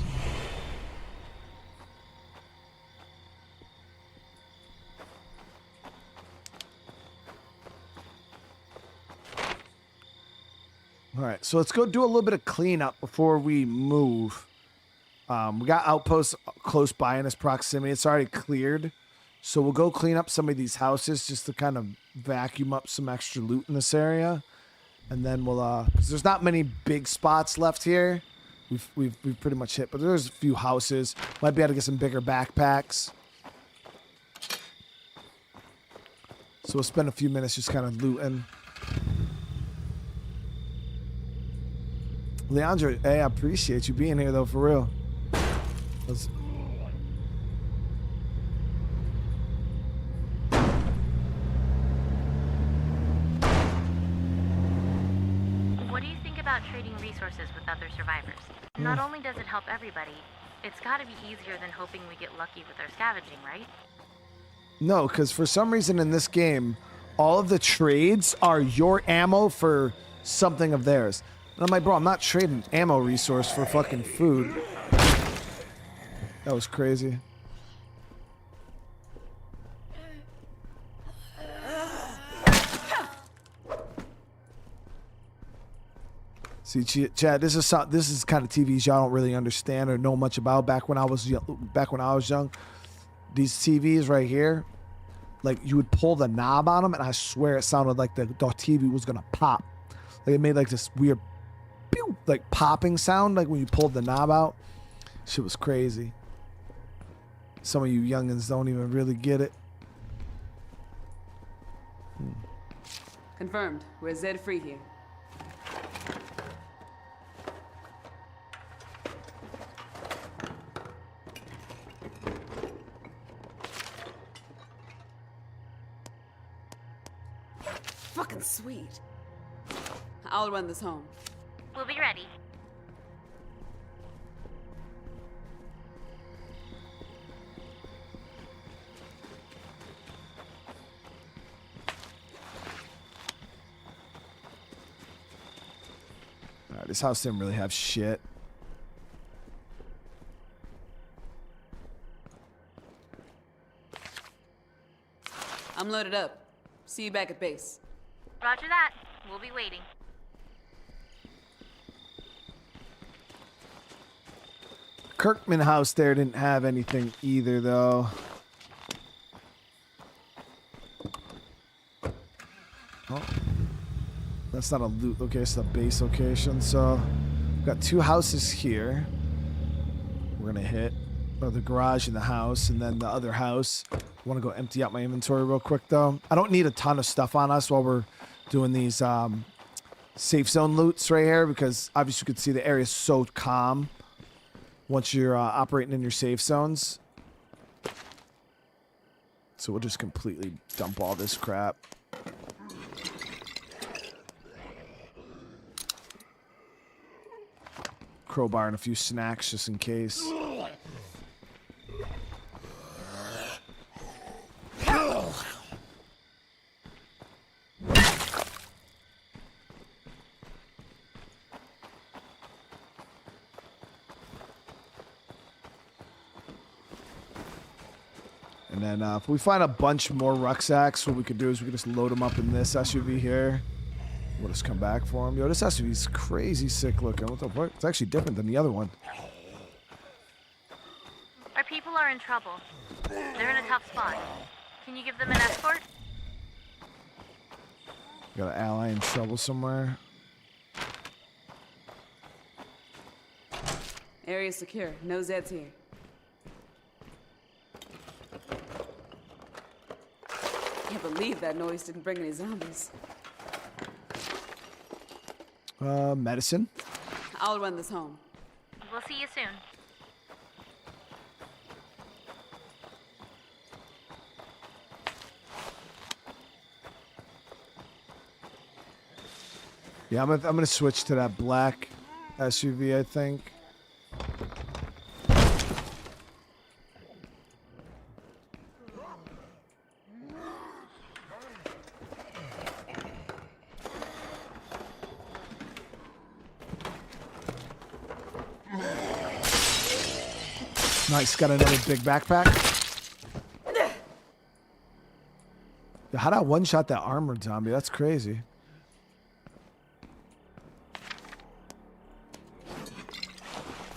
All right, so let's go do a little bit of cleanup before we move. We got outposts close by in this proximity. It's already cleared. So we'll go clean up some of these houses just to kind of vacuum up some extra loot in this area. And then we'll, cause there's not many big spots left here. We've pretty much hit, but there's a few houses. Might be able to get some bigger backpacks. So we'll spend a few minutes just kind of looting. Leandro, hey, I appreciate you being here though, for real. What do you think about trading resources with other survivors? Not only does it help everybody, it's gotta be easier than hoping we get lucky with our scavenging, right? No, because for some reason in this game, all of the trades are your ammo for something of theirs. And I'm like, bro, I'm not trading ammo resource for fucking food. That was crazy. See, Chad, this is kind of TVs y'all don't really understand or know much about. Back when I was young, these TVs right here, like you would pull the knob on them, and I swear it sounded like the TV was gonna pop. Like it made like this weird, pew, like popping sound, like when you pulled the knob out. Shit was crazy. Some of you youngins don't even really get it. Confirmed. We're Zed free here. Fucking sweet. I'll run this home. We'll be ready. All right, this house didn't really have shit. I'm loaded up. See you back at base. Roger that. We'll be waiting. Kirkman house there didn't have anything either, though. Oh, that's not a loot location, it's a base location. So we've got two houses here. We're gonna hit the garage and the house, and then the other house. I want to go empty out my inventory real quick, though. I don't need a ton of stuff on us while we're doing these safe zone loots right here, because obviously you can see the area is so calm once you're operating in your safe zones. So we'll just completely dump all this crap. Crowbar and a few snacks just in case. And then if we find a bunch more rucksacks, what we could do is we could just load them up in this SUV here. We'll just come back for them. Yo, this SUV is crazy sick looking. What the fuck? It's actually different than the other one. Our people are in trouble. They're in a tough spot. Can you give them an escort? Got an ally in trouble somewhere. Area secure. No Zeds here. Can't believe that noise didn't bring any zombies. Medicine. I'll run this home. We'll see you soon. Yeah, I'm gonna switch to that black SUV, I think. Nice, got another big backpack. Yeah, how'd I one-shot that armored zombie? That's crazy.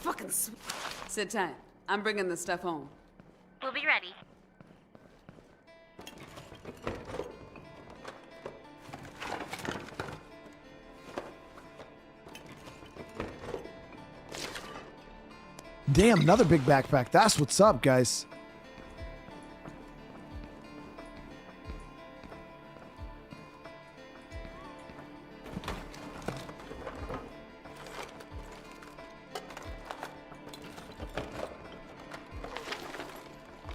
Fucking sweet. Sit tight. I'm bringing this stuff home. We'll be ready. Damn, another big backpack. That's what's up, guys.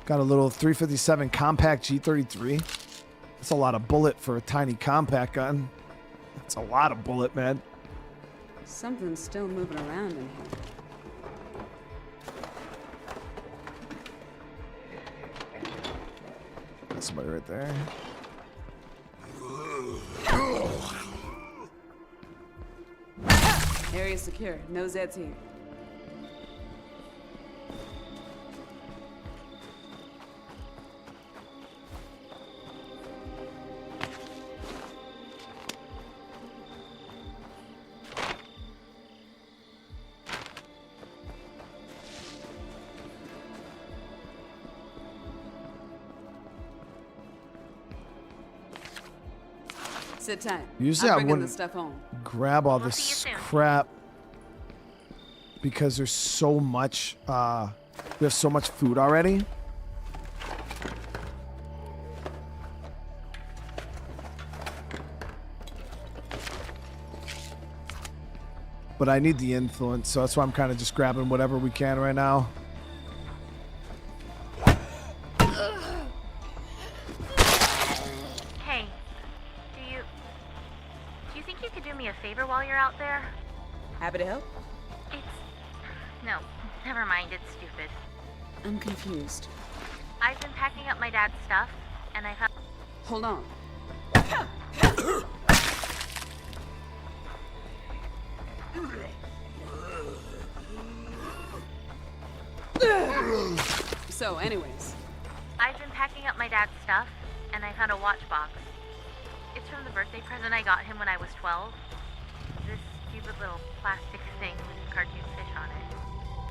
Got a little 357 compact G33. That's a lot of bullet for a tiny compact gun. That's a lot of bullet, man. Something's still moving around in here. Got somebody right there. Area secure. No Zeds here. Sit tight. Usually I'm I bringing wouldn't this stuff home. grab all this crap because there's so much. We have so much food already. But I need the influence, so that's why I'm kind of just grabbing whatever we can right now. Hey, do you think you could do me a favor while you're out there? Happy to help. No, never mind, it's stupid. I'm confused. I've been packing up my dad's stuff, and I found... Hold on. So, anyways. I've been packing up my dad's stuff, and I found a watch box. It's from the birthday present I got him when I was 12. This stupid little plastic thing with a cartoon fish on it.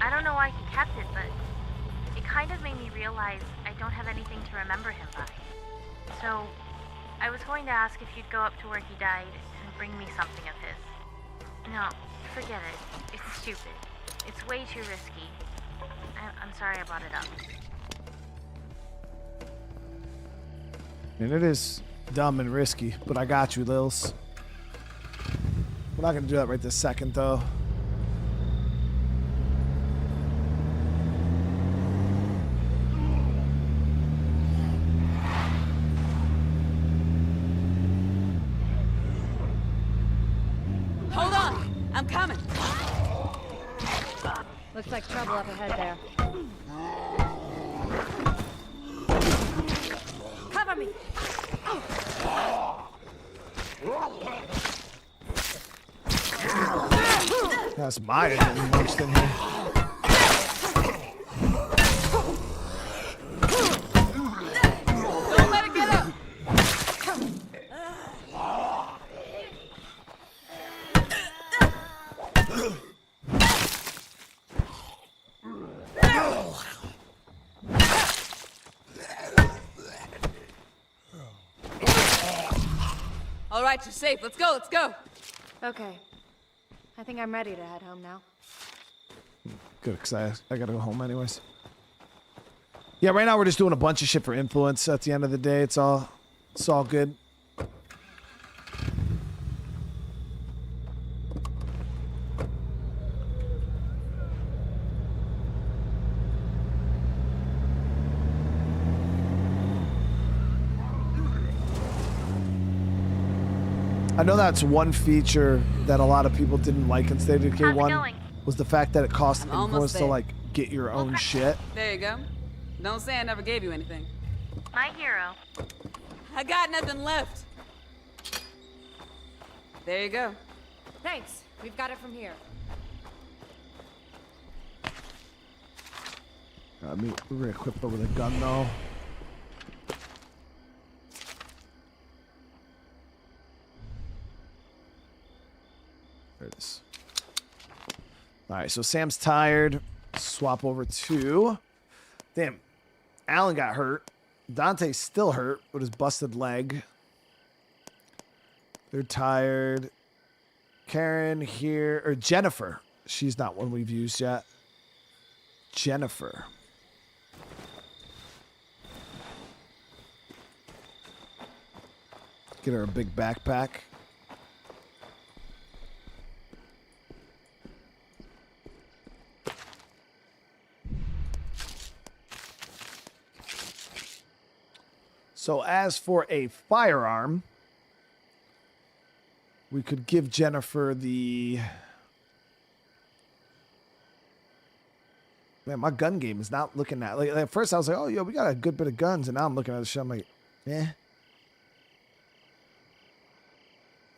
I don't know why he kept it, but it kind of made me realize I don't have anything to remember him by. So, I was going to ask if you'd go up to where he died and bring me something of his. No, forget it. It's stupid. It's way too risky. I'm sorry I brought it up. And it is dumb and risky, but I got you, Lils. We're not gonna do that right this second, though. Hold on! I'm coming! Looks like trouble up ahead there. Cover me! That's Maya getting munched in here. Don't let it get up! All right, you're safe. Let's go, let's go. Okay. I think I'm ready to head home now. Good, because I gotta go home anyways. Yeah, right now we're just doing a bunch of shit for influence. At the end of the day, it's all good. I know that's one feature that a lot of people didn't like in State of Decay 1 was the fact that it cost I'm almost influence to there. like get your own shit. There you go. Don't say I never gave you anything. My hero. I got nothing left. There you go. Thanks. We've got it from here. We're gonna equip her with a gun though. There it is. All right, so Sam's tired. Swap over to. Damn, Alan got hurt. Dante's still hurt with his busted leg. They're tired. Karen here, or Jennifer. She's not one we've used yet. Jennifer. Get her a big backpack. So as for a firearm, we could give Jennifer the... Man, my gun game is not looking at... Like, at first I was like, oh, yo, we got a good bit of guns. And now I'm looking at the shit, I'm like, eh.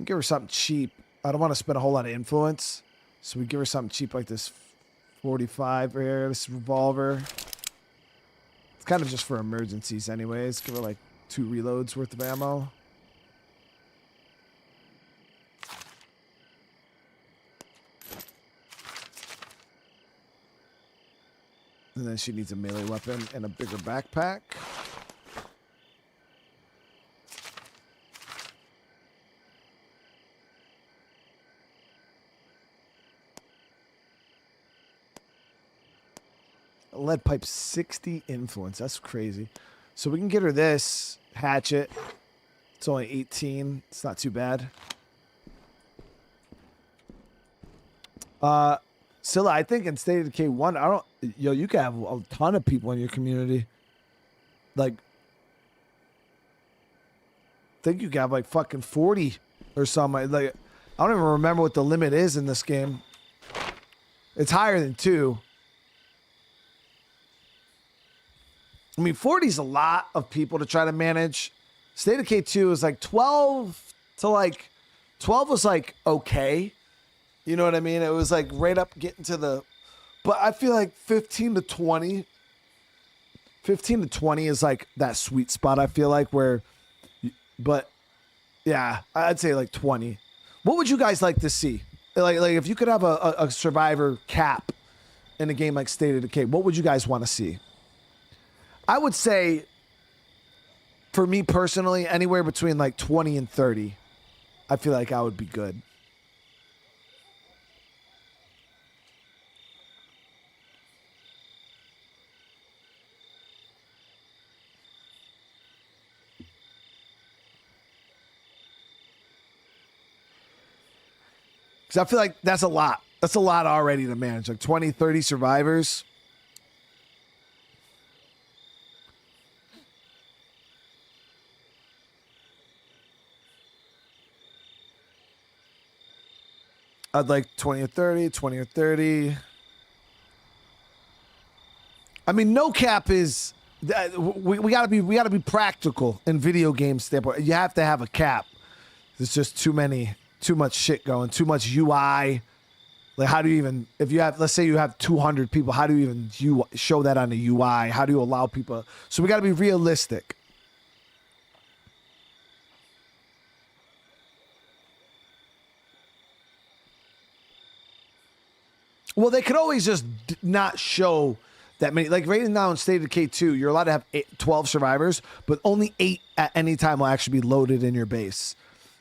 Give her something cheap. I don't want to spend a whole lot of influence. So we give her something cheap like this 45 right here, this revolver. It's kind of just for emergencies anyways. Give her like 2 reloads worth of ammo. And then she needs a melee weapon and a bigger backpack. Lead pipe 60 influence. That's crazy. So we can get her this hatchet. It's only 18. It's not too bad. Scylla, I think in State of Decay 1, you can have a ton of people in your community. Like, I think you can have like fucking 40 or something. Like, I don't even remember what the limit is in this game. It's higher than 2. I mean, 40 is a lot of people to try to manage. State of Decay 2 is like 12 to like... 12 was like okay. You know what I mean? It was like right up getting to the... But I feel like 15 to 20... 15 to 20 is like that sweet spot, I feel like, where... But, yeah, I'd say like 20. What would you guys like to see? Like if you could have a survivor cap in a game like State of Decay, what would you guys want to see? I would say, for me personally, anywhere between like 20 and 30, I feel like I would be good. Because I feel like that's a lot. That's a lot already to manage. Like 20, 30 survivors. I'd like 20 or 30, 20 or 30. I mean, no cap is... We gotta be practical in video game standpoint. You have to have a cap. There's just too much shit going, too much UI. Like, how do you even, if you have, let's say you have 200 people, how do you even show that on the UI? How do you allow people? So we got to be realistic. Well, they could always just not show that many. Like right now in State of Decay 2, you're allowed to have 12 survivors, but only 8 at any time will actually be loaded in your base.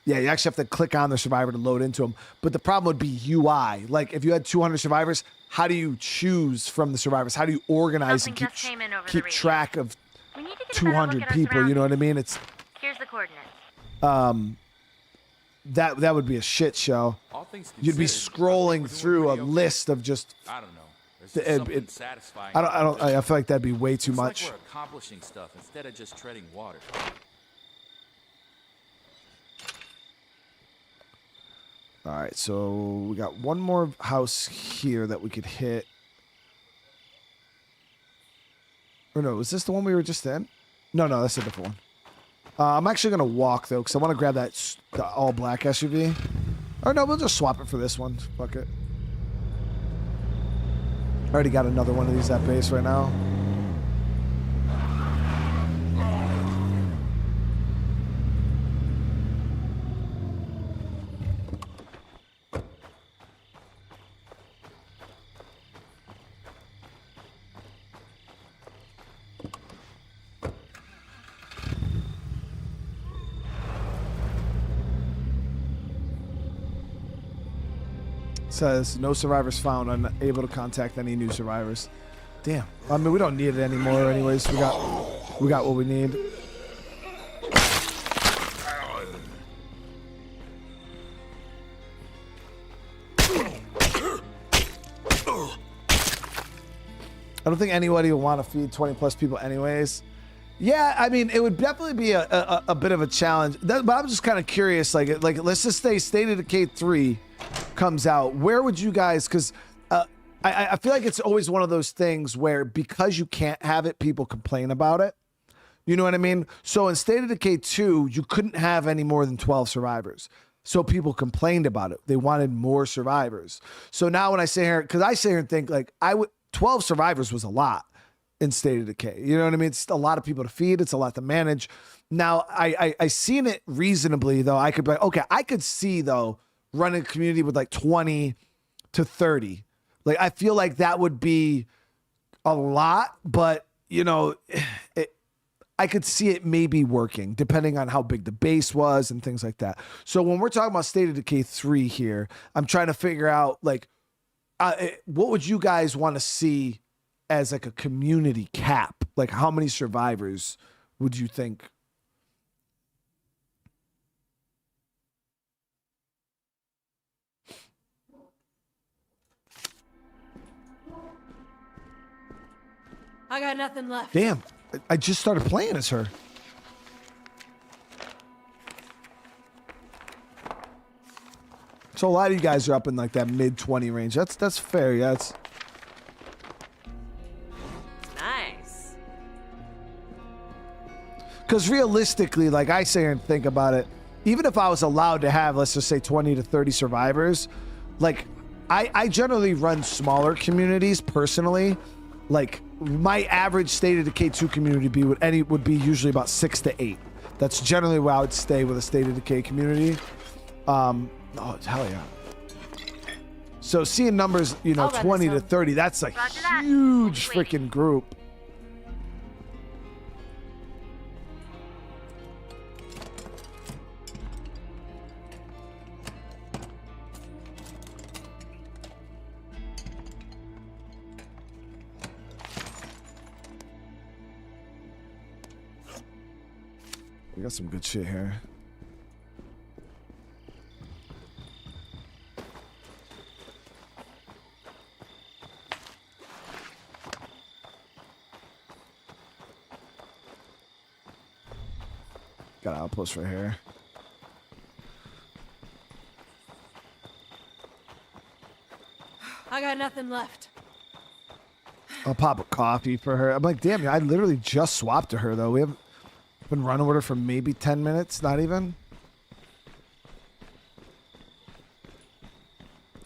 Yeah, you actually have to click on the survivor to load into them. But the problem would be UI. Like, if you had 200 survivors, how do you choose from the survivors? How do you organize and keep track of 200 people? You know what I mean? It's Here's the coordinates. That would be a shit show. You'd be scrolling through a list of just... I don't know. There's just something satisfying. I feel like that'd be way too Looks much. like we're accomplishing stuff instead of just treading water. All right, so we got one more house here that we could hit. Or no, was this the one we were just in? No, that's a different one. I'm actually going to walk, though, because I want to grab the all-black SUV. Or no, we'll just swap it for this one. Fuck it. I already got another one of these at base right now. Says no survivors found, unable to contact any new survivors. Damn. I mean, we don't need it anymore anyways. We got what we need. I don't think anybody will want to feed 20 plus people anyways. Yeah, I mean, it would definitely be a bit of a challenge. But I'm just kind of curious, like let's just say State of Decay 3 comes out. Where would you guys, because I feel like it's always one of those things where because you can't have it, people complain about it. You know what I mean? So in State of Decay 2, you couldn't have any more than 12 survivors. So people complained about it. They wanted more survivors. So now when I sit here, because I sit here and think like 12 survivors was a lot in State of Decay. You know what I mean? It's a lot of people to feed. It's a lot to manage. Now, I seen it reasonably, though. I could be like, okay, I could see, though, running a community with like 20 to 30. Like, I feel like that would be a lot, but, you know, I could see it maybe working depending on how big the base was and things like that. So when we're talking about State of Decay 3 here, I'm trying to figure out, like, what would you guys want to see as like a community cap? Like, how many survivors would you think? I got nothing left. Damn, I just started playing as her. So a lot of you guys are up in like that mid-20 range. That's fair, yeah. It's Nice. because realistically, like I sit here and think about it, even if I was allowed to have, let's just say 20 to 30 survivors, like I generally run smaller communities personally. Like my average State of Decay 2 community would be usually about 6 to 8. That's generally where I would stay with a State of Decay community. Oh, hell yeah. So seeing numbers, you know, 20 to 30, that's a huge freaking group. We got some good shit here. Got an outpost right here. I got nothing left. I'll pop a coffee for her. I'm like, damn, I literally just swapped to her, though. We haven't been running with her for maybe 10 minutes, not even.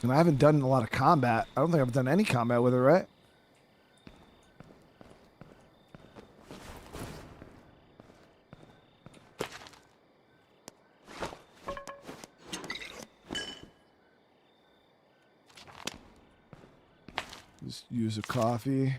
And I haven't done a lot of combat. I don't think I've done any combat with her, right? Just use a coffee.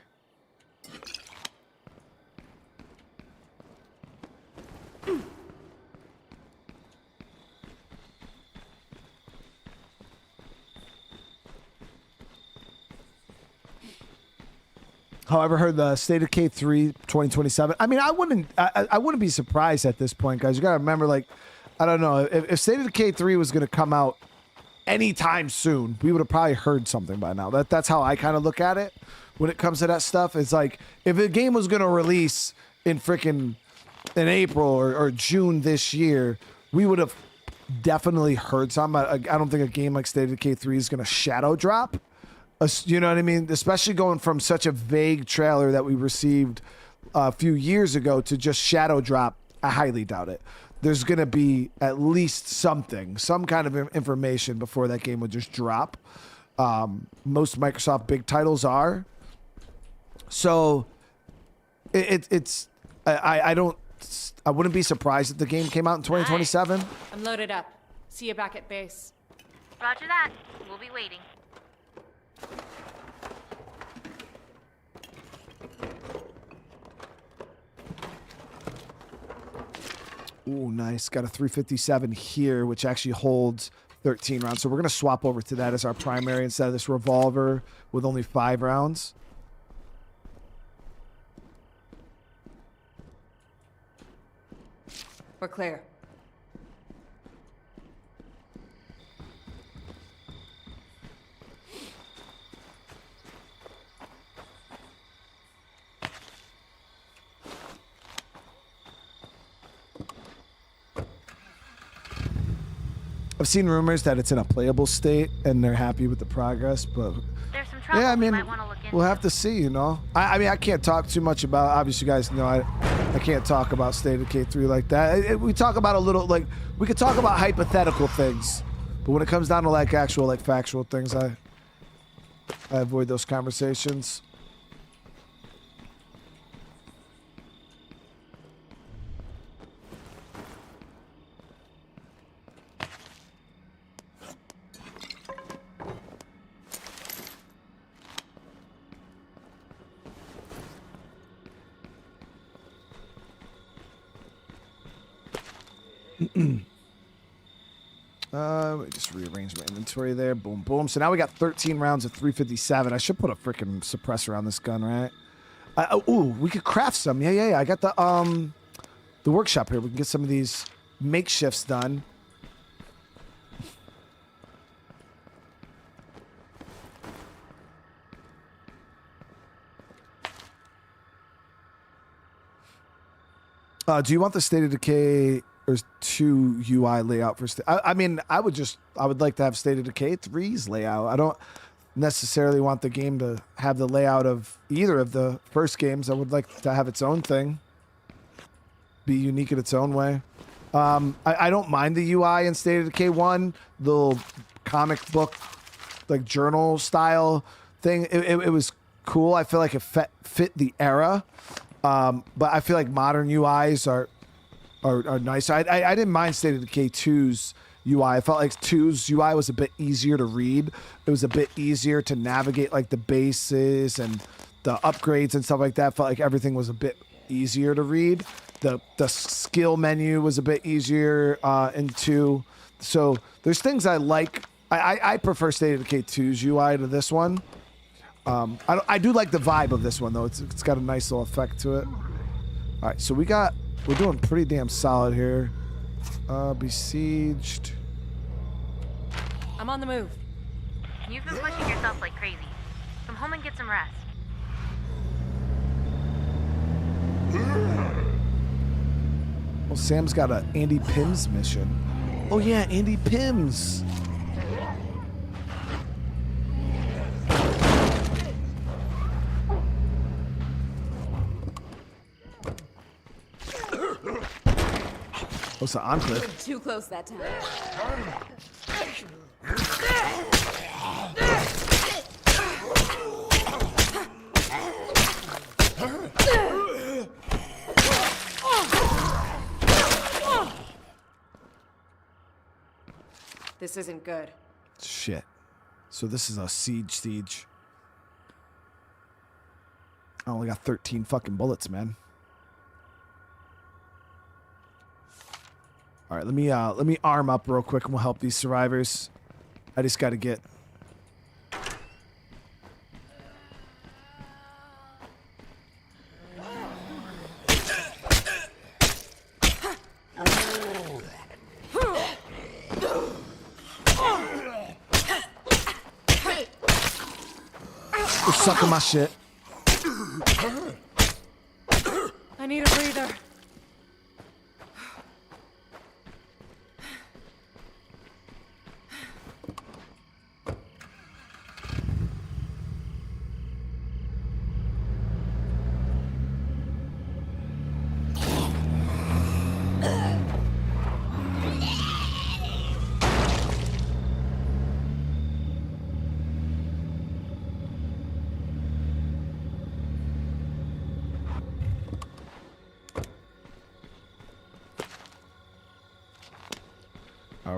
However, heard the State of Decay 3 2027. I mean, I wouldn't be surprised at this point, guys. You gotta remember, like, I don't know, if State of Decay 3 was gonna come out anytime soon, we would have probably heard something by now. That's how I kind of look at it when it comes to that stuff. It's like, if a game was gonna release in April or June this year, we would have definitely heard some. I don't think a game like State of Decay 3 is going to shadow drop. You know what I mean? Especially going from such a vague trailer that we received a few years ago to just shadow drop. I highly doubt it. There's going to be at least something, some kind of information before that game would just drop. Most Microsoft big titles are. So I wouldn't be surprised if the game came out in 2027. I'm loaded up. See you back at base. Roger that. We'll be waiting. Ooh, nice. Got a 357 here, which actually holds 13 rounds. So we're going to swap over to that as our primary instead of this revolver with only 5 rounds. We're clear. I've seen rumors that it's in a playable state and they're happy with the progress, but There's some trouble yeah, I mean, we might want to look into. we'll have to see, you know. I mean, I can't talk too much about. Obviously, you guys know I can't talk about State of Decay 3 like that. We talk about a little, like we could talk about hypothetical things, but when it comes down to like actual, like factual things, I avoid those conversations. Let me just rearrange my inventory there. Boom, boom. So now we got 13 rounds of 357. I should put a freaking suppressor on this gun, right? Ooh, we could craft some. Yeah. I got the workshop here. We can get some of these makeshifts done. Do you want the State of Decay or 2 UI layout for? I mean, I would like to have State of Decay 3's layout. I don't necessarily want the game to have the layout of either of the first games. I would like to have its own thing, be unique in its own way. I don't mind the UI in State of Decay 1, the little comic book, like journal style thing. It was cool. I feel like it fit the era. But I feel like modern UIs are nice. I didn't mind State of Decay 2's UI. I felt like 2's UI was a bit easier to read. It was a bit easier to navigate like the bases and the upgrades and stuff like that. I felt like everything was a bit easier to read. The skill menu was a bit easier in 2. So there's things I like. I prefer State of Decay 2's UI to this one. I do like the vibe of this one though. It's got a nice little effect to it. All right, so we're doing pretty damn solid here. Besieged. I'm on the move. You've been pushing yourself like crazy. Come home and get some rest. Well, Sam's got an Andy Pims mission. Oh yeah, Andy Pims. What's the enclave? Too close that time. This isn't good. Shit. So this is a siege. I only got 13 fucking bullets, man. All right, let me arm up real quick and we'll help these survivors. I just got to get. You're sucking my shit. I need a breather.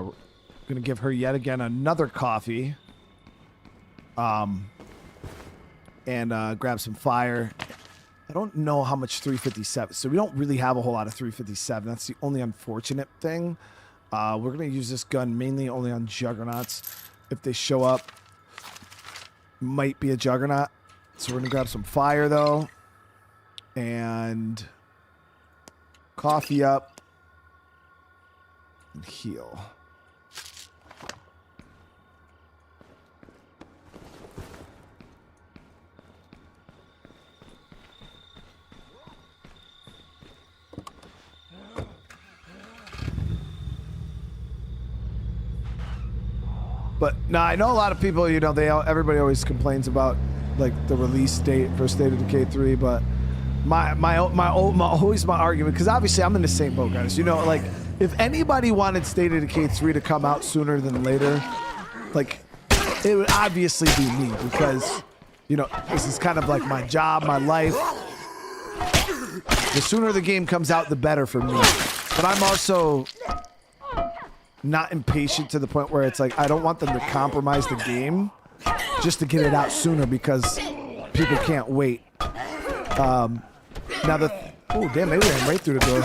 We're gonna give her yet again another coffee. And grab some fire. I don't know how much 357. So we don't really have a whole lot of 357. That's the only unfortunate thing. We're gonna use this gun mainly only on juggernauts. If they show up, might be a juggernaut. So we're gonna grab some fire though, and coffee up and heal. But now I know a lot of people, you know, everybody always complains about like the release date for State of Decay 3, but always my argument, because obviously I'm in the same boat, guys. You know, like if anybody wanted State of Decay 3 to come out sooner than later, like it would obviously be me, because you know this is kind of like my job, my life. The sooner the game comes out, the better for me. But I'm also not impatient to the point where it's like I don't want them to compromise the game just to get it out sooner because people can't wait. Now oh damn, they ran right through the door.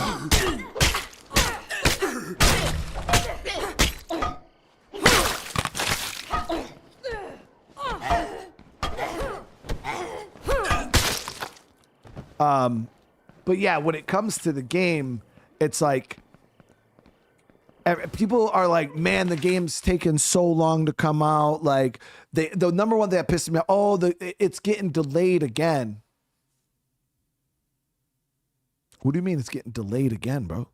But yeah, when it comes to the game, it's like people are like, man, the game's taken so long to come out. Like the number one thing that pissed me off, it's getting delayed again. What do you mean it's getting delayed again, bro?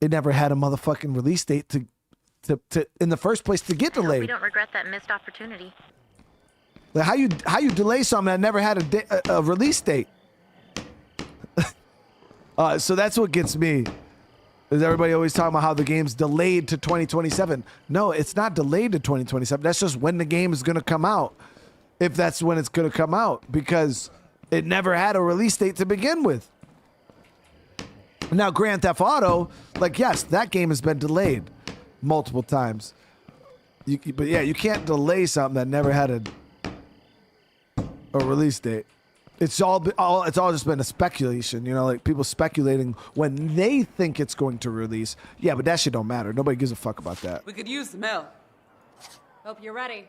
It never had a motherfucking release date to in the first place to get delayed. We don't regret that missed opportunity. Like how you delay something that never had a release date? So that's what gets me. Is everybody always talking about how the game's delayed to 2027? No, it's not delayed to 2027. That's just when the game is going to come out. If that's when it's going to come out, because it never had a release date to begin with. Now, Grand Theft Auto, like, yes, that game has been delayed multiple times. But yeah, you can't delay something that never had a release date. It's all just been a speculation, you know, like people speculating when they think it's going to release. Yeah, but that shit don't matter. Nobody gives a fuck about that. We could use some help. Hope you're ready.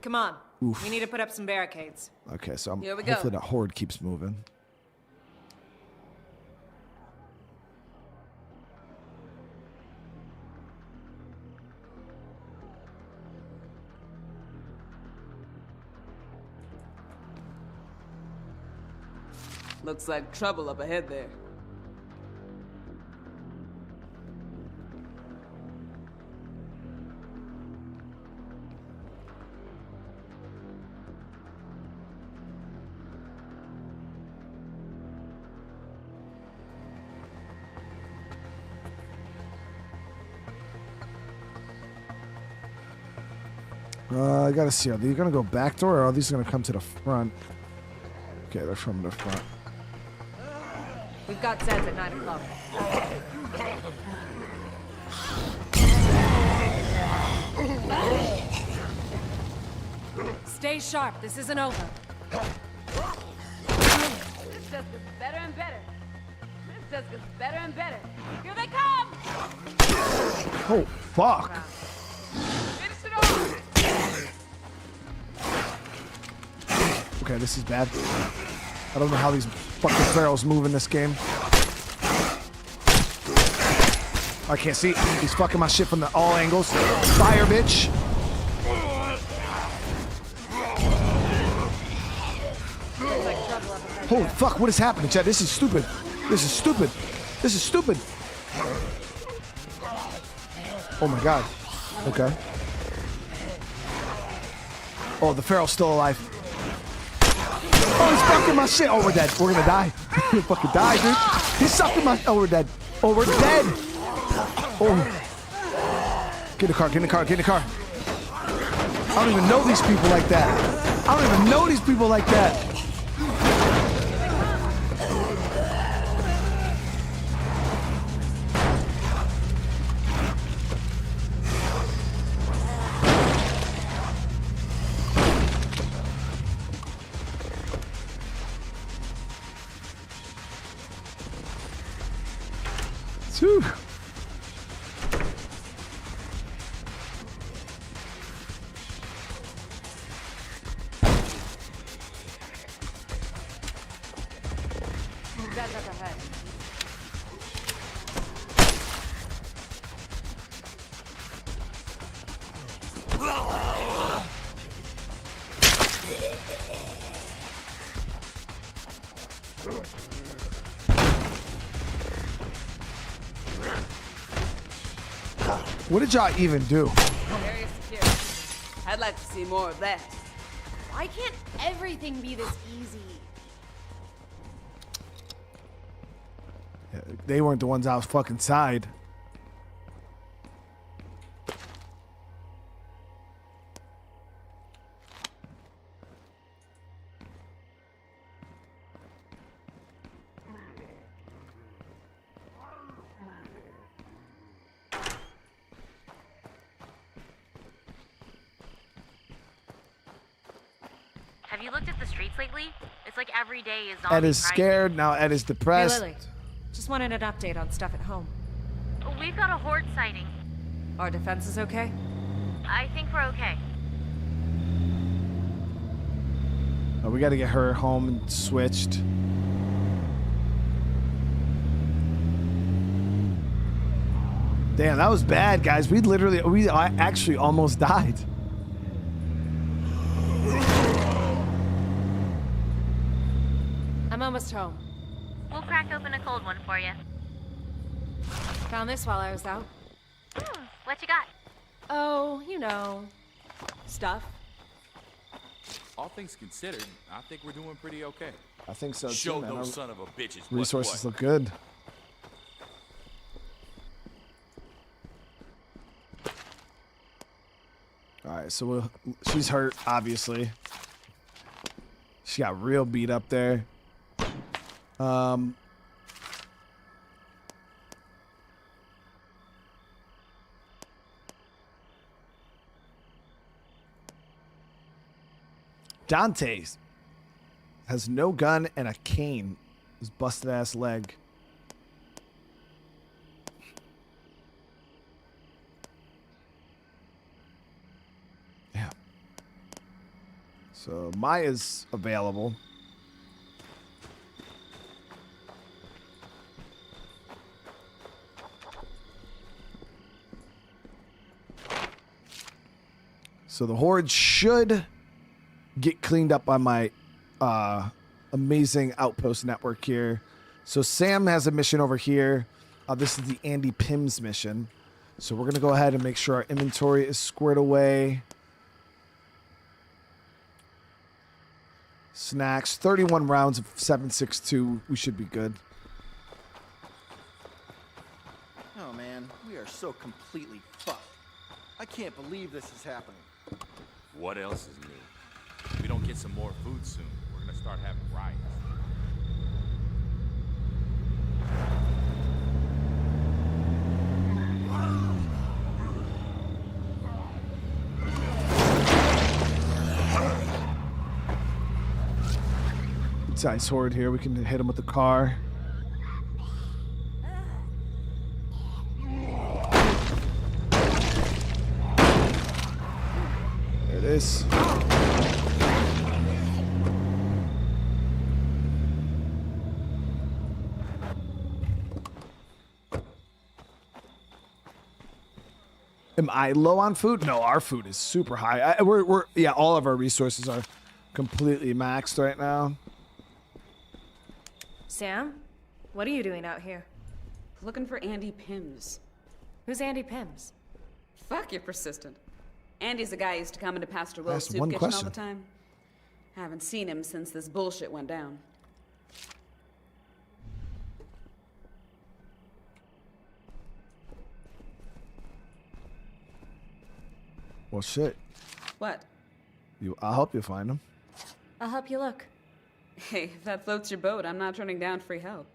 Come on. Oof. We need to put up some barricades. Okay, so Here we go. hopefully the horde keeps moving. Looks like trouble up ahead there. I gotta see. Are they gonna go back door, or are these gonna come to the front? Okay, they're from the front. We've got Zeds at 9 o'clock. Stay sharp. This isn't over. This just gets better and better. This just gets better and better. Here they come! Oh, fuck. Finish it off! Okay, this is bad. I don't know how these fucking ferals move in this game. I can't see. He's fucking my shit from all angles. Fire, bitch. Holy fuck, what is happening, Chad? This is stupid. This is stupid. This is stupid. Oh my god. Okay. Oh, the feral's still alive. Oh, he's fucking my shit. Oh, we're dead. We're gonna die. We're gonna fucking die, dude. He's sucking my... Oh, we're dead. Oh, we're dead. Oh. Get in the car. Get in the car. Get in the car. I don't even know these people like that. I don't even know these people like that. Whew. That's up ahead. What did y'all even do? Area secure. I'd like to see more of that. Why can't everything be this easy? Yeah, they weren't the ones fucking side. Have you looked at the streets lately? It's like every day is Ed is scared, now Ed is Hey, depressed. Lily. Just wanted an update on stuff at home. We've got a horde sighting. Our defense is okay? I think we're okay. We gotta get her home and switched. Damn, that was bad, guys. We actually almost died. I'm almost home. We'll crack open a cold one for you. Found this while I was out. What you got? Oh, you know, stuff. All things considered, I think we're doing pretty okay. I think so too, Show man. those son of a bitches what's Resources what. look good. All right, so she's hurt, obviously. She got real beat up there. Dante has no gun and a cane. His busted ass leg. Yeah. So Maya's available. So the horde should get cleaned up by my amazing outpost network here. So Sam has a mission over here. This is the Andy Pims mission. So we're going to go ahead and make sure our inventory is squared away. Snacks, 31 rounds of 7.62. We should be good. Oh man, we are so completely fucked. I can't believe this is happening. What else is new? If we don't get some more food soon, we're gonna start having riots. Size horde here. We can hit him with the car. There it is. Am I low on food? No, our food is super high. Yeah, all of our resources are completely maxed right now. Sam, what are you doing out here? Looking for Andy Pims. Who's Andy Pims? Fuck, you're persistent. Andy's the guy who used to come into Pastor Will's Asked soup one kitchen all question. the time. Haven't seen him since this bullshit went down. Well, shit. What? I'll help you find him. I'll help you look. Hey, if that floats your boat, I'm not turning down free help.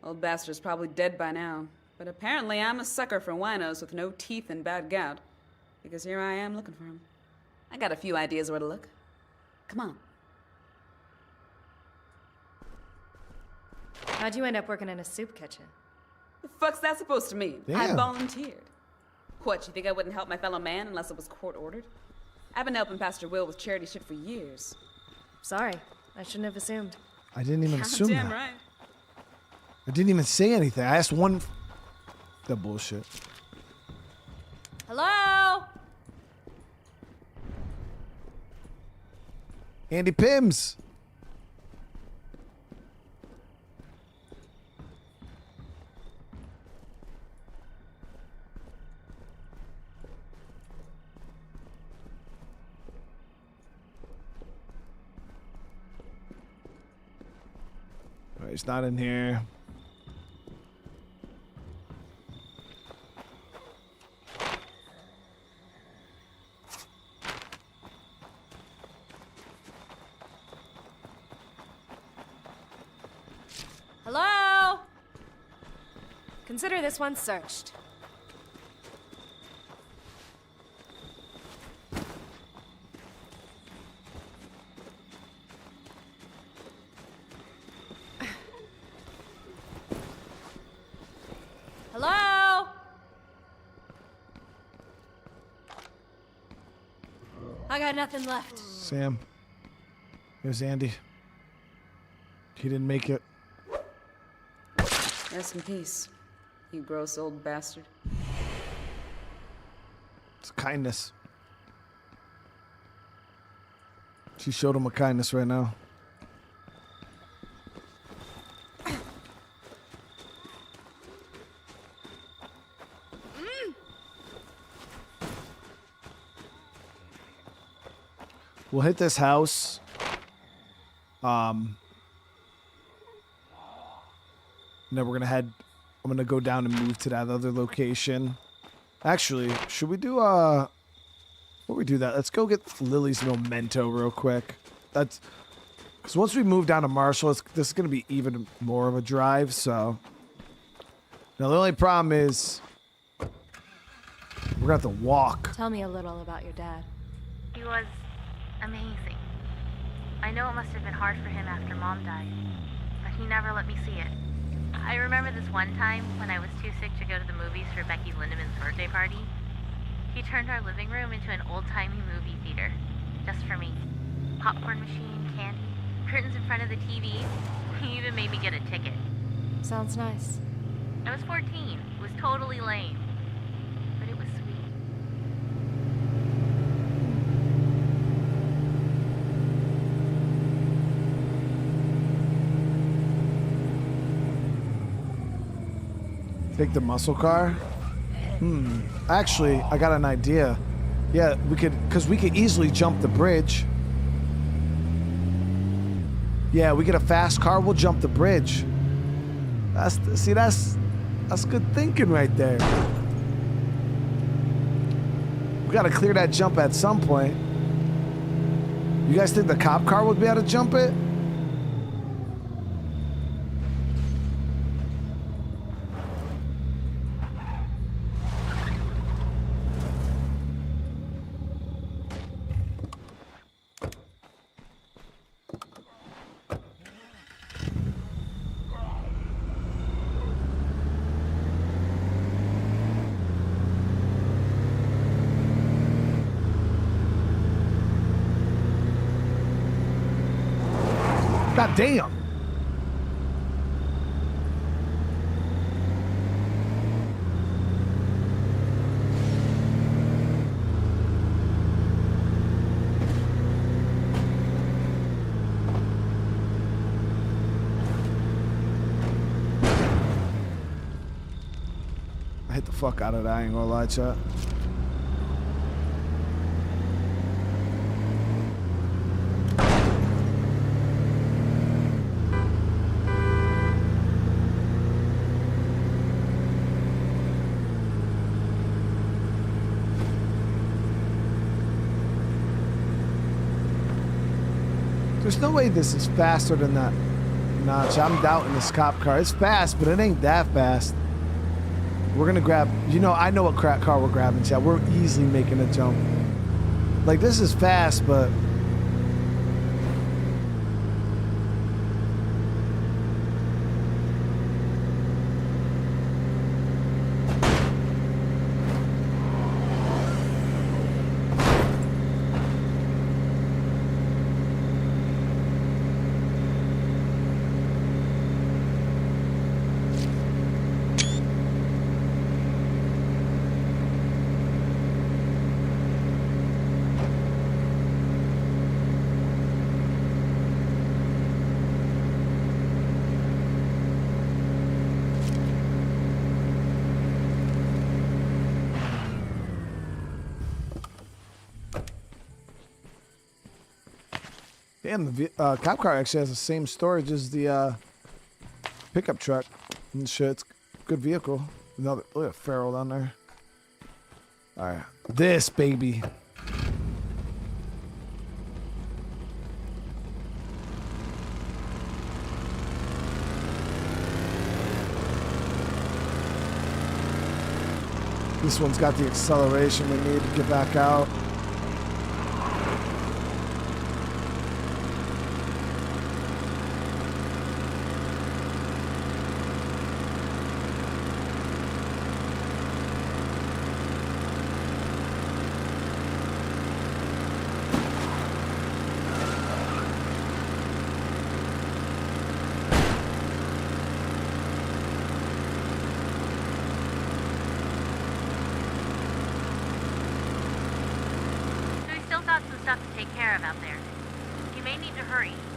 Old bastard's probably dead by now. But apparently I'm a sucker for winos with no teeth and bad gout. Because here I am looking for him. I got a few ideas where to look. Come on. How'd you end up working in a soup kitchen? The fuck's that supposed to mean? I Damn. volunteered. What, you think I wouldn't help my fellow man unless it was court-ordered? I've been helping Pastor Will with charity shit for years. Sorry, I shouldn't have assumed. I didn't even assume Damn that. right. I didn't even say anything. I asked one. That bullshit. Hello? Andy Pims. All right, he's not in here. Hello? Consider this one searched. Hello? I got nothing left. Sam. Here's Andy. He didn't make it. Rest in peace, you gross old bastard. It's kindness. She showed him a kindness right now. We'll hit this house. And then we're gonna head. I'm gonna go down and move to that other location. Actually, should we do before we do that, let's go get Lily's memento real quick. That's because once we move down to Marshall, this is gonna be even more of a drive. So now the only problem is we're gonna have to walk. Tell me a little about your dad. He was amazing. I know it must have been hard for him after Mom died, but he never let me see it. I remember this one time when I was too sick to go to the movies for Becky Lindemann's birthday party. He turned our living room into an old-timey movie theater, just for me. Popcorn machine, candy, curtains in front of the TV. He even made me get a ticket. Sounds nice. I was 14. It was totally lame, but it was sweet. Take the muscle car? Actually, I got an idea. Yeah, we could easily jump the bridge. Yeah, we get a fast car, we'll jump the bridge. That's good thinking right there. We gotta clear that jump at some point. You guys think the cop car would be able to jump it? God damn. I hit the fuck out of that, I ain't gonna lie, chat. There's no way this is faster than that notch. I'm doubting this cop car. It's fast, but it ain't that fast. We're gonna grab, I know what car we're grabbing, chat. We're easily making a jump. Like, this is fast, but Damn, the cop car actually has the same storage as the pickup truck and shit. It's a good vehicle. Another, look at Farrell down there. All right, this baby. This one's got the acceleration we need to get back out.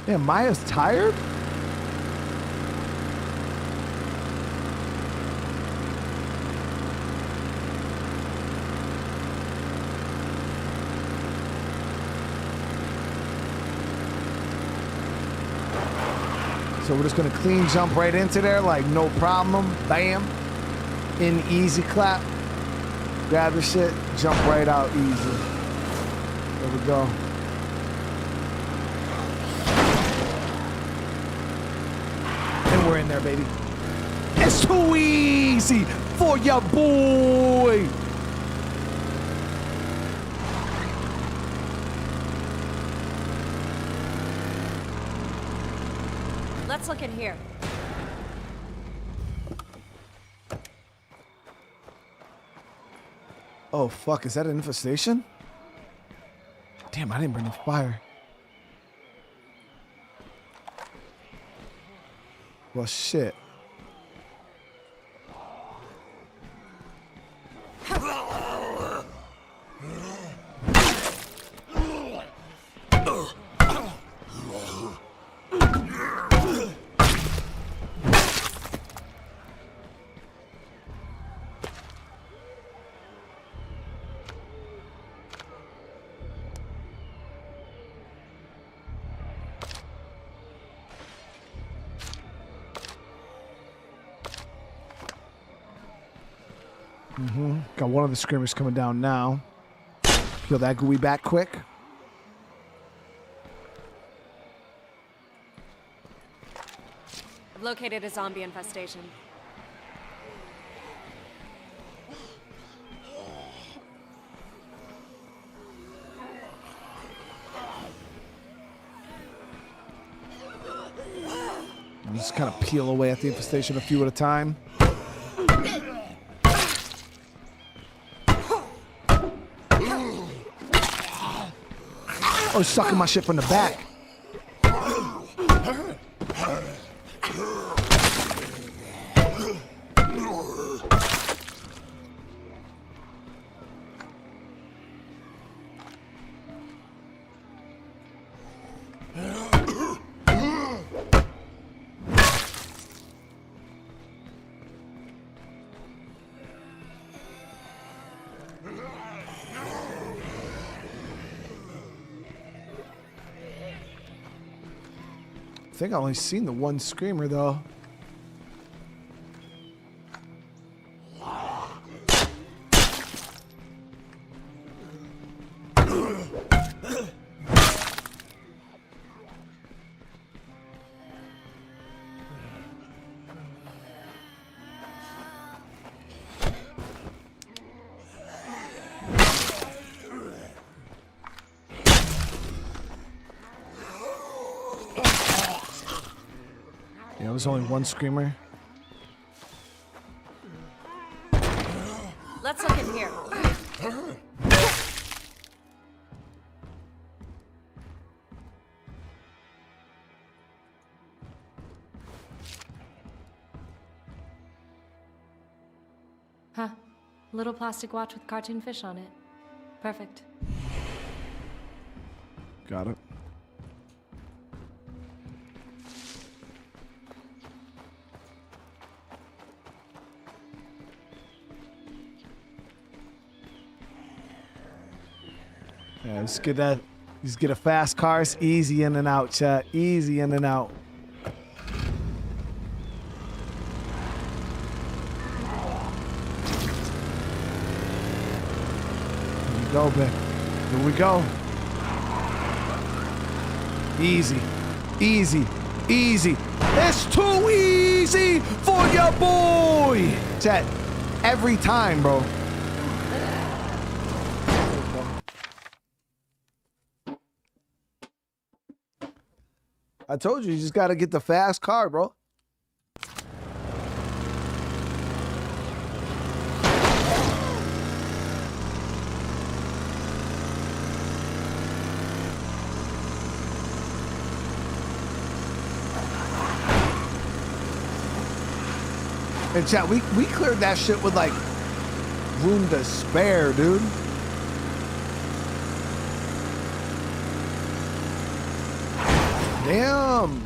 Yeah, Maya's tired? So we're just gonna clean jump right into there like no problem. Bam. In easy clap. Grab the shit, jump right out easy. There we go. We're in there, baby. It's too easy for ya boy. Let's look in here. Oh, fuck. Is that an infestation? Damn, I didn't bring the fire. Well, shit. Got one of the screamers coming down now. Peel that gooey back quick. I've located a zombie infestation. I'll just kind of peel away at the infestation a few at a time. Oh, he's sucking my shit from the back. I think I only seen the one screamer though. Yeah, it was only one screamer. Let's look in here. Huh. Little plastic watch with cartoon fish on it. Perfect. Got it. Yeah, let's get that Just get a fast car. It's easy in and out, chat. Easy in and out. Here we go, Vic. Here we go. Easy. Easy. Easy. It's too easy for your boy. Chat. Every time, bro. I told you just got to get the fast car, bro. And chat, we cleared that shit with like room to spare, dude. Damn.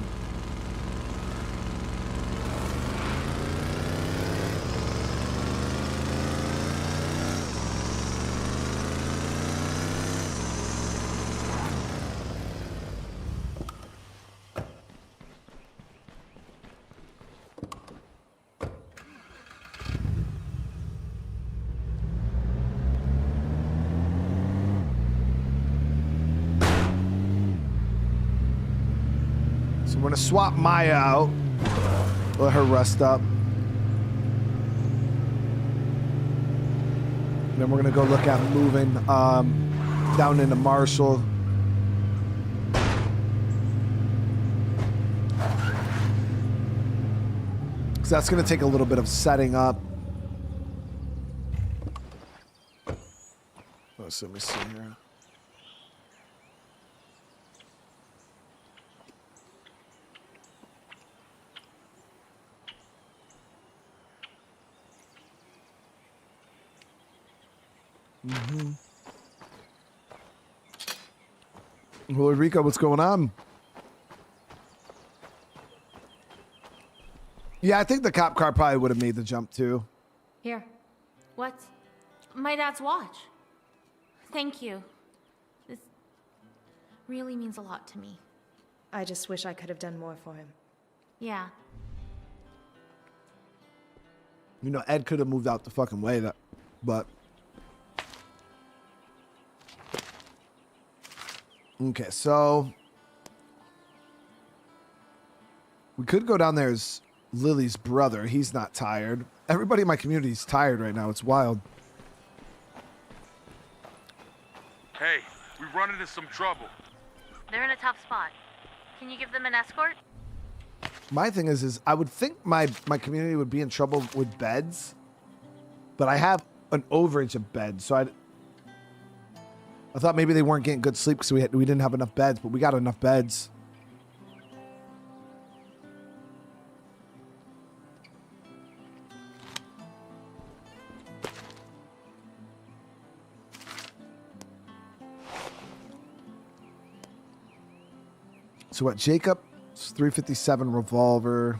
We're gonna swap Maya out. Let her rest up. And then we're gonna go look at moving down into Marshall. Because that's gonna take a little bit of setting up. Let me see here. Well, Rico, what's going on? Yeah, I think the cop car probably would have made the jump too. Here. What? My dad's watch. Thank you. This really means a lot to me. I just wish I could have done more for him. Yeah. You know, Ed could have moved out the fucking way, but... Okay, so... we could go down there as Lily's brother. He's not tired. Everybody in my community is tired right now. It's wild. Hey, we run into some trouble. They're in a tough spot. Can you give them an escort? My thing is I would think my community would be in trouble with beds, but I have an overage of beds, so I thought maybe they weren't getting good sleep because we didn't have enough beds, but we got enough beds. So what, Jacob? It's 357 revolver.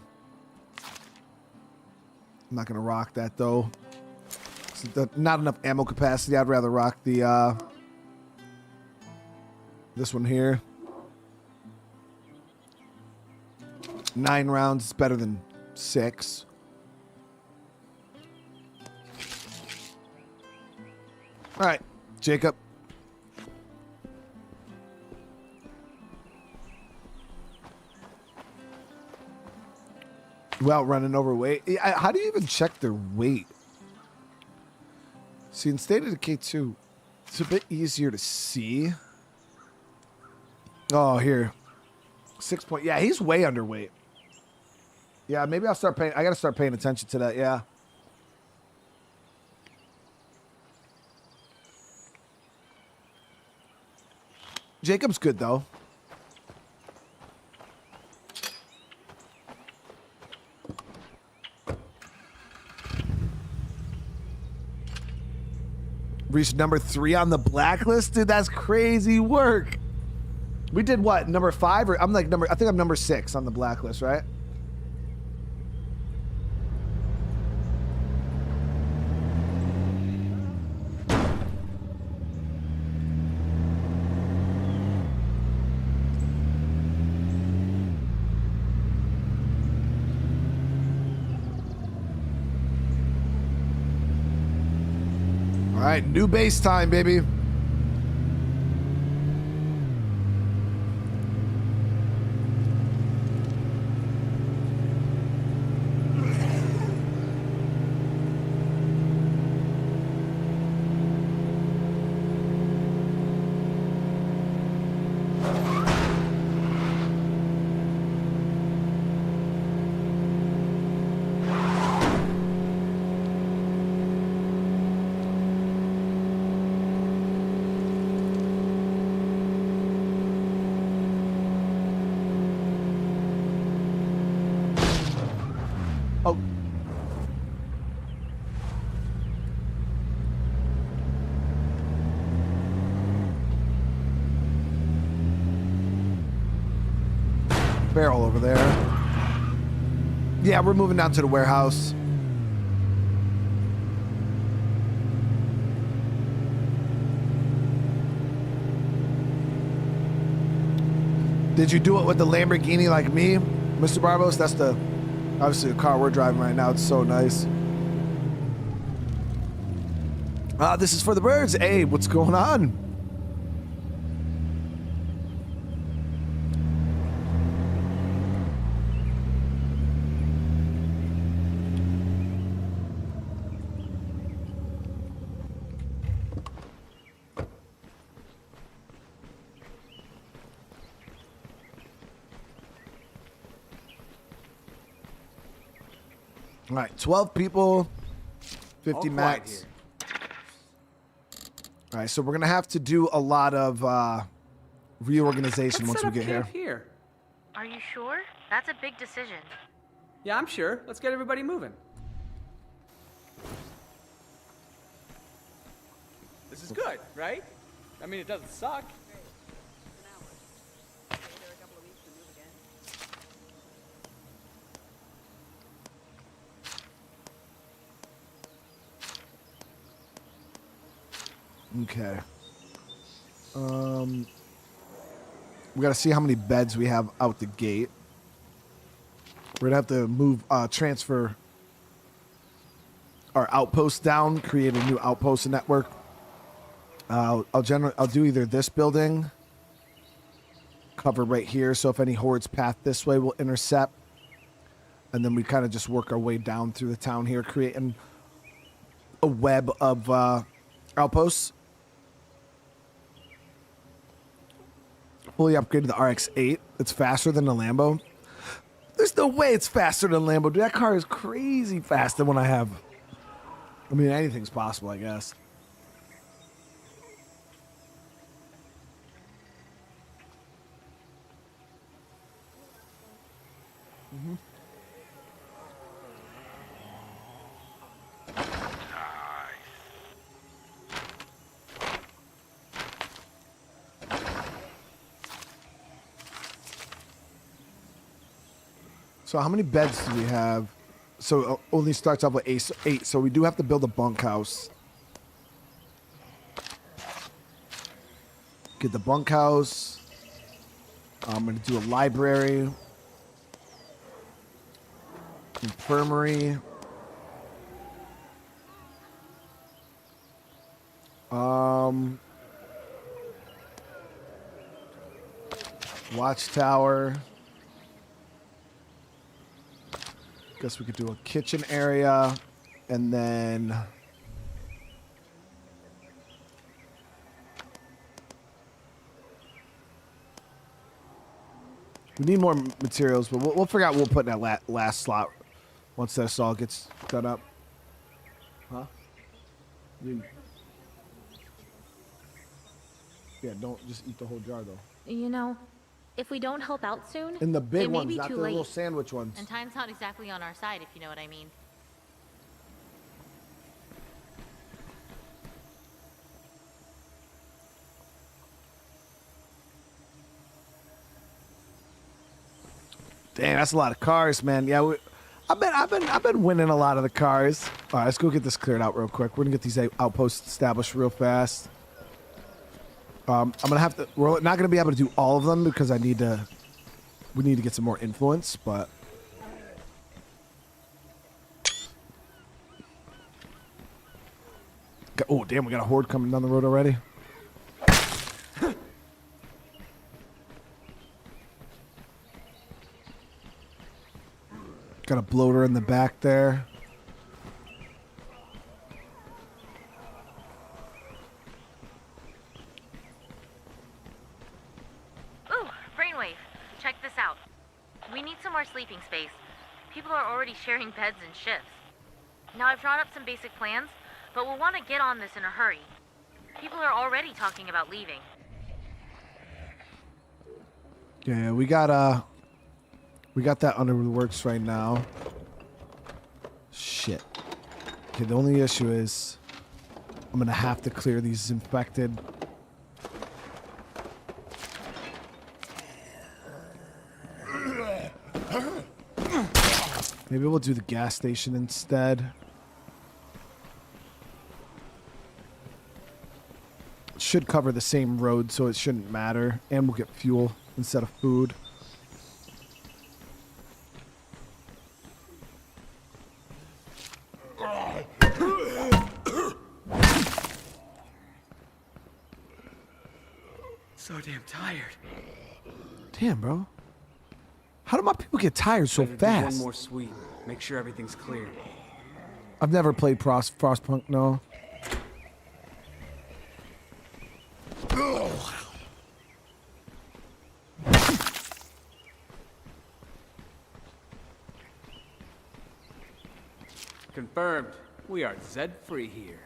I'm not gonna rock that though. Not enough ammo capacity. I'd rather rock the this one here. 9 rounds is better than 6. All right, Jacob. Well, running overweight. How do you even check their weight? See, in State of Decay 2, it's a bit easier to see. Oh, here. 6 point. Yeah, he's way underweight. Yeah, maybe I'll start paying. I got to start paying attention to that. Yeah. Jacob's good, though. Reached number 3 on the blacklist, dude. That's crazy work. We did what? Number 5, or I think I'm number 6 on the blacklist, right? right, new base time, baby. Oh. Barrel over there. Yeah, we're moving down to the warehouse. Did you do it with the Lamborghini like me, Mr. Barbos? That's the obviously the car we're driving right now. It's so nice. This is for the birds. Hey, what's going on? All right, 12 people, 50 max. All right, so we're gonna have to do a lot of reorganization once we get here. Are you sure? That's a big decision. Yeah, I'm sure. Let's get everybody moving. This is good, right? I mean, it doesn't suck. Okay. We gotta see how many beds we have out the gate. We're gonna have to move, transfer our outpost down, create a new outpost network. I'll do either this building, cover right here, so if any hordes path this way, we'll intercept, and then we kind of just work our way down through the town here, creating a web of outposts. Fully upgraded the RX-8. It's faster than the Lambo. There's no way it's faster than the Lambo. Dude, that car is crazy fast than what I have. I mean, anything's possible, I guess. So how many beds do we have? So it only starts off with 8. So we do have to build a bunkhouse. Get the bunkhouse. I'm going to do a library. Infirmary. Watchtower. Guess we could do a kitchen area, and then we need more materials, but we'll figure out what we'll put in that last slot once this all gets done up. Huh? Yeah, don't just eat the whole jar, though. You know, if we don't help out soon, In the big it may ones, be not too the late. little sandwich ones. And time's not exactly on our side, if you know what I mean. Damn, that's a lot of cars, man. Yeah, I've been winning a lot of the cars. All right, let's go get this cleared out real quick. We're gonna get these outposts established real fast. I'm gonna have to. We're not gonna be able to do all of them because we need to get some more influence, but. Oh, damn, we got a horde coming down the road already. Got a bloater in the back there. Ooh, brainwave. Check this out. We need some more sleeping space. People are already sharing beds and shifts. Now, I've drawn up some basic plans, but we'll want to get on this in a hurry. People are already talking about leaving. Yeah, we got that under the works right now. Shit. Okay, the only issue is I'm gonna have to clear these infected. Maybe we'll do the gas station instead. It should cover the same road, so it shouldn't matter. And we'll get fuel instead of food. So damn tired. Damn, bro. How do my people get tired so Better do fast? one more sweep. Make sure everything's clear. I've never played Frostpunk, no. Confirmed. We are Zed free here.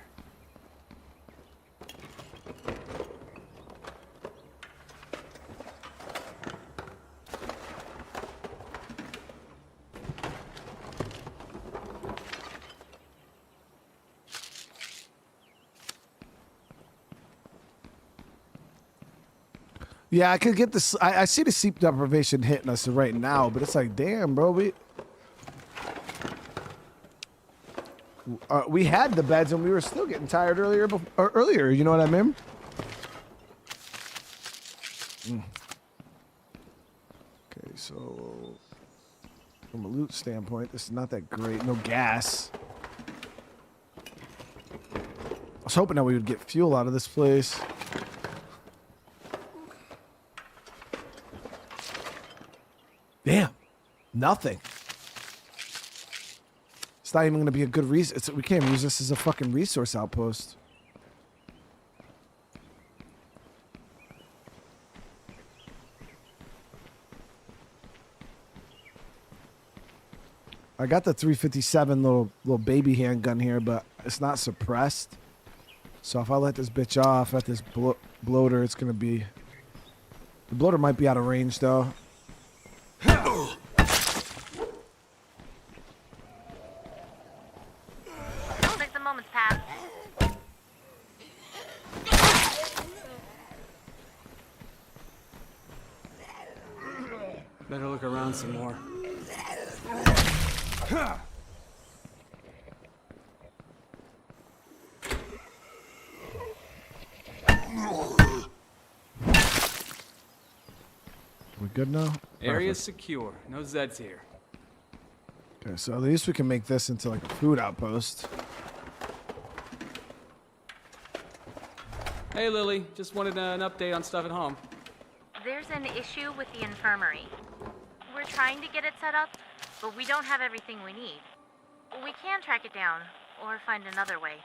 Yeah, I could get this. I see the sleep deprivation hitting us right now, but it's like, damn, bro. We had the beds and we were still getting tired earlier. You know what I mean? Okay, so from a loot standpoint, this is not that great. No gas. I was hoping that we would get fuel out of this place. Damn, nothing. It's not even going to be a good reason. We can't use this as a fucking resource outpost. I got the 357 little baby handgun here, but it's not suppressed. So if I let this bitch off at this bloater, it's going to be... The bloater might be out of range, though. I'll take the moment's pass. Better look around some more. We good now? Area's secure. No Zeds here. Okay, so at least we can make this into like a food outpost. Hey, Lily. Just wanted an update on stuff at home. There's an issue with the infirmary. We're trying to get it set up, but we don't have everything we need. We can track it down, or find another way.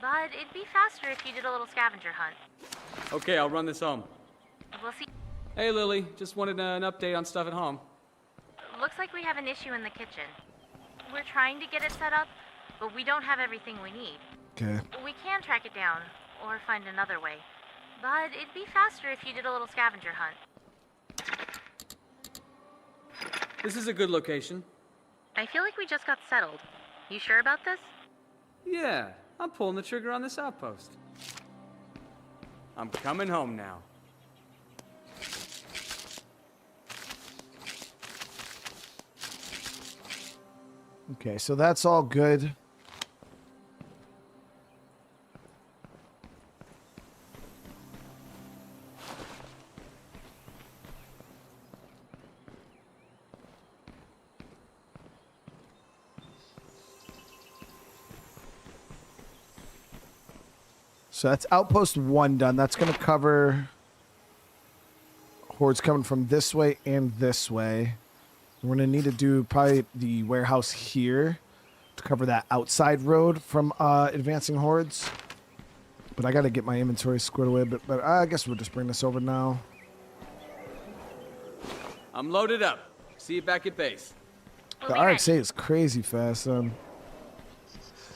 But it'd be faster if you did a little scavenger hunt. Okay, I'll run this home. We'll see. Hey, Lily. Just wanted an update on stuff at home. Looks like we have an issue in the kitchen. We're trying to get it set up, but we don't have everything we need. Okay. We can track it down, or find another way. But it'd be faster if you did a little scavenger hunt. This is a good location. I feel like we just got settled. You sure about this? Yeah, I'm pulling the trigger on this outpost. I'm coming home now. Okay, so that's all good. So that's outpost 1 done. That's going to cover hordes coming from this way and this way. We're going to need to do probably the warehouse here to cover that outside road from advancing hordes. But I got to get my inventory squared away a bit better. I guess we'll just bring this over now. I'm loaded up. See you back at base. The RXA is crazy fast.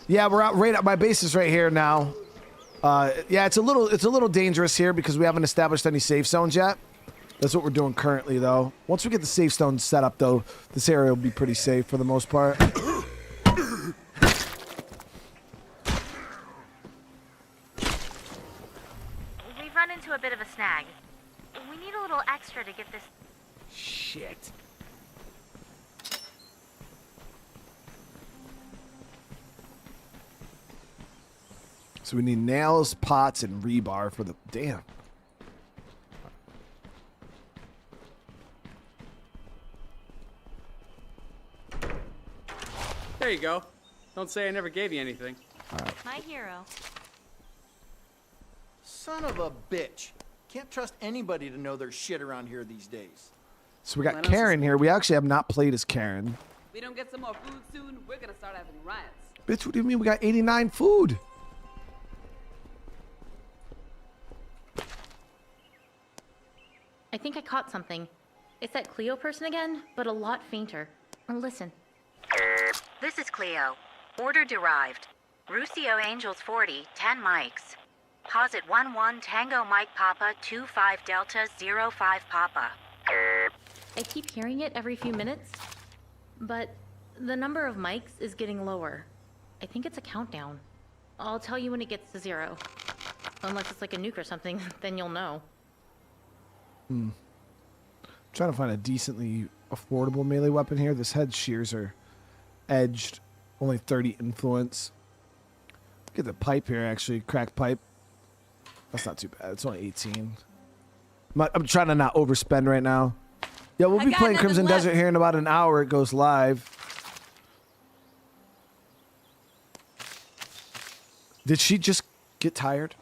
Yeah, we're out right at my base is right here now. Yeah, it's a little dangerous here because we haven't established any safe zones yet. That's what we're doing currently, though. Once we get the safe zones set up, though, this area will be pretty safe for the most part. We've run into a bit of a snag. We need a little extra to get this. Shit. So we need nails, pots, and rebar for the... Damn. There you go. Don't say I never gave you anything. My hero. Son of a bitch. Can't trust anybody to know their shit around here these days. So we got Karen here. We actually have not played as Karen. We don't get some more food soon, we're gonna start having riots. Bitch, what do you mean we got 89 food? I think I caught something. It's that Cleo person again, but a lot fainter. Listen. This is Cleo. Order derived. Rusio Angels 40, 10 mics. Posit 11 Tango Mike Papa 25 Delta 05 Papa. I keep hearing it every few minutes, but the number of mics is getting lower. I think it's a countdown. I'll tell you when it gets to 0. Unless it's like a nuke or something, then you'll know. Trying to find a decently affordable melee weapon here. This head shears are edged, only 30 influence. Look at the pipe here, actually, cracked pipe. That's not too bad. It's only 18. I'm trying to not overspend right now. Yeah, we'll be playing Crimson Desert here in about an hour. It goes live. Did she just get tired?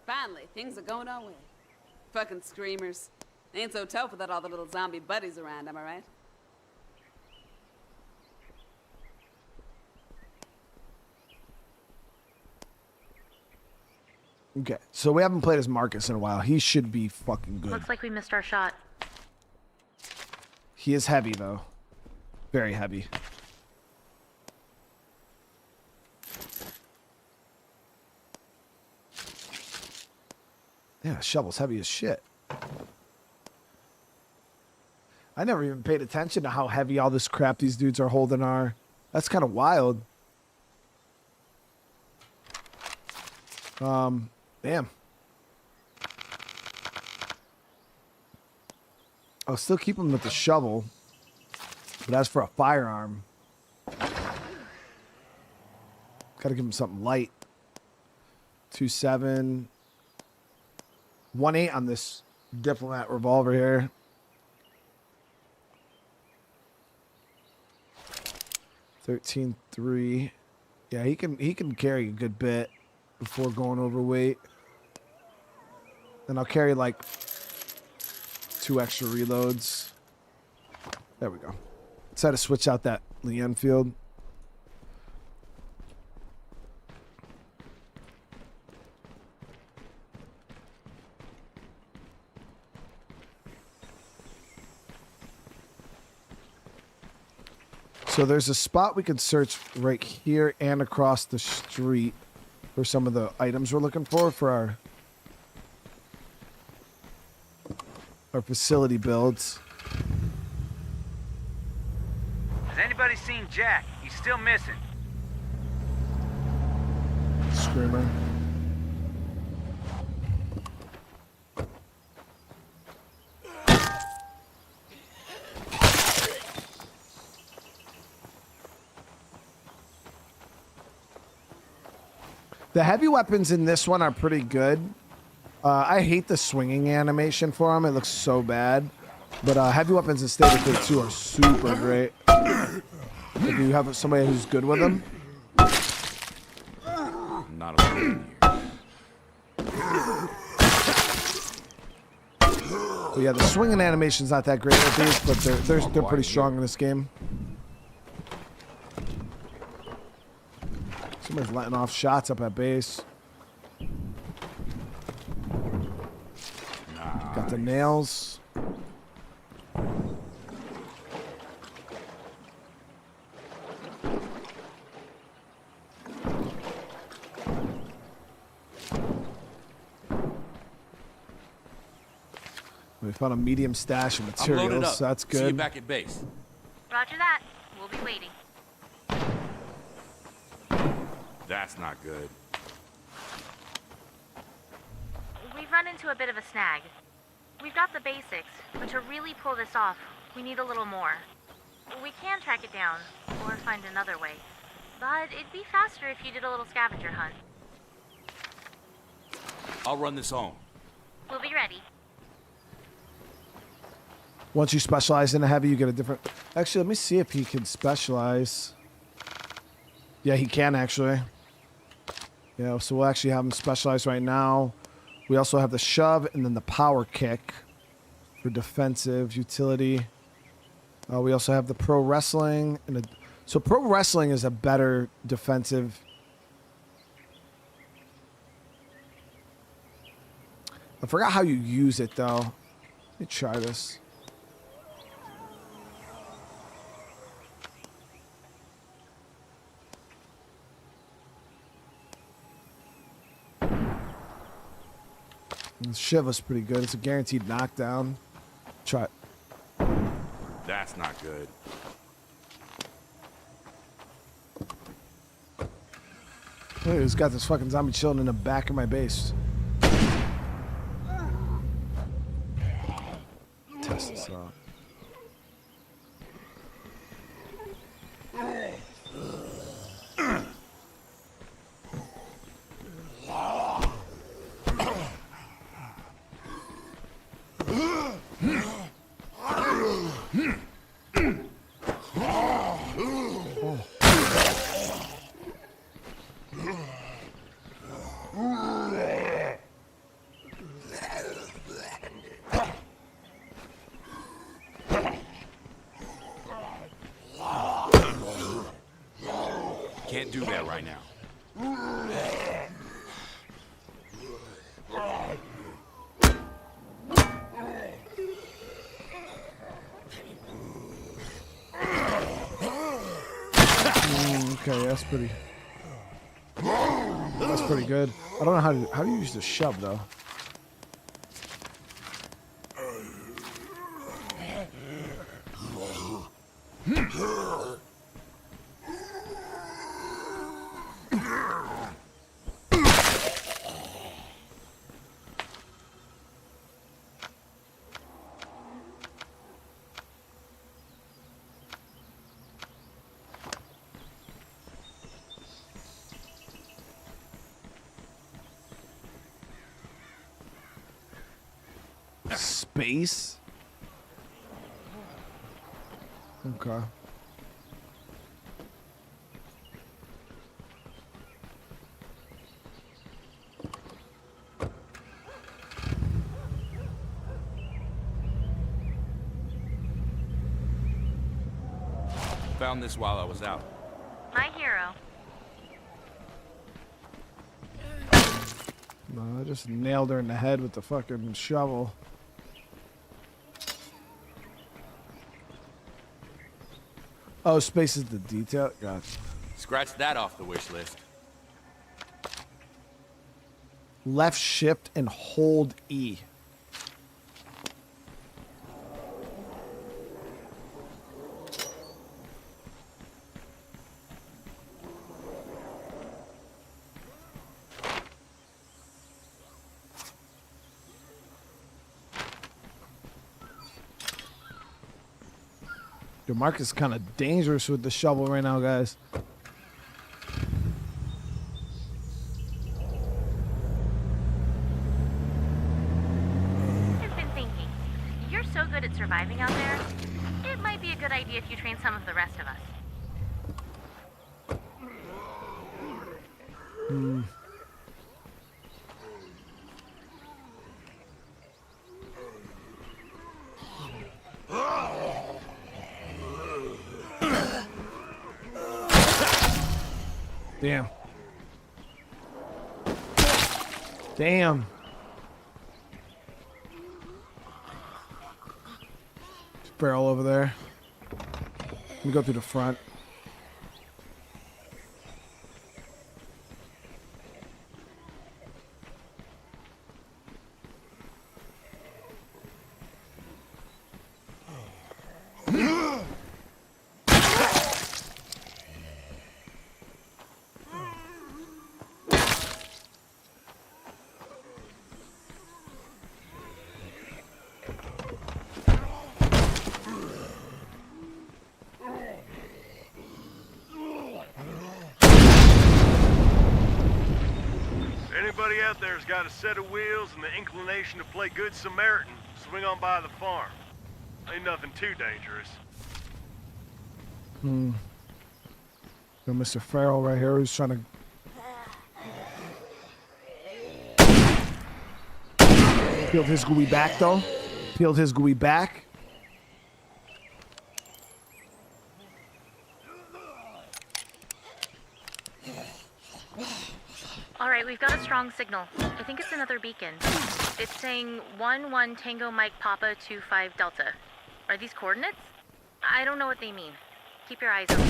Finally, things are going our way. Fucking screamers. Ain't so tough without all the little zombie buddies around, am I right? Okay, so we haven't played as Marcus in a while. He should be fucking good. Looks like we missed our shot. He is heavy, though. Very heavy. Yeah, the shovel's heavy as shit. I never even paid attention to how heavy all this crap these dudes are holding are. That's kind of wild. Damn. I'll still keep him with the shovel. But as for a firearm, gotta give him something light. 2.7. 1.8 on this diplomat revolver here. 13.3. Yeah, he can carry a good bit before going overweight. Then I'll carry like 2 extra reloads. There we go. Let's try to switch out that Lee Enfield. So there's a spot we can search right here and across the street for some of the items we're looking for our facility builds. Has anybody seen Jack? He's still missing. Screamer. The heavy weapons in this one are pretty good. I hate the swinging animation for them. It looks so bad. But heavy weapons in State of Decay 2 are super great. If you have somebody who's good with them. Not a million years. But yeah, the swinging animation's not that great with these, but they're pretty strong in this game. Somebody's letting off shots up at base. Got the nails. We found a medium stash of materials, so that's good. See you back at base. Roger that. We'll be waiting. That's not good. We've run into a bit of a snag. We've got the basics, but to really pull this off, we need a little more. We can track it down, or find another way. But it'd be faster if you did a little scavenger hunt. I'll run this home. We'll be ready. Once you specialize in a heavy, you get a different... Actually, let me see if he can specialize. Yeah, he can, actually. Yeah, so we'll actually have him specialize right now. We also have the shove and then the power kick for defensive utility. We also have the pro wrestling. So pro wrestling is a better defensive... I forgot how you use it, though. Let me try this. The shiv was pretty good. It's a guaranteed knockdown. Try it. That's not good. Look, who's got this fucking zombie chilling in the back of my base? Test this out. Can't do that right now. Okay, that's pretty. That's pretty good. I don't know how do you use the shove though. Space? Okay. Found this while I was out. My hero. No, I just nailed her in the head with the fucking shovel. Oh, space is the detail? Gotcha. Scratch that off the wish list. Left shift and hold E. Your Mark is kind of dangerous with the shovel right now, guys. good at surviving out there, it might be a good idea if you train some of the rest of us. Damn. Damn. Barrel over there. Let me go through the front. Anybody out there's got a set of wheels and the inclination to play good Samaritan, swing on by the farm. Ain't nothing too dangerous. Got Mr. Farrell right here who's trying to peeled his gooey back though. Peeled his gooey back. All right, we've got a strong signal. I think it's another beacon. It's saying 1-1 Tango Mike Papa 25 Delta. Are these coordinates? I don't know what they mean. Keep your eyes open.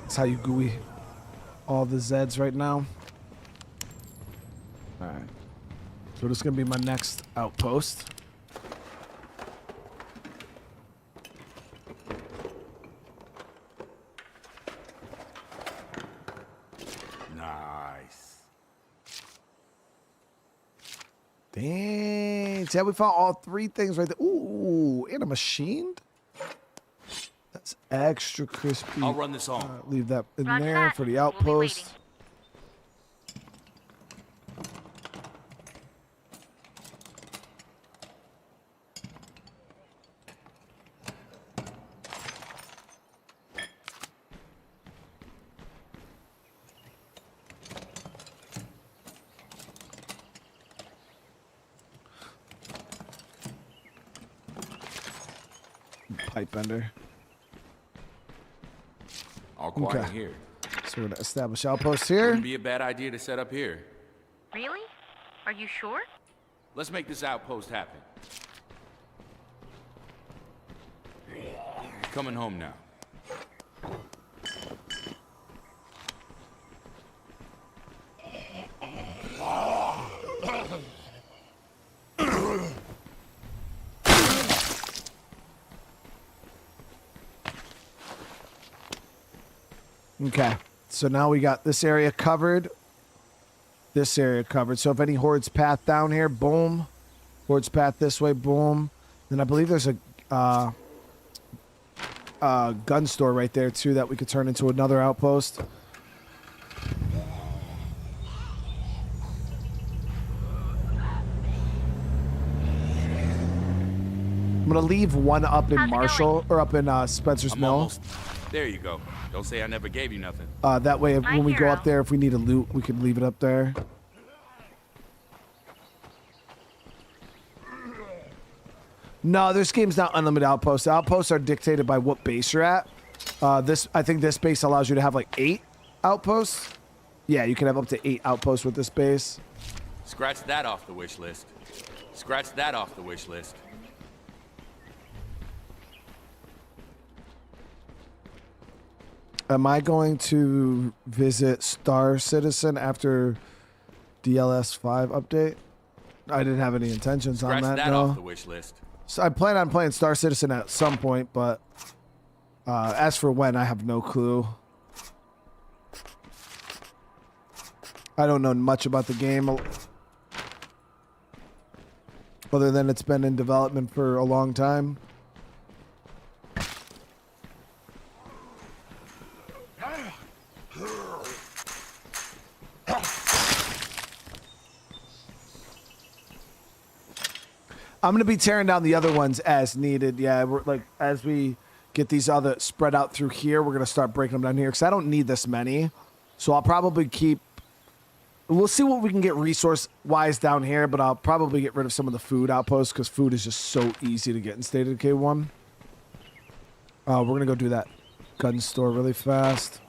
That's how you gooey all the Zeds right now. Alright. So this is gonna be my next outpost. Nice. Dang. See how we found all three things right there. Ooh, and a machined? That's extra crispy. I'll run this on. Leave that in Roger there that. for the We'll be outpost. Pipe bender. All quiet Okay. here. So we're gonna establish outposts here. Wouldn't be a bad idea to set up here. Really? Are you sure? Let's make this outpost happen. Coming home now. Okay, so now we got this area covered. This area covered. So if any hordes path down here, boom. Hordes path this way, boom. Then I believe there's a gun store right there too that we could turn into another outpost. I'm gonna leave one up in Marshall or up in Spencer's I'm Mill. almost. There you go. Don't say I never gave you nothing. That way, when we go up there, if we need a loot, we can leave it up there. No, this game's not unlimited outposts. The outposts are dictated by what base you're at. I think this base allows you to have like 8 outposts. Yeah, you can have up to 8 outposts with this base. Scratch that off the wish list. Scratch that off the wish list. Am I going to visit Star Citizen after DLS 5 update? I didn't have any intentions on that. Scratch that No. off the wish list. So I plan on playing Star Citizen at some point, but as for when, I have no clue. I don't know much about the game, other than it's been in development for a long time. I'm gonna be tearing down the other ones as needed. Yeah, we're like as we get these other spread out through here, we're gonna start breaking them down here because I don't need this many. So I'll probably keep. We'll see what we can get resource-wise down here, but I'll probably get rid of some of the food outposts because food is just so easy to get in State of Decay 1. We're going to go do that gun store really fast.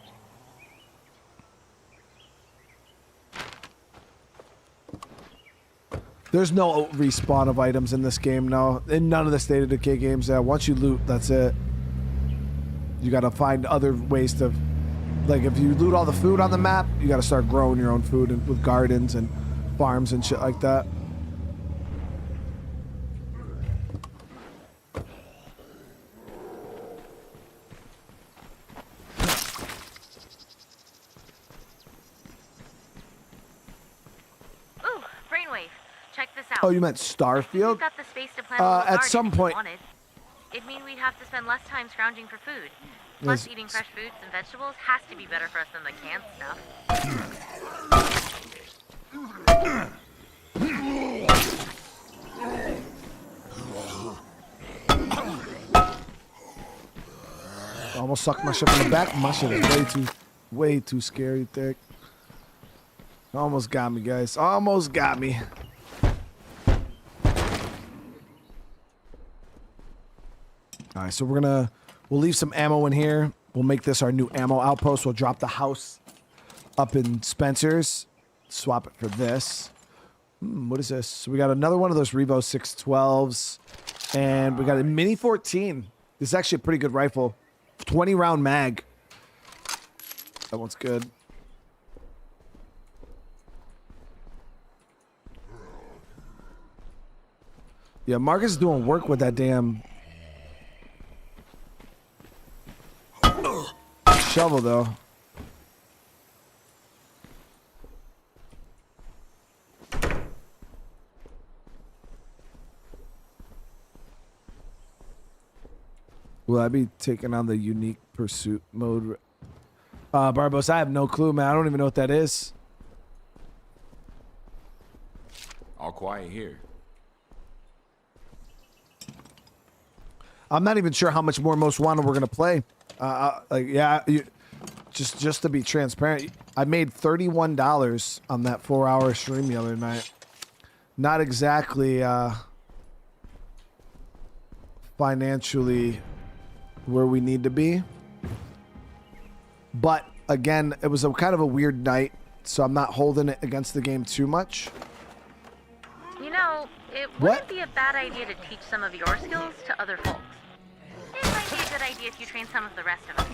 There's no respawn of items in this game, no. In none of the State of Decay games. Once you loot, that's it. You got to find other ways to... Like, if you loot all the food on the map, you got to start growing your own food with gardens and farms and shit like that. Ooh, brainwave. Check this out. Oh, you meant Starfield? We've got the space to plant a little At garden some if you point... wanted. It'd mean we'd have to spend less time scrounging for food. Plus, eating fresh fruits and vegetables has to be better for us than the canned stuff. I almost sucked my shit in the back. My shit is way too scary thick. Almost got me, guys. Almost got me. All right, so we'll leave some ammo in here. We'll make this our new ammo outpost. We'll drop the house up in Spencer's. Swap it for this. What is this? So we got another one of those Revo 612s. And we got a Mini 14. This is actually a pretty good rifle. 20 round mag. That one's good. Yeah, Marcus is doing work with that damn shovel, though. Will I be taking on the unique pursuit mode? Barbos, I have no clue, man. I don't even know what that is. All quiet here. I'm not even sure how much more Most Wanted we're gonna play. Just to be transparent, I made $31 on that 4-hour stream the other night. Not exactly financially where we need to be, but again, it was a kind of a weird night, so I'm not holding it against the game too much. You know, it wouldn't be a bad idea to teach some of your skills to other folks. It might be a good idea if you train some of the rest of us.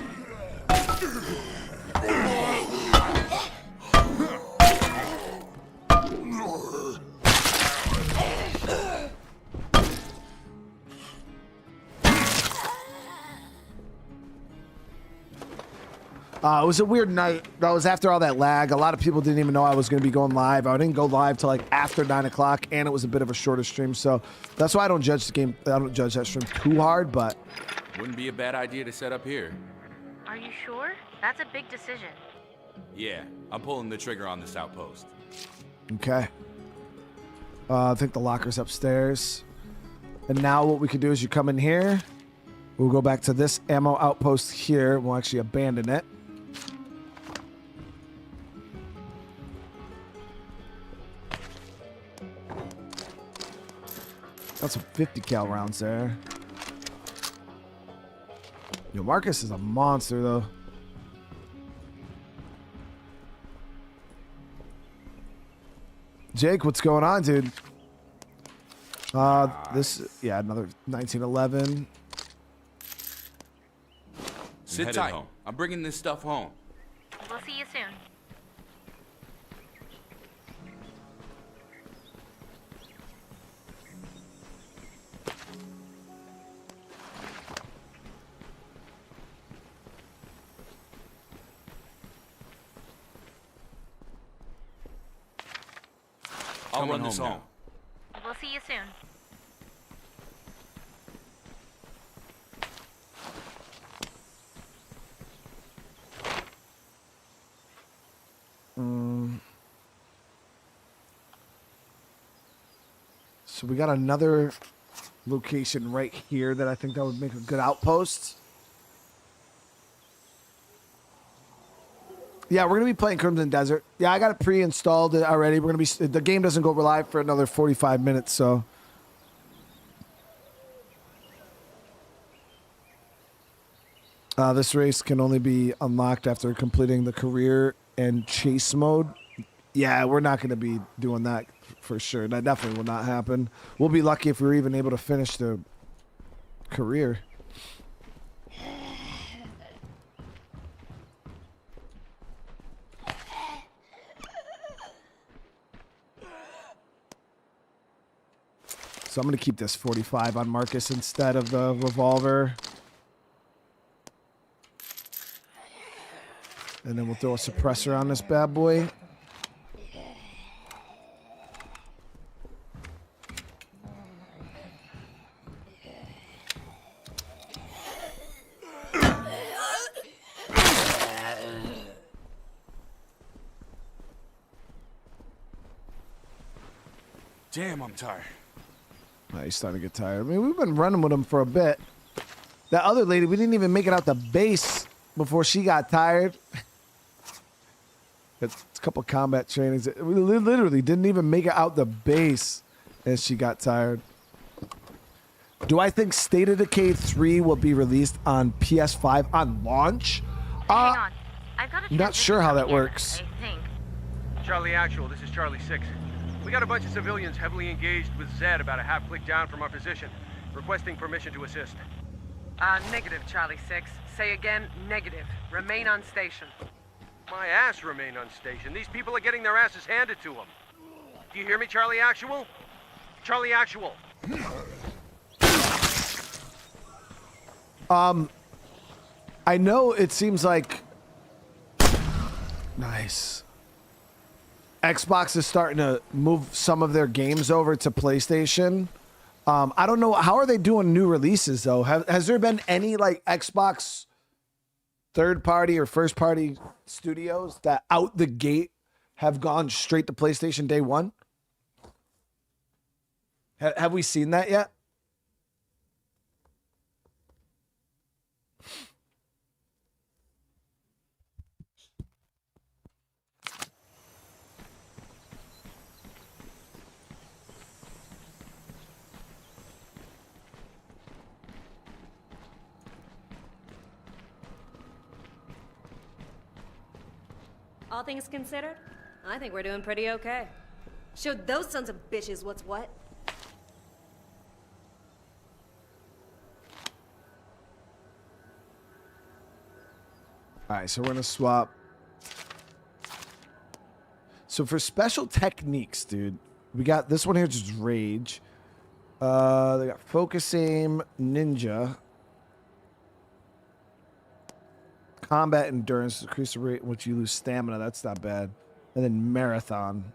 It was a weird night. That was after all that lag. A lot of people didn't even know I was going to be going live. I didn't go live till like after 9 o'clock, and it was a bit of a shorter stream. So that's why I don't judge the game. I don't judge that stream too hard, but Wouldn't be a bad idea to set up here. Are you sure? That's a big decision. Yeah, I'm pulling the trigger on this outpost. okay. I think the locker's upstairs. And now what we can do is you come in here. We'll go back to this ammo outpost here. We'll actually abandon it. Got some 50 cal rounds there. Yo, Marcus is a monster, though. Jake, what's going on, dude? Another 1911. Sit tight. I'm bringing this stuff home. We'll see you soon. I'll run this home. We'll see you soon. So we got another location right here that I think that would make a good outpost. Yeah, we're gonna be playing Crimson Desert. Yeah, I got it pre-installed already. We're gonna be. The game doesn't go live for another 45 minutes, so. This race can only be unlocked after completing the career and chase mode. Yeah, we're not going to be doing that for sure. That definitely will not happen. We'll be lucky if we're even able to finish the career. So I'm going to keep this 45 on Marcus instead of the revolver. And then we'll throw a suppressor on this bad boy. Damn, I'm tired. Oh, he's starting to get tired. I mean, we've been running with him for a bit. That other lady, we didn't even make it out the base before she got tired. It's a couple combat trainings. We literally didn't even make it out the base and she got tired. Do I think State of Decay 3 will be released on PS5 on launch? Hang on. I've got a Not sure how that works. I think. Charlie Actual, this is Charlie 6. We got a bunch of civilians heavily engaged with Zed about a half-click down from our position, requesting permission to assist. Negative, Charlie 6. Say again, negative. Remain on station. My ass remain on station. These people are getting their asses handed to them. Do you hear me, Charlie Actual? Charlie Actual. I know it seems like nice. Xbox is starting to move some of their games over to PlayStation. I don't know. How are they doing new releases, though? Has there been any, like, Xbox third-party or first-party studios that out the gate have gone straight to PlayStation day one? Have we seen that yet? All things considered, I think we're doing pretty okay. Showed those sons of bitches what's what. All right, so we're going to swap. So for special techniques, dude, we got this one here, just Rage. They got Focus Aim, Ninja. Combat Endurance, increase the rate in which you lose stamina. That's not bad. And then Marathon.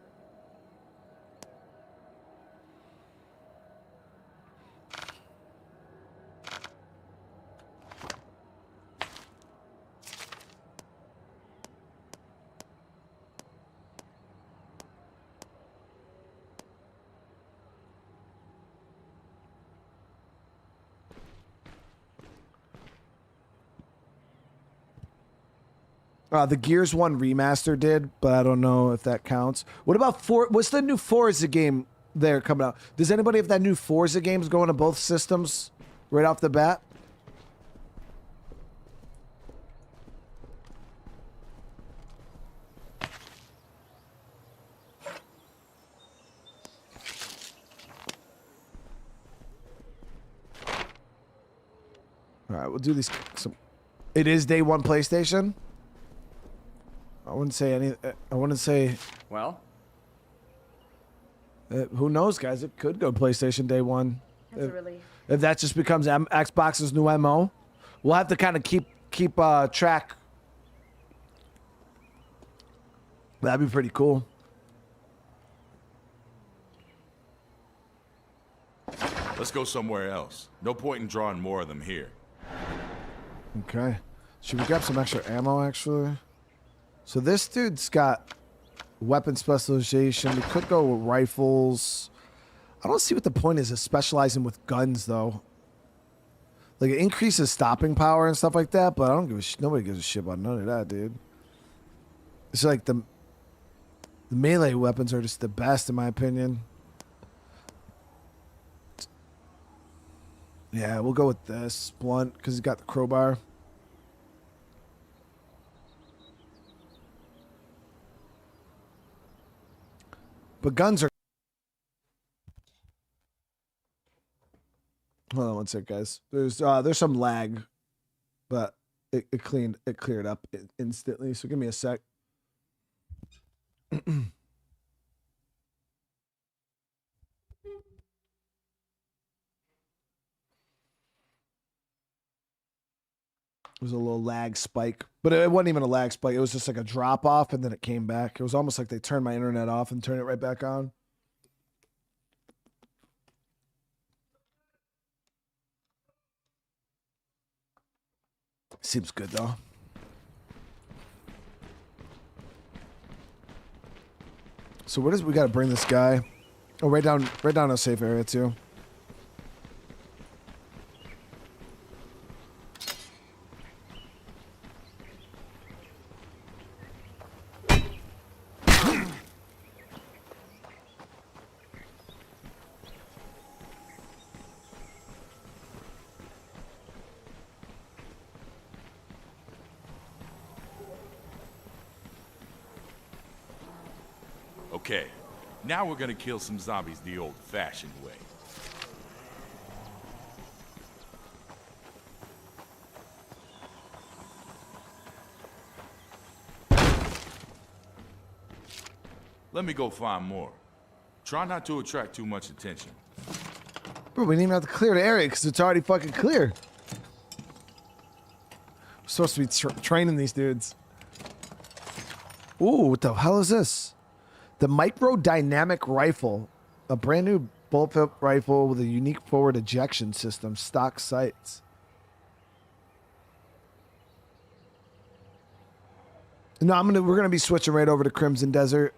The Gears 1 remaster did, but I don't know if that counts. What about what's the new Forza game there coming out? Does anybody have that new Forza games going to both systems right off the bat? All right, we'll do these. It is day one PlayStation? I wouldn't say any. I wouldn't say. Well, who knows, guys? It could go PlayStation day one. That's a relief. If that just becomes Xbox's new MO, we'll have to kind of keep track. That'd be pretty cool. Let's go somewhere else. No point in drawing more of them here. Okay. Should we grab some extra ammo, actually? So this dude's got weapon specialization. We could go with rifles. I don't see what the point is of specializing with guns, though. Like, it increases stopping power and stuff like that, but I don't give a nobody gives a shit about none of that, dude. It's like the melee weapons are just the best, in my opinion. Yeah, we'll go with this. Blunt, because he's got the crowbar. But guns are... Hold on one sec, guys. There's some lag, but it cleared up instantly. So give me a sec. It was a little lag spike, but it wasn't even a lag spike. It was just like a drop off, and then it came back. It was almost like they turned my internet off and turned it right back on. Seems good though. So where does we got to bring this guy? Oh, right down a safe area too. Okay, now we're gonna kill some zombies the old-fashioned way. Let me go find more. Try not to attract too much attention. Bro, we didn't even have to clear the area because it's already fucking clear. We're supposed to be training these dudes. Ooh, what the hell is this? The microdynamic rifle, a brand new bullpup rifle with a unique forward ejection system, stock sights. No, we're gonna be switching right over to Crimson Desert.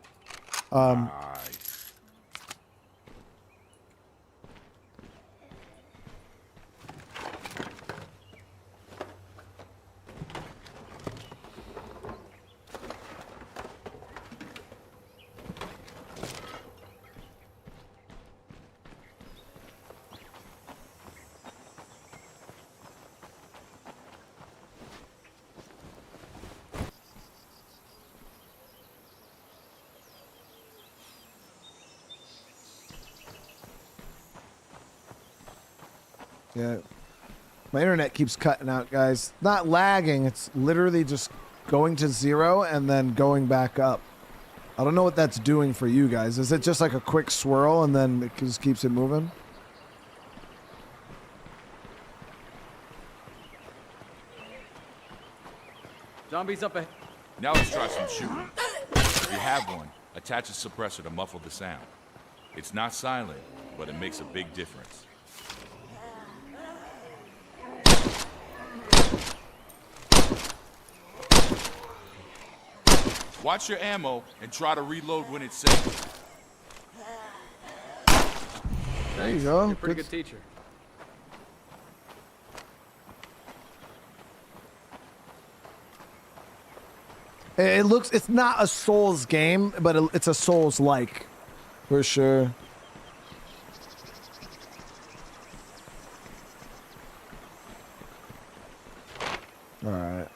Yeah. My internet keeps cutting out, guys. Not lagging. It's literally just going to 0 and then going back up. I don't know what that's doing for you guys. Is it just like a quick swirl and then it just keeps it moving? Zombies up ahead. Now let's try some shooting. If you have one, attach a suppressor to muffle the sound. It's not silent, but it makes a big difference. Watch your ammo and try to reload when it's safe. There you go. You're a pretty good teacher. It looks, it's not a Souls game, but it's a Souls-like, for sure. All right.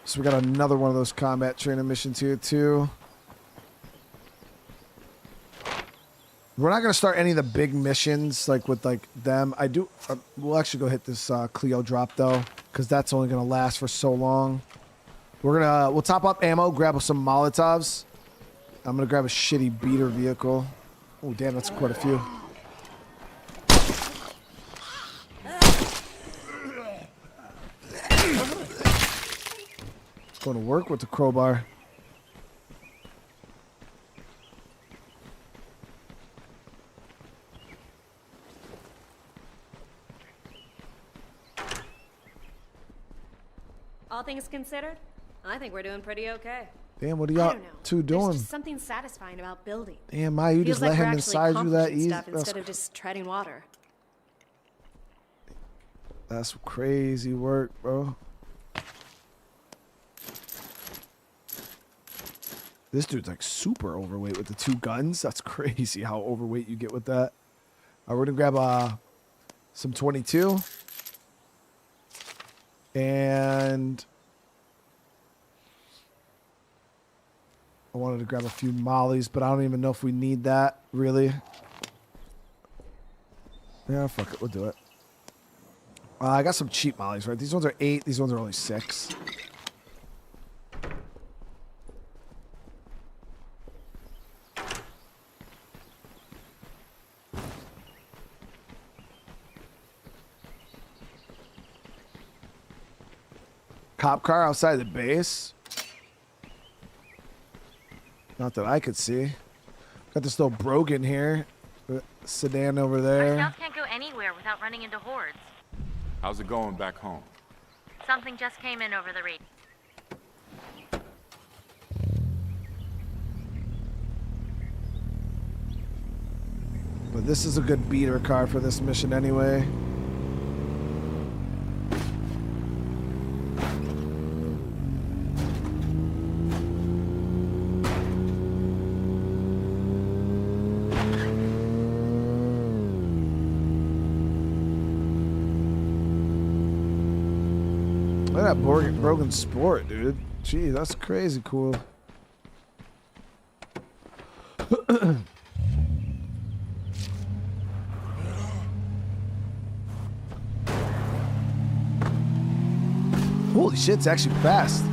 So we got another one of those combat training missions here too. We're not gonna start any of the big missions like with like them. We'll actually go hit this Clio drop though, because that's only gonna last for so long. We'll top up ammo, grab some Molotovs. I'm gonna grab a shitty beater vehicle. Oh damn, that's quite a few. Going to work with the crowbar. All things considered, I think we're doing pretty okay. Damn, what are I y'all don't know. two There's doing? just something satisfying about building. Damn, Maya, you Feels just like let we're him actually inside you that accomplishing easy? stuff instead of just treading water. That's crazy work, bro. This dude's like super overweight with the 2 guns. That's crazy how overweight you get with that. All right, we're gonna grab some 22. And I wanted to grab a few mollies, but I don't even know if we need that, really. Yeah, fuck it. We'll do it. I got some cheap mollies, right? These ones are 8. These ones are only 6. Cop car outside the base. Not that I could see. Got this little Brogan here. Sedan over Our there. scouts can't go anywhere without running into hordes. How's it going back home? Something just came in over the radio. But this is a good beater car for this mission anyway. Look at that Brogan Sport, dude. Gee, that's crazy cool. Holy shit, it's actually fast.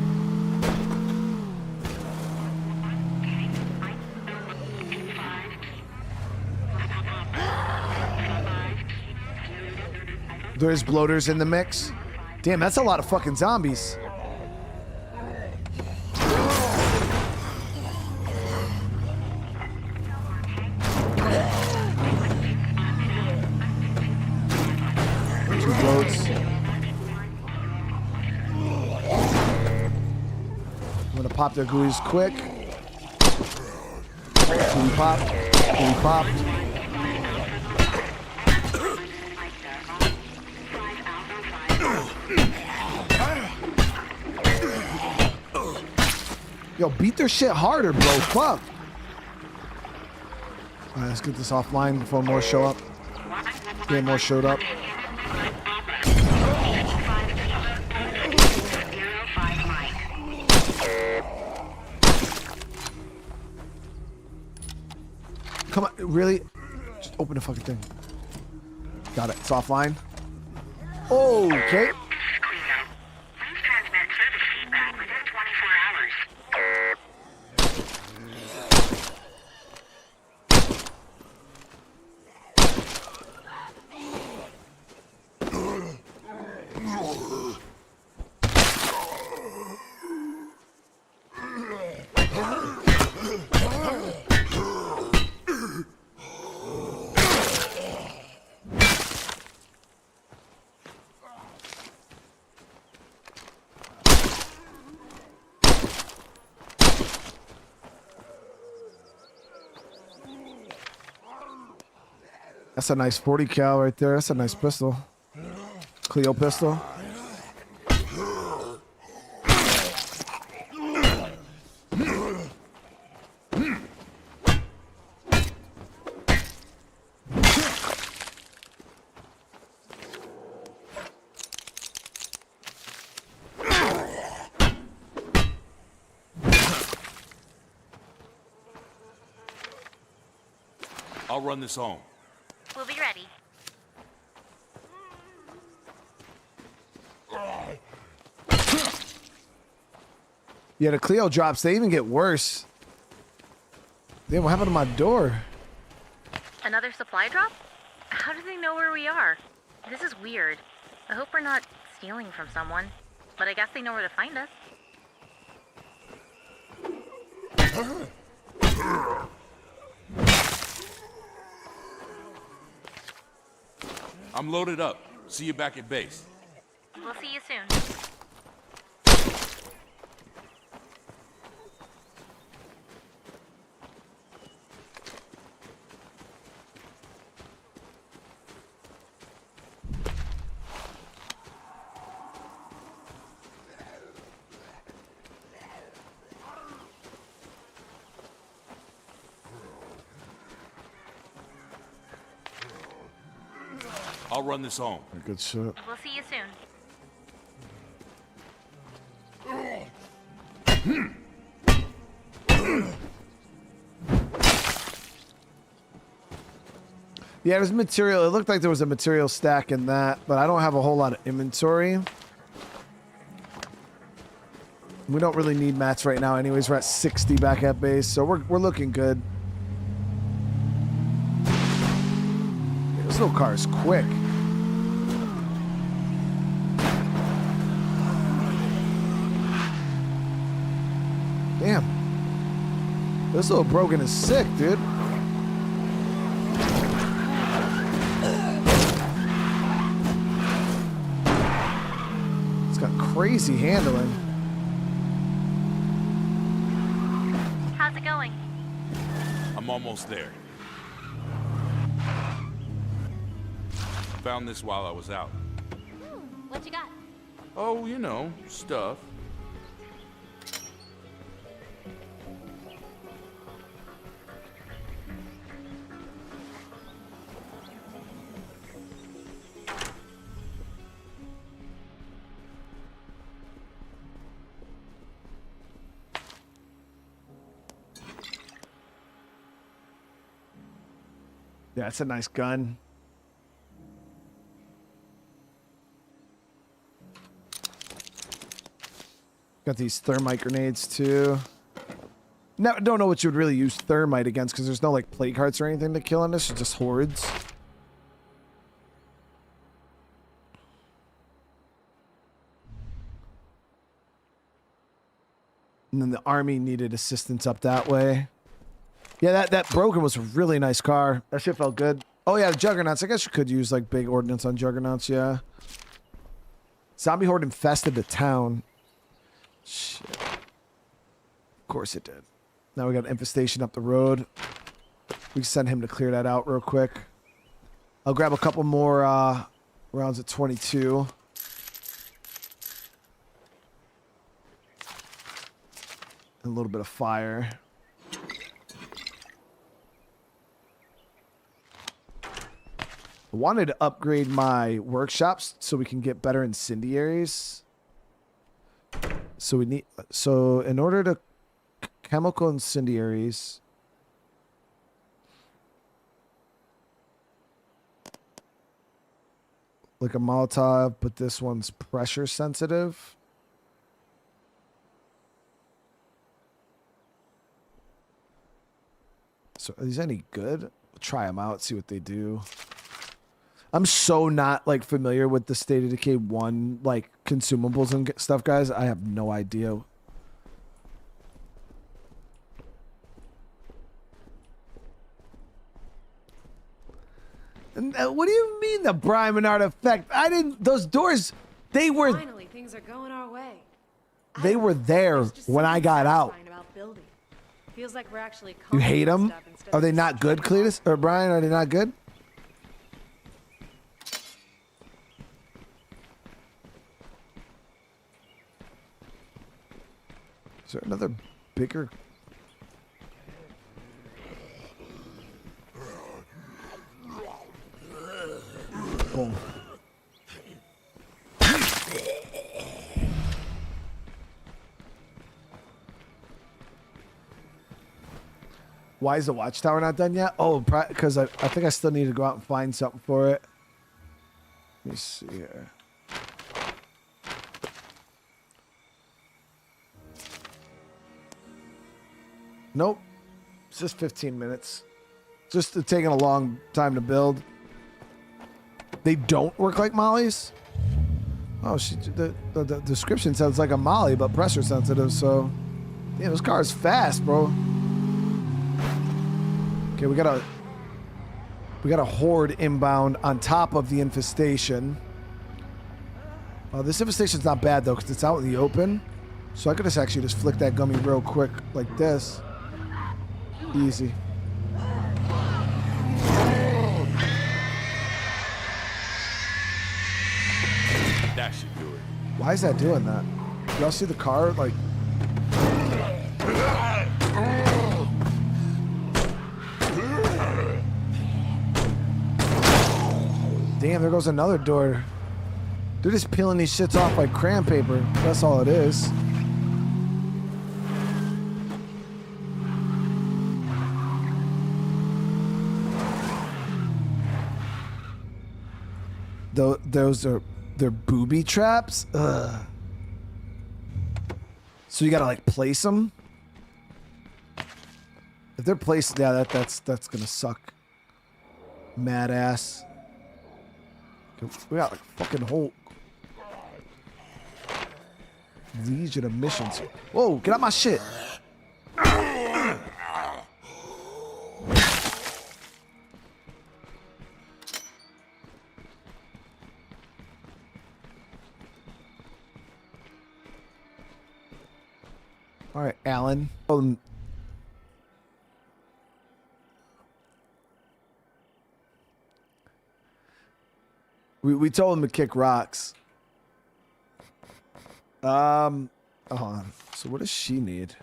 There's bloaters in the mix. Damn, that's a lot of fucking zombies. Two bloats. I'm gonna pop their GUIs quick. GUI pop. GUI popped. Yo, beat their shit harder, bro. Fuck. Alright, let's get this offline before more show up. Get more showed up. Come on, really? Just open the fucking thing. Got it. It's offline. Okay. That's a nice 40 cal right there. That's a nice pistol. Cleo pistol. I'll run this home. We'll be ready. Yeah, the Cleo drops, they even get worse. Damn, what happened to my door? Another supply drop? How do they know where we are? This is weird. I hope we're not stealing from someone. But I guess they know where to find us. I'm loaded up. See you back at base. We'll see you soon. I'll run this home. Good shit. We'll see you soon. Yeah, there's material. It looked like there was a material stack in that, but I don't have a whole lot of inventory. We don't really need mats right now anyways. We're at 60 back at base, so we're looking good. This little car is quick. Damn. This little Brogan is sick, dude. It's got crazy handling. How's it going? I'm almost there. Found this while I was out. What you got? Oh, you know, stuff. Yeah, it's a nice gun. Got these thermite grenades too. No, don't know what you would really use thermite against because there's no like plague hearts or anything to kill on this. It's just hordes. And then the army needed assistance up that way. Yeah, that Brogan was a really nice car. That shit felt good. Oh yeah, the Juggernauts. I guess you could use like big ordnance on Juggernauts, yeah. Zombie horde infested the town. Shit. Of course it did. Now we got infestation up the road. We can send him to clear that out real quick. I'll grab a couple more rounds at 22. And a little bit of fire. I wanted to upgrade my workshops so we can get better incendiaries. So in order to chemical incendiaries, like a Molotov, but this one's pressure sensitive. So are these any good? We'll try them out, see what they do. I'm so not like familiar with the State of Decay 1 like consumables and stuff, guys. I have no idea. And, what do you mean the Brian Menard effect? I didn't. Those doors, they were. Finally, things are going our way. They were there when I got out. About building. Feels like we're actually. You hate them? Are they not good, Cletus or Brian? Are they not good? Is there another bigger? Boom. Why is the watchtower not done yet? Oh, because I think I still need to go out and find something for it. Let me see here. Nope. It's just 15 minutes. Just taking a long time to build. They don't work like mollies? Oh, the description sounds like a molly, but pressure sensitive, so... Yeah, this car is fast, bro. Okay, we got a horde inbound on top of the infestation. This infestation's not bad, though, because it's out in the open. So I could just actually just flick that gummy real quick like this. Easy. That should do it. Why is that doing that? Y'all see the car? Like... Damn, there goes another door. They're just peeling these shits off like crayon paper. That's all it is. Those are they're booby traps. Ugh. So you gotta like place them. If they're placed, yeah, that's gonna suck. Mad ass. We got like fucking whole Legion of missions. Whoa, get out my shit. All right, Alan. We told him to kick rocks. Hold on. So what does she need?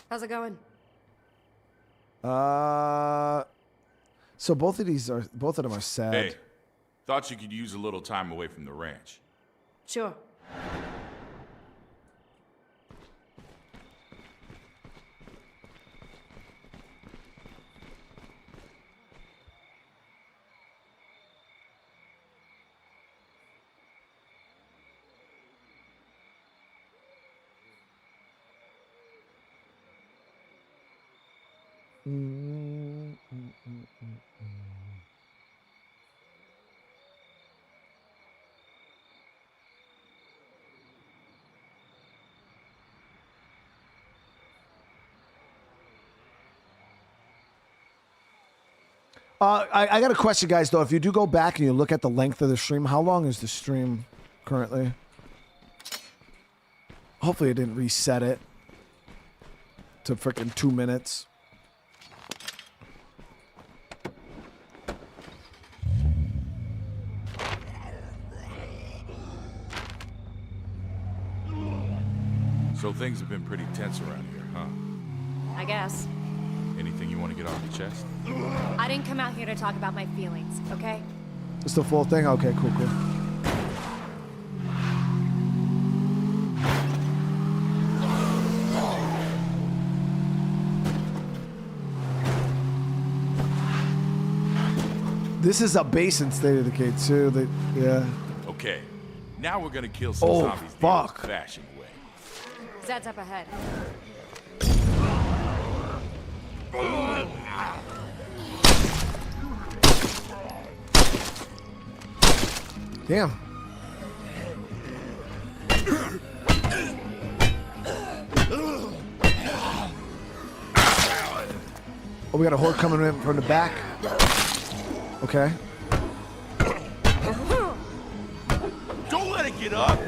How's it going? So both of them are sad. Hey, thought you could use a little time away from the ranch. Sure. I got a question, guys, though. If you do go back and you look at the length of the stream, how long is the stream currently? Hopefully it didn't reset it to freaking 2 minutes. So things have been pretty tense around here, huh? I guess. Anything you want to get off your chest? I didn't come out here to talk about my feelings, okay? It's the full thing? Okay, cool. This is a base in State of Decay too. Yeah. Okay, now we're gonna kill some zombies the old-fashioned way. Zed's up ahead. Damn. Oh, we got a horde coming in from the back. Okay. Don't let it get up!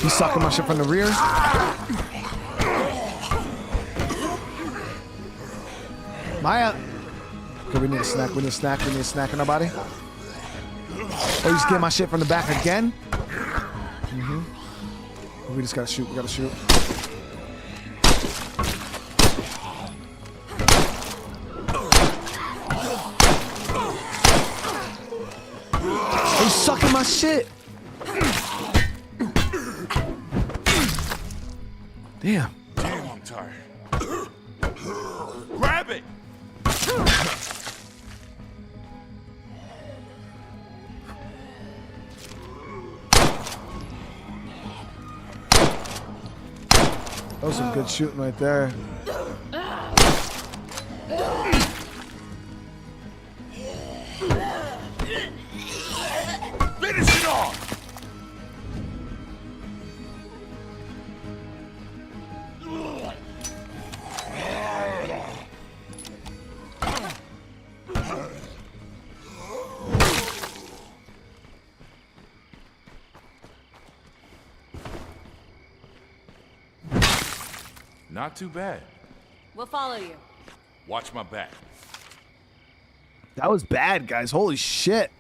He's sucking my shit from the rear. Maya. Okay, we need a snack. We need a snack. We need a snack on our body. Oh, he's getting my shit from the back again? We just gotta shoot. We gotta shoot. He's sucking my shit. Damn. Damn, I'm tired. Grab it! That was some good shooting right there. Finish it off! Not too bad. We'll follow you. Watch my back. That was bad, guys. Holy shit.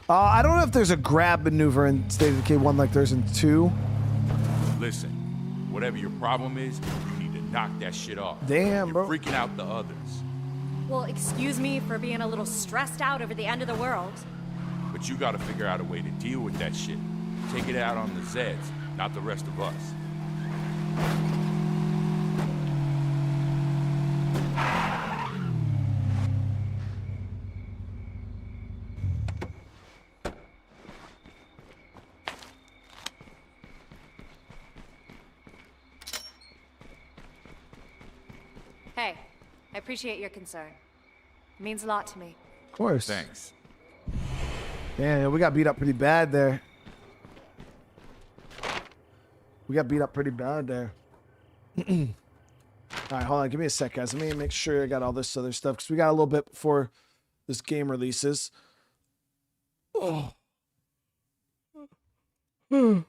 I don't know if there's a grab maneuver in State of Decay 1 like there's in 2. Listen, whatever your problem is, you need to knock that shit off. Damn, You're bro. freaking out the others. Well, excuse me for being a little stressed out over the end of the world. But you gotta figure out a way to deal with that shit. Take it out on the Zeds, not the rest of us. Hey, I appreciate your concern. It means a lot to me. Of course. Thanks. Damn, we got beat up pretty bad there. We got beat up pretty bad there. All right, hold on. Give me a sec, guys. Let me make sure I got all this other stuff because we got a little bit before this game releases. Oh. Mm-mm.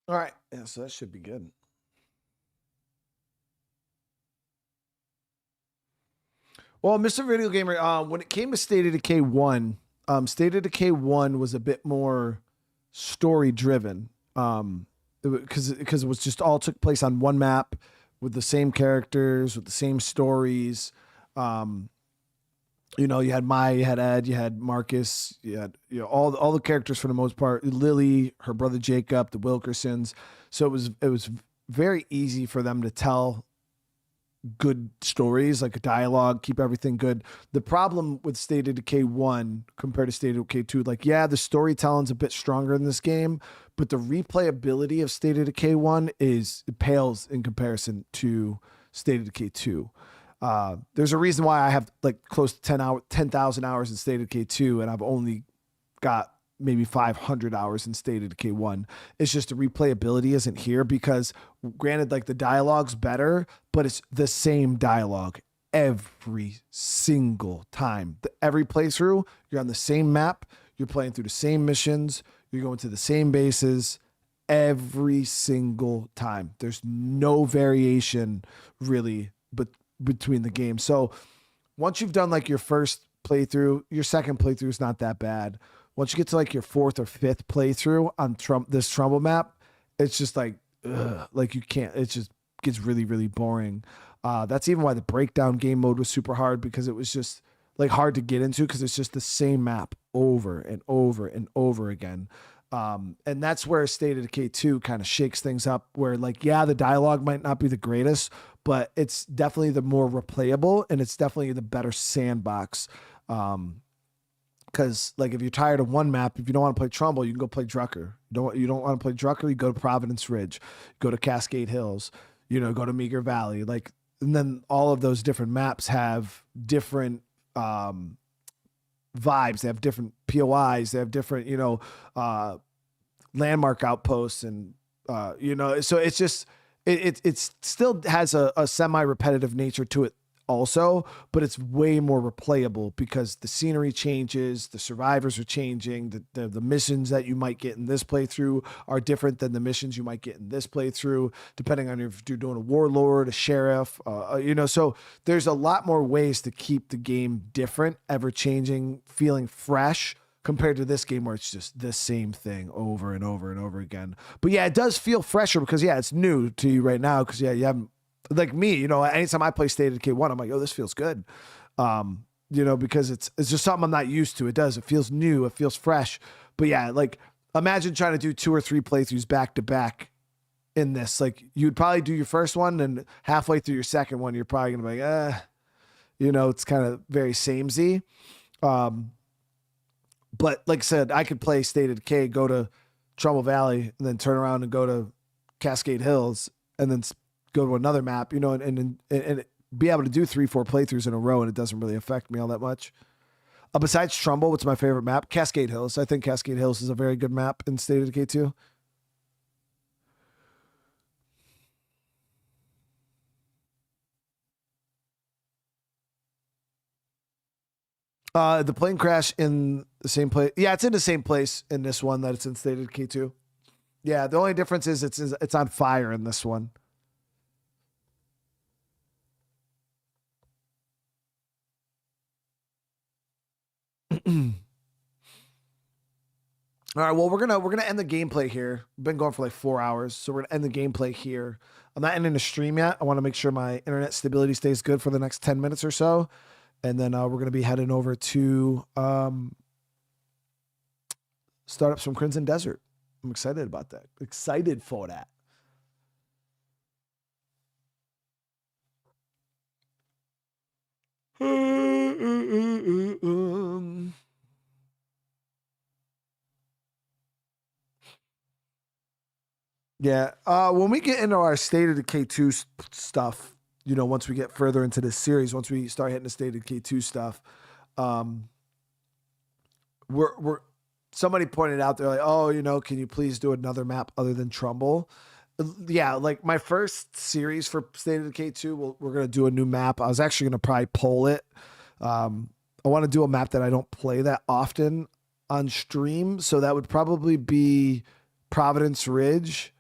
All right. Yeah, so that should be good. Well, Mr. Video Gamer, when it came to State of Decay 1, State of Decay 1 was a bit more story driven. Because it was just all took place on one map with the same characters, with the same stories. You know, you had Maya, you had Ed, you had Marcus, you had all the characters for the most part. Lily, her brother Jacob, the Wilkersons. So it was very easy for them to tell good stories, like a dialogue, keep everything good. The problem with State of Decay 1 compared to State of Decay 2, like, yeah, the storytelling's a bit stronger in this game, but the replayability of State of Decay 1 pales in comparison to State of Decay 2. There's a reason why I have like close to 10,000 hours in State of Decay 2, and I've only got maybe 500 hours in State of Decay 1. It's just the replayability isn't here because, granted, like the dialogue's better, but it's the same dialogue every single time. Every playthrough, you're on the same map, you're playing through the same missions, you're going to the same bases every single time. There's no variation really between the games. So once you've done like your first playthrough, your second playthrough is not that bad. Once you get to like your fourth or fifth playthrough on this Trumbull map, it's just like, like you can't, it just gets really, really boring. That's even why the breakdown game mode was super hard, because it was just like hard to get into because it's just the same map over and over and over again. And that's where State of Decay 2 kind of shakes things up, where like, yeah, the dialogue might not be the greatest, but it's definitely the more replayable and it's definitely the better sandbox. Cause like if you're tired of one map, if you don't want to play Trumbull, you can go play Drucker. You don't want to play Drucker, you go to Providence Ridge, go to Cascade Hills, go to Meager Valley. Like, and then all of those different maps have different, vibes. They have different POIs. They have different, landmark outposts, and so it's just it still has a semi-repetitive nature to it also, but it's way more replayable because the scenery changes, the survivors are changing, the missions that you might get in this playthrough are different than the missions you might get in this playthrough, depending on if you're doing a warlord, a sheriff, so there's a lot more ways to keep the game different, ever changing, feeling fresh, compared to this game where it's just the same thing over and over and over again. But yeah, it does feel fresher because it's new to you right now. Cause you haven't, like me, anytime I play State of Decay 1, I'm like, oh, this feels good. Because it's just something I'm not used to. It feels new. It feels fresh. But yeah, like imagine trying to do 2 or 3 playthroughs back to back in this. Like you'd probably do your first one and halfway through your second one, you're probably going to be like, it's kind of very samey. But like I said, I could play State of Decay, go to Trumbull Valley, and then turn around and go to Cascade Hills, and then go to another map, and be able to do 3-4 playthroughs in a row, and it doesn't really affect me all that much. Besides Trumbull, what's my favorite map? Cascade Hills. I think Cascade Hills is a very good map in State of Decay 2. The plane crash in the same place. Yeah, it's in the same place in this one that it's in State of Decay 2. Yeah, the only difference is it's on fire in this one. All right, well, we're gonna end the gameplay here. We've been going for like 4 hours, so we're gonna end the gameplay here. I'm not ending the stream yet. I want to make sure my internet stability stays good for the next 10 minutes or so. And then we're going to be heading over to start up some Crimson Desert. I'm excited about that. Excited for that. Yeah. When we get into our State of Decay 2 stuff, once we get further into this series, once we start hitting the State of Decay 2 stuff, we're somebody pointed out, they're like, oh, can you please do another map other than Trumbull? Yeah, like my first series for State of Decay 2, we're going to do a new map. I was actually going to probably poll it. I want to do a map that I don't play that often on stream. So that would probably be Providence Ridge,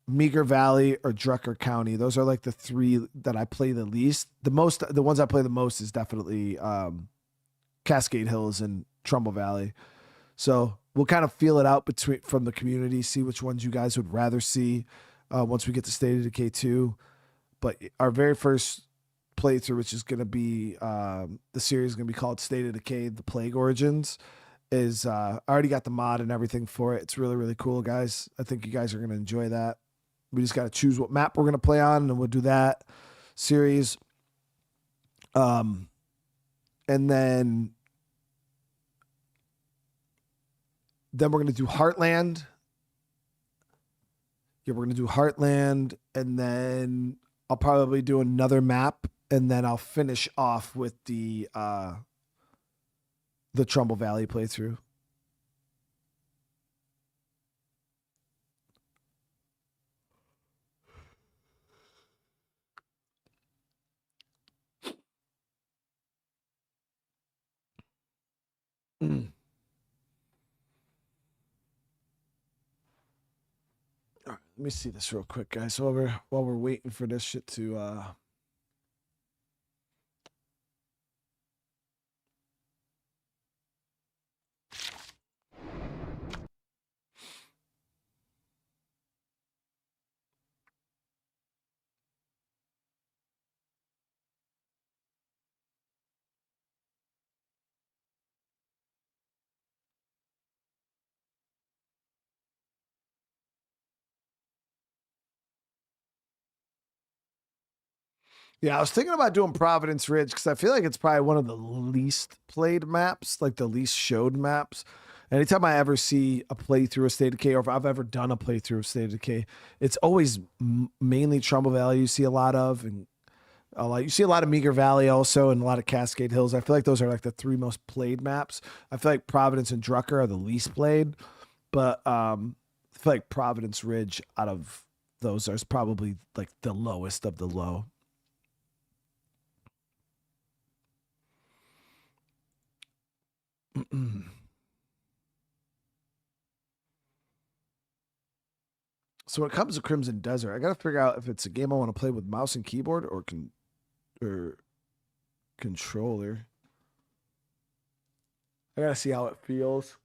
Meager Valley, or Drucker County. Those are like the 3 that I play the least. The ones I play the most is definitely Cascade Hills and Trumbull Valley. So we'll kind of feel it out from the community, see which ones you guys would rather see once we get to State of Decay 2. But our very first playthrough, which is going to be the series is going to be called State of Decay: The Plague Origins, is I already got the mod and everything for it. It's really, really cool, guys. I think you guys are going to enjoy that. We just got to choose what map we're going to play on, and we'll do that series. And then we're going to do Heartland. Yeah, we're going to do Heartland, and then I'll probably do another map, and then I'll finish off with the Trumbull Valley playthrough. All right, let me see this real quick, guys. So while we're waiting for this shit to Yeah, I was thinking about doing Providence Ridge because I feel like it's probably one of the least played maps, like the least showed maps. Anytime I ever see a playthrough of State of Decay, or if I've ever done a playthrough of State of Decay, it's always mainly Trumbull Valley you see a lot of, and you see a lot of Meager Valley also, and a lot of Cascade Hills. I feel like those are like the three most played maps. I feel like Providence and Drucker are the least played, but I feel like Providence Ridge out of those is probably like the lowest of the low. So when it comes to Crimson Desert, I got to figure out if it's a game I want to play with mouse and keyboard or controller. I got to see how it feels.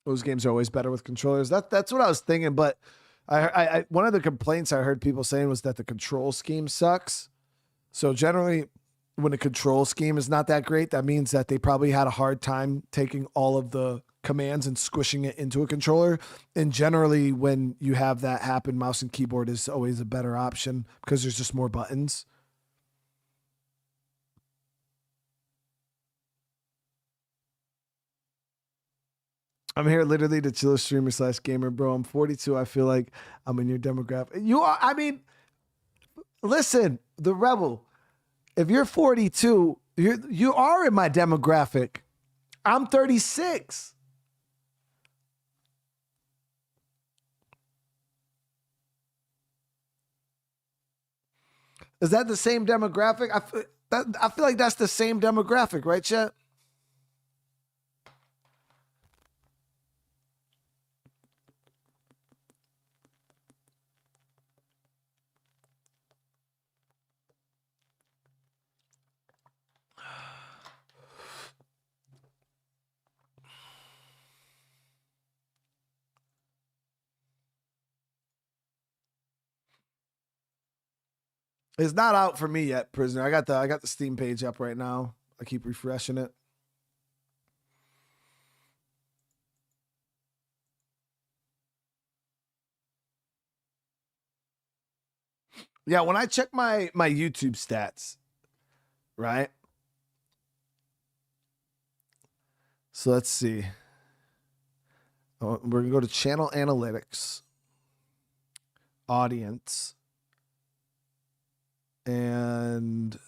Those games are always better with controllers. That's what I was thinking, but I one of the complaints I heard people saying was that the control scheme sucks. So generally, when a control scheme is not that great, that means that they probably had a hard time taking all of the commands and squishing it into a controller. And generally, when you have that happen, mouse and keyboard is always a better option because there's just more buttons. I'm here literally to chill streamer / gamer, bro. I'm 42. I feel like I'm in your demographic. You are, I mean, listen, the Rebel, if you're 42, you are in my demographic. I'm 36. Is that the same demographic? I feel like that's the same demographic, right, Chet? It's not out for me yet, Prisoner. I got the Steam page up right now. I keep refreshing it. Yeah, when I check my YouTube stats, right? So let's see. We're gonna go to channel analytics, audience, and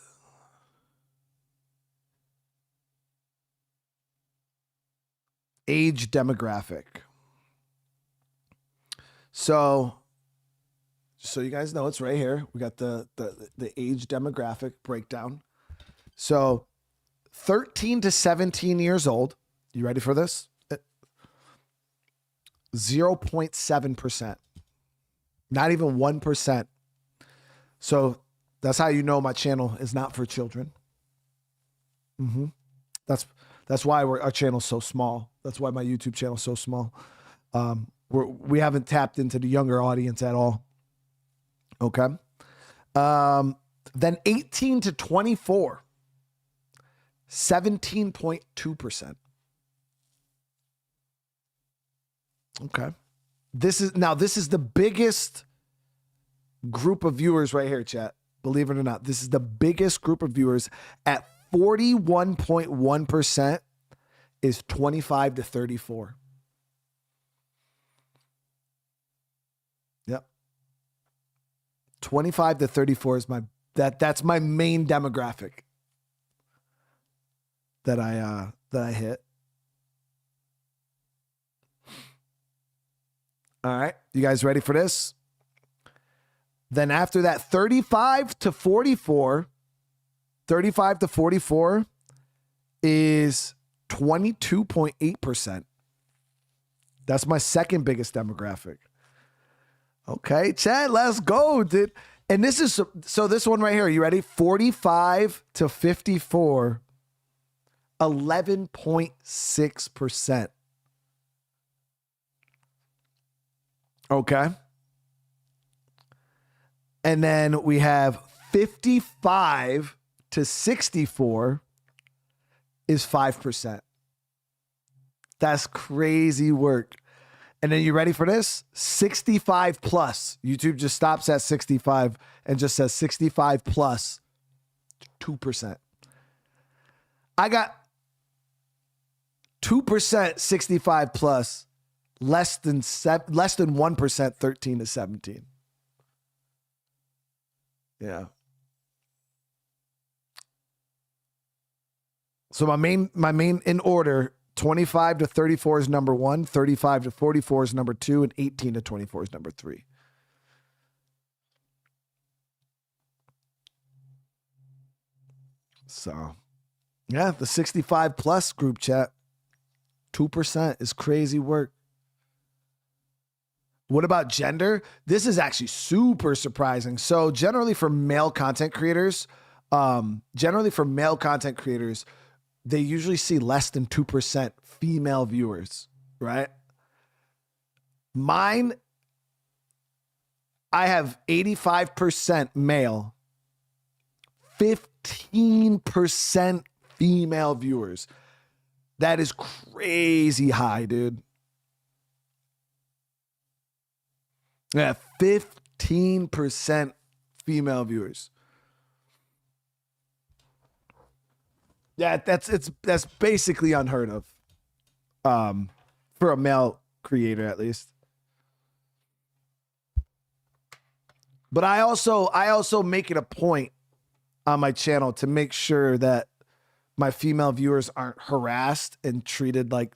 age demographic. So you guys know it's right here. We got the age demographic breakdown. So 13 to 17 years old. You ready for this? 0.7%. Not even 1%. So that's how you know my channel is not for children. That's why our channel's so small. That's why my YouTube channel's so small. We haven't tapped into the younger audience at all. Okay. Then 18 to 24, 17.2%. Okay. This is the biggest group of viewers right here, chat. Believe it or not, this is the biggest group of viewers at 41.1% is 25 to 34. Yep. 25 to 34 is that's my main demographic that I hit. All right. You guys ready for this? Then after that, 35 to 44 is 22.8%. That's my second biggest demographic. Okay, Chad, let's go, dude. And this is, so this one right here, you ready? 45 to 54, 11.6%. Okay. And then we have 55 to 64 is 5%. That's crazy work. And then you ready for this? 65 plus. YouTube just stops at 65 and just says 65 plus 2%. I got 2% 65 plus, less than 1% 13 to 17. Yeah. So my main in order, 25 to 34 is number 1, 35 to 44 is number 2, and 18 to 24 is number 3. So, yeah, the 65 plus group chat, 2% is crazy work. What about gender? This is actually super surprising. So generally for male content creators, they usually see less than 2% female viewers, right? Mine, I have 85% male, 15% female viewers. That is crazy high, dude. Yeah, 15% female viewers. Yeah, that's basically unheard of. For a male creator at least. But I also make it a point on my channel to make sure that my female viewers aren't harassed and treated like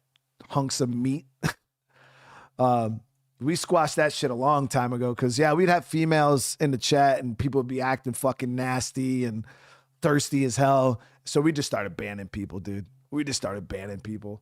hunks of meat. We squashed that shit a long time ago because, yeah, we'd have females in the chat and people would be acting fucking nasty and thirsty as hell. So we just started banning people, dude. We just started banning people.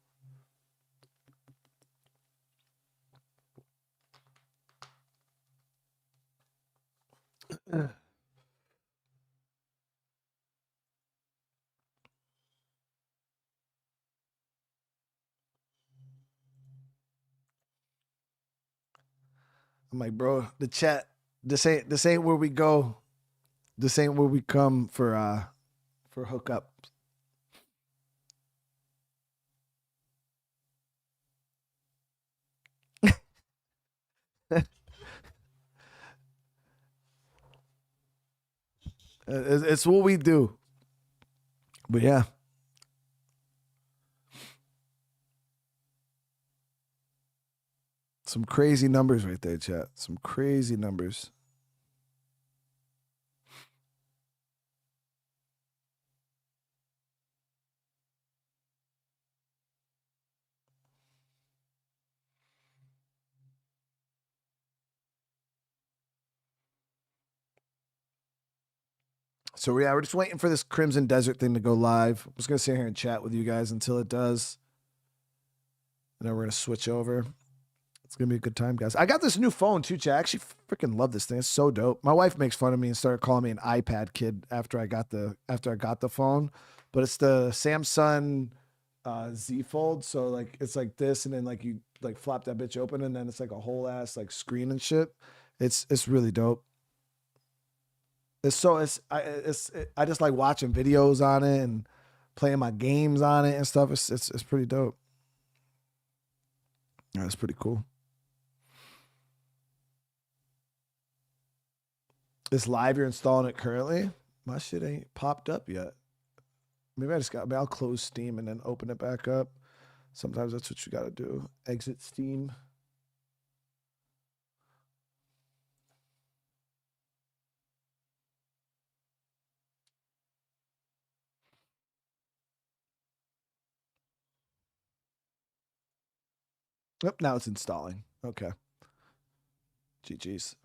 I'm like, bro, the chat, this ain't where we go. This ain't where we come for hookups. It's what we do. But yeah. Some crazy numbers right there, chat. Some crazy numbers. So yeah, we're just waiting for this Crimson Desert thing to go live. I'm just gonna sit here and chat with you guys until it does. And then we're gonna switch over. It's gonna be a good time, guys. I got this new phone too, chat. I actually freaking love this thing. It's so dope. My wife makes fun of me and started calling me an iPad kid after I got the phone. But it's the Samsung Z Fold. So like it's like this, and then like you like flop that bitch open, and then it's like a whole ass like screen and shit. It's really dope. I just like watching videos on it and playing my games on it and stuff. It's pretty dope. Yeah, it's pretty cool. It's live. You're installing it currently. My shit ain't popped up yet. Maybe I'll close Steam and then open it back up. Sometimes that's what you got to do. Exit Steam. Yep, now it's installing. Okay. GG's.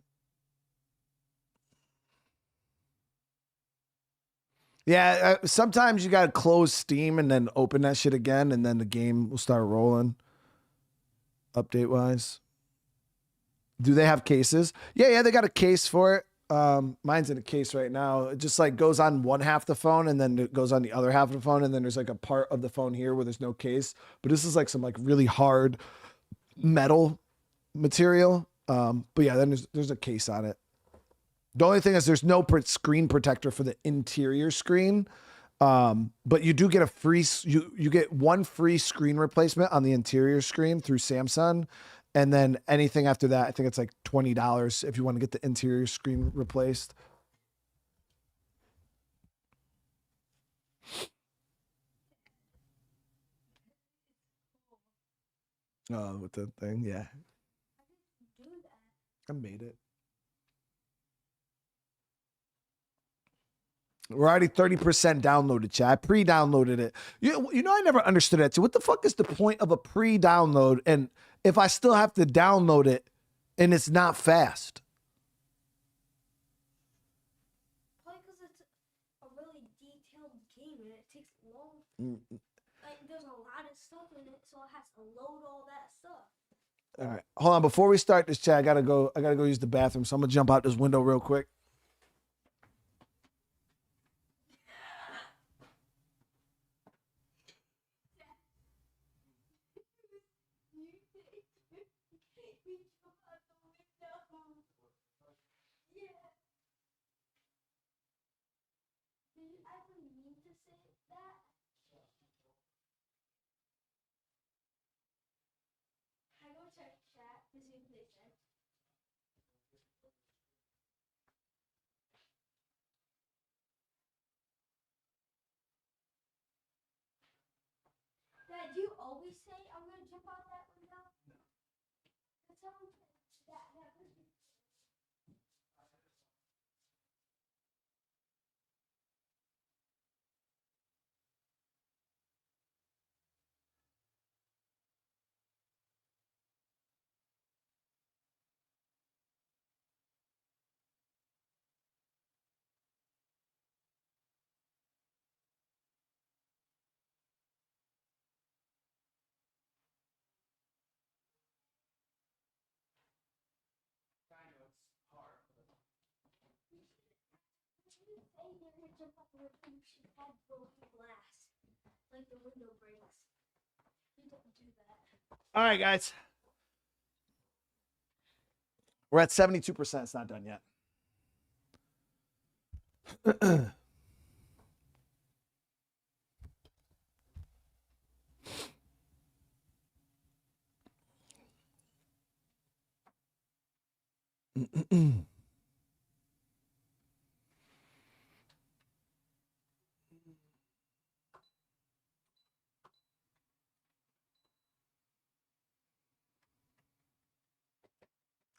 Yeah, sometimes you got to close Steam and then open that shit again, and then the game will start rolling. Update-wise. Do they have cases? Yeah, they got a case for it. Mine's in a case right now. It just like goes on one half of the phone, and then it goes on the other half of the phone, and then there's like a part of the phone here where there's no case. But this is like some like really hard metal material. But yeah, then there's a case on it. The only thing is there's no screen protector for the interior screen. But you do get a free, you get one free screen replacement on the interior screen through Samsung. And then anything after that, I think it's like $20 if you want to get the interior screen replaced. Oh, with the thing, yeah. I made it. We're already 30% downloaded, chat. I pre-downloaded it. You know, I never understood that. So what the fuck is the point of a pre-download? And if I still have to download it and it's not fast? Probably because it's a really detailed game and it takes long. Like, there's a lot of stuff in it, so it has to load all that stuff. All right. Hold on. Before we start this chat, I gotta go use the bathroom. So I'm gonna jump out this window real quick. Dad, do you always say I'm gonna jump out that window? No. That sounds that would be. Like the window breaks. You don't do that. All right, guys. We're at 72%. It's not done yet.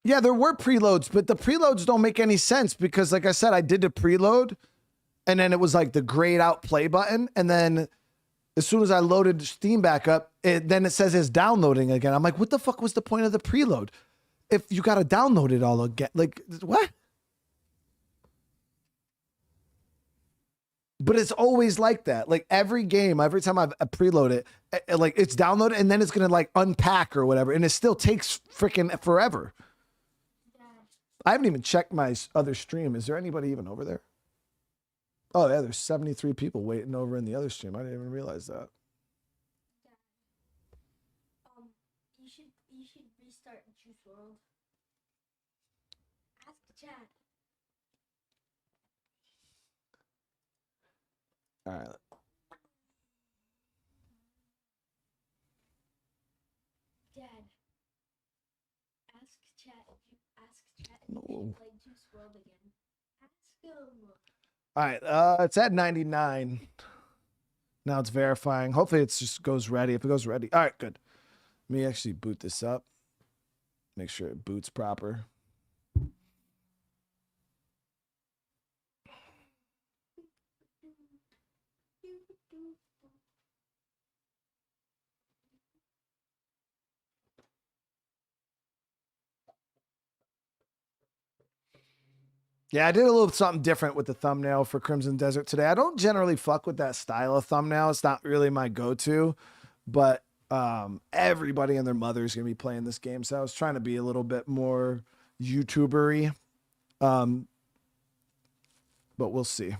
Yeah, there were preloads, but the preloads don't make any sense because, like I said, I did the preload and then it was like the grayed out play button. And then as soon as I loaded Steam back up, then it says it's downloading again. I'm like, what the fuck was the point of the preload? If you got to download it all again, like what? But it's always like that. Like every game, every time I preload it, like it's downloaded and then it's going to like unpack or whatever. And it still takes freaking forever. I haven't even checked my other stream. Is there anybody even over there? Oh, yeah, there's 73 people waiting over in the other stream. I didn't even realize that. You should restart Juice World. Ask Chad. All right. Dad. Ask Chad. No. Play Juice World again. Ask him. All right, it's at 99. Now it's verifying. Hopefully it just goes ready. If it goes ready. All right, good. Let me actually boot this up. Make sure it boots proper. Yeah, I did a little something different with the thumbnail for Crimson Desert today. I don't generally fuck with that style of thumbnail. It's not really my go-to, but everybody and their mother is going to be playing this game. So I was trying to be a little bit more YouTuber-y. But we'll see.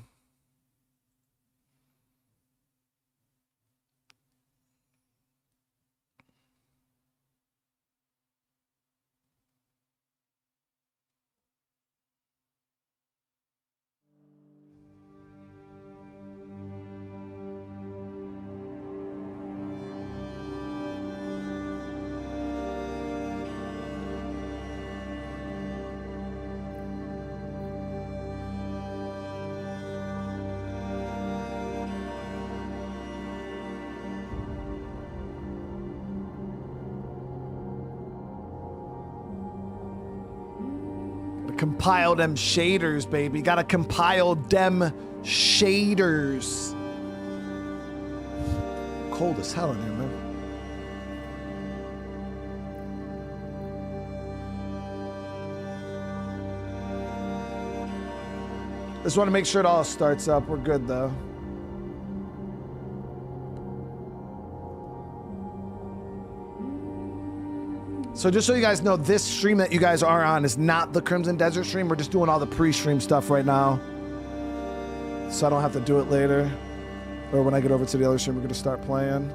Compile them shaders, baby. Gotta compile them shaders. Cold as hell in here, man. Just want to make sure it all starts up. We're good, though. So just so you guys know, this stream that you guys are on is not the Crimson Desert stream. We're just doing all the pre-stream stuff right now. So I don't have to do it later. Or when I get over to the other stream, we're going to start playing.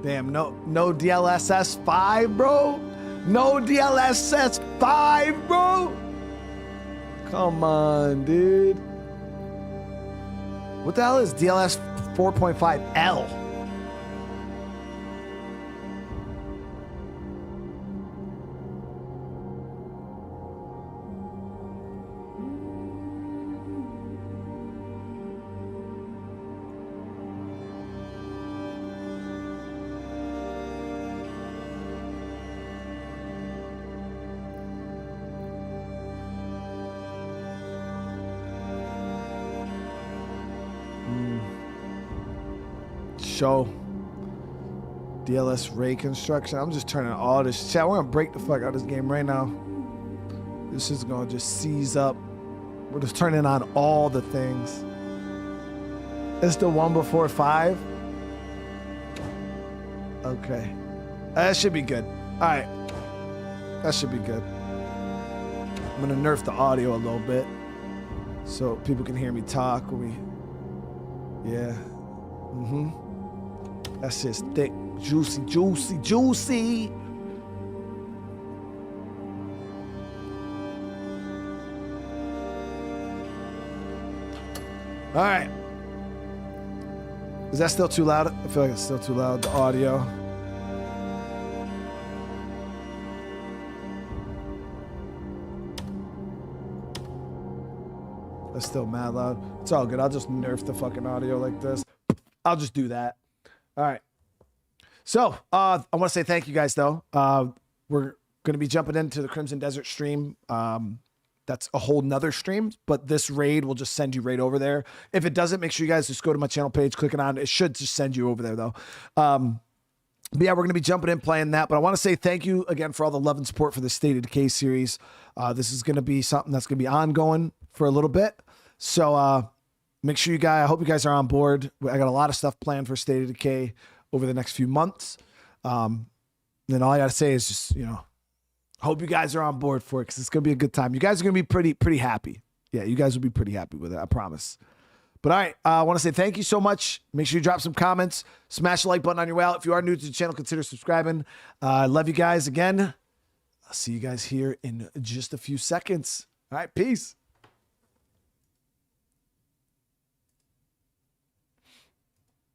Damn, no DLSS 5, bro. No DLSS 5, bro. Come on, dude. What the hell is DLS 4.5L? Show DLS Ray construction. I'm just turning all this chat. We're gonna break the fuck out of this game right now. This is gonna just seize up. We're just turning on all the things. It's the one before 5. Okay, that should be good. All right, that should be good. I'm gonna nerf the audio a little bit so people can hear me talk when we. Yeah. That's just thick, juicy, juicy, juicy. All right. Is that still too loud? I feel like it's still too loud, the audio. That's still mad loud. It's all good. I'll just nerf the fucking audio like this. I'll just do that. All right. So I want to say thank you guys, though. We're going to be jumping into the Crimson Desert stream. That's a whole nother stream, but this raid will just send you right over there. If it doesn't, make sure you guys just go to my channel page, click it on. It should just send you over there, though. But yeah, we're going to be jumping in playing that. But I want to say thank you again for all the love and support for the State of Decay series. This is going to be something that's going to be ongoing for a little bit. So make sure you guys, I hope you guys are on board. I got a lot of stuff planned for State of Decay over the next few months. Then all I got to say is just, hope you guys are on board for it because it's going to be a good time. You guys are going to be pretty happy. Yeah, you guys will be pretty happy with it, I promise. But all right, I want to say thank you so much. Make sure you drop some comments. Smash the like button on your way out. If you are new to the channel, consider subscribing. I love you guys again. I'll see you guys here in just a few seconds. All right, peace.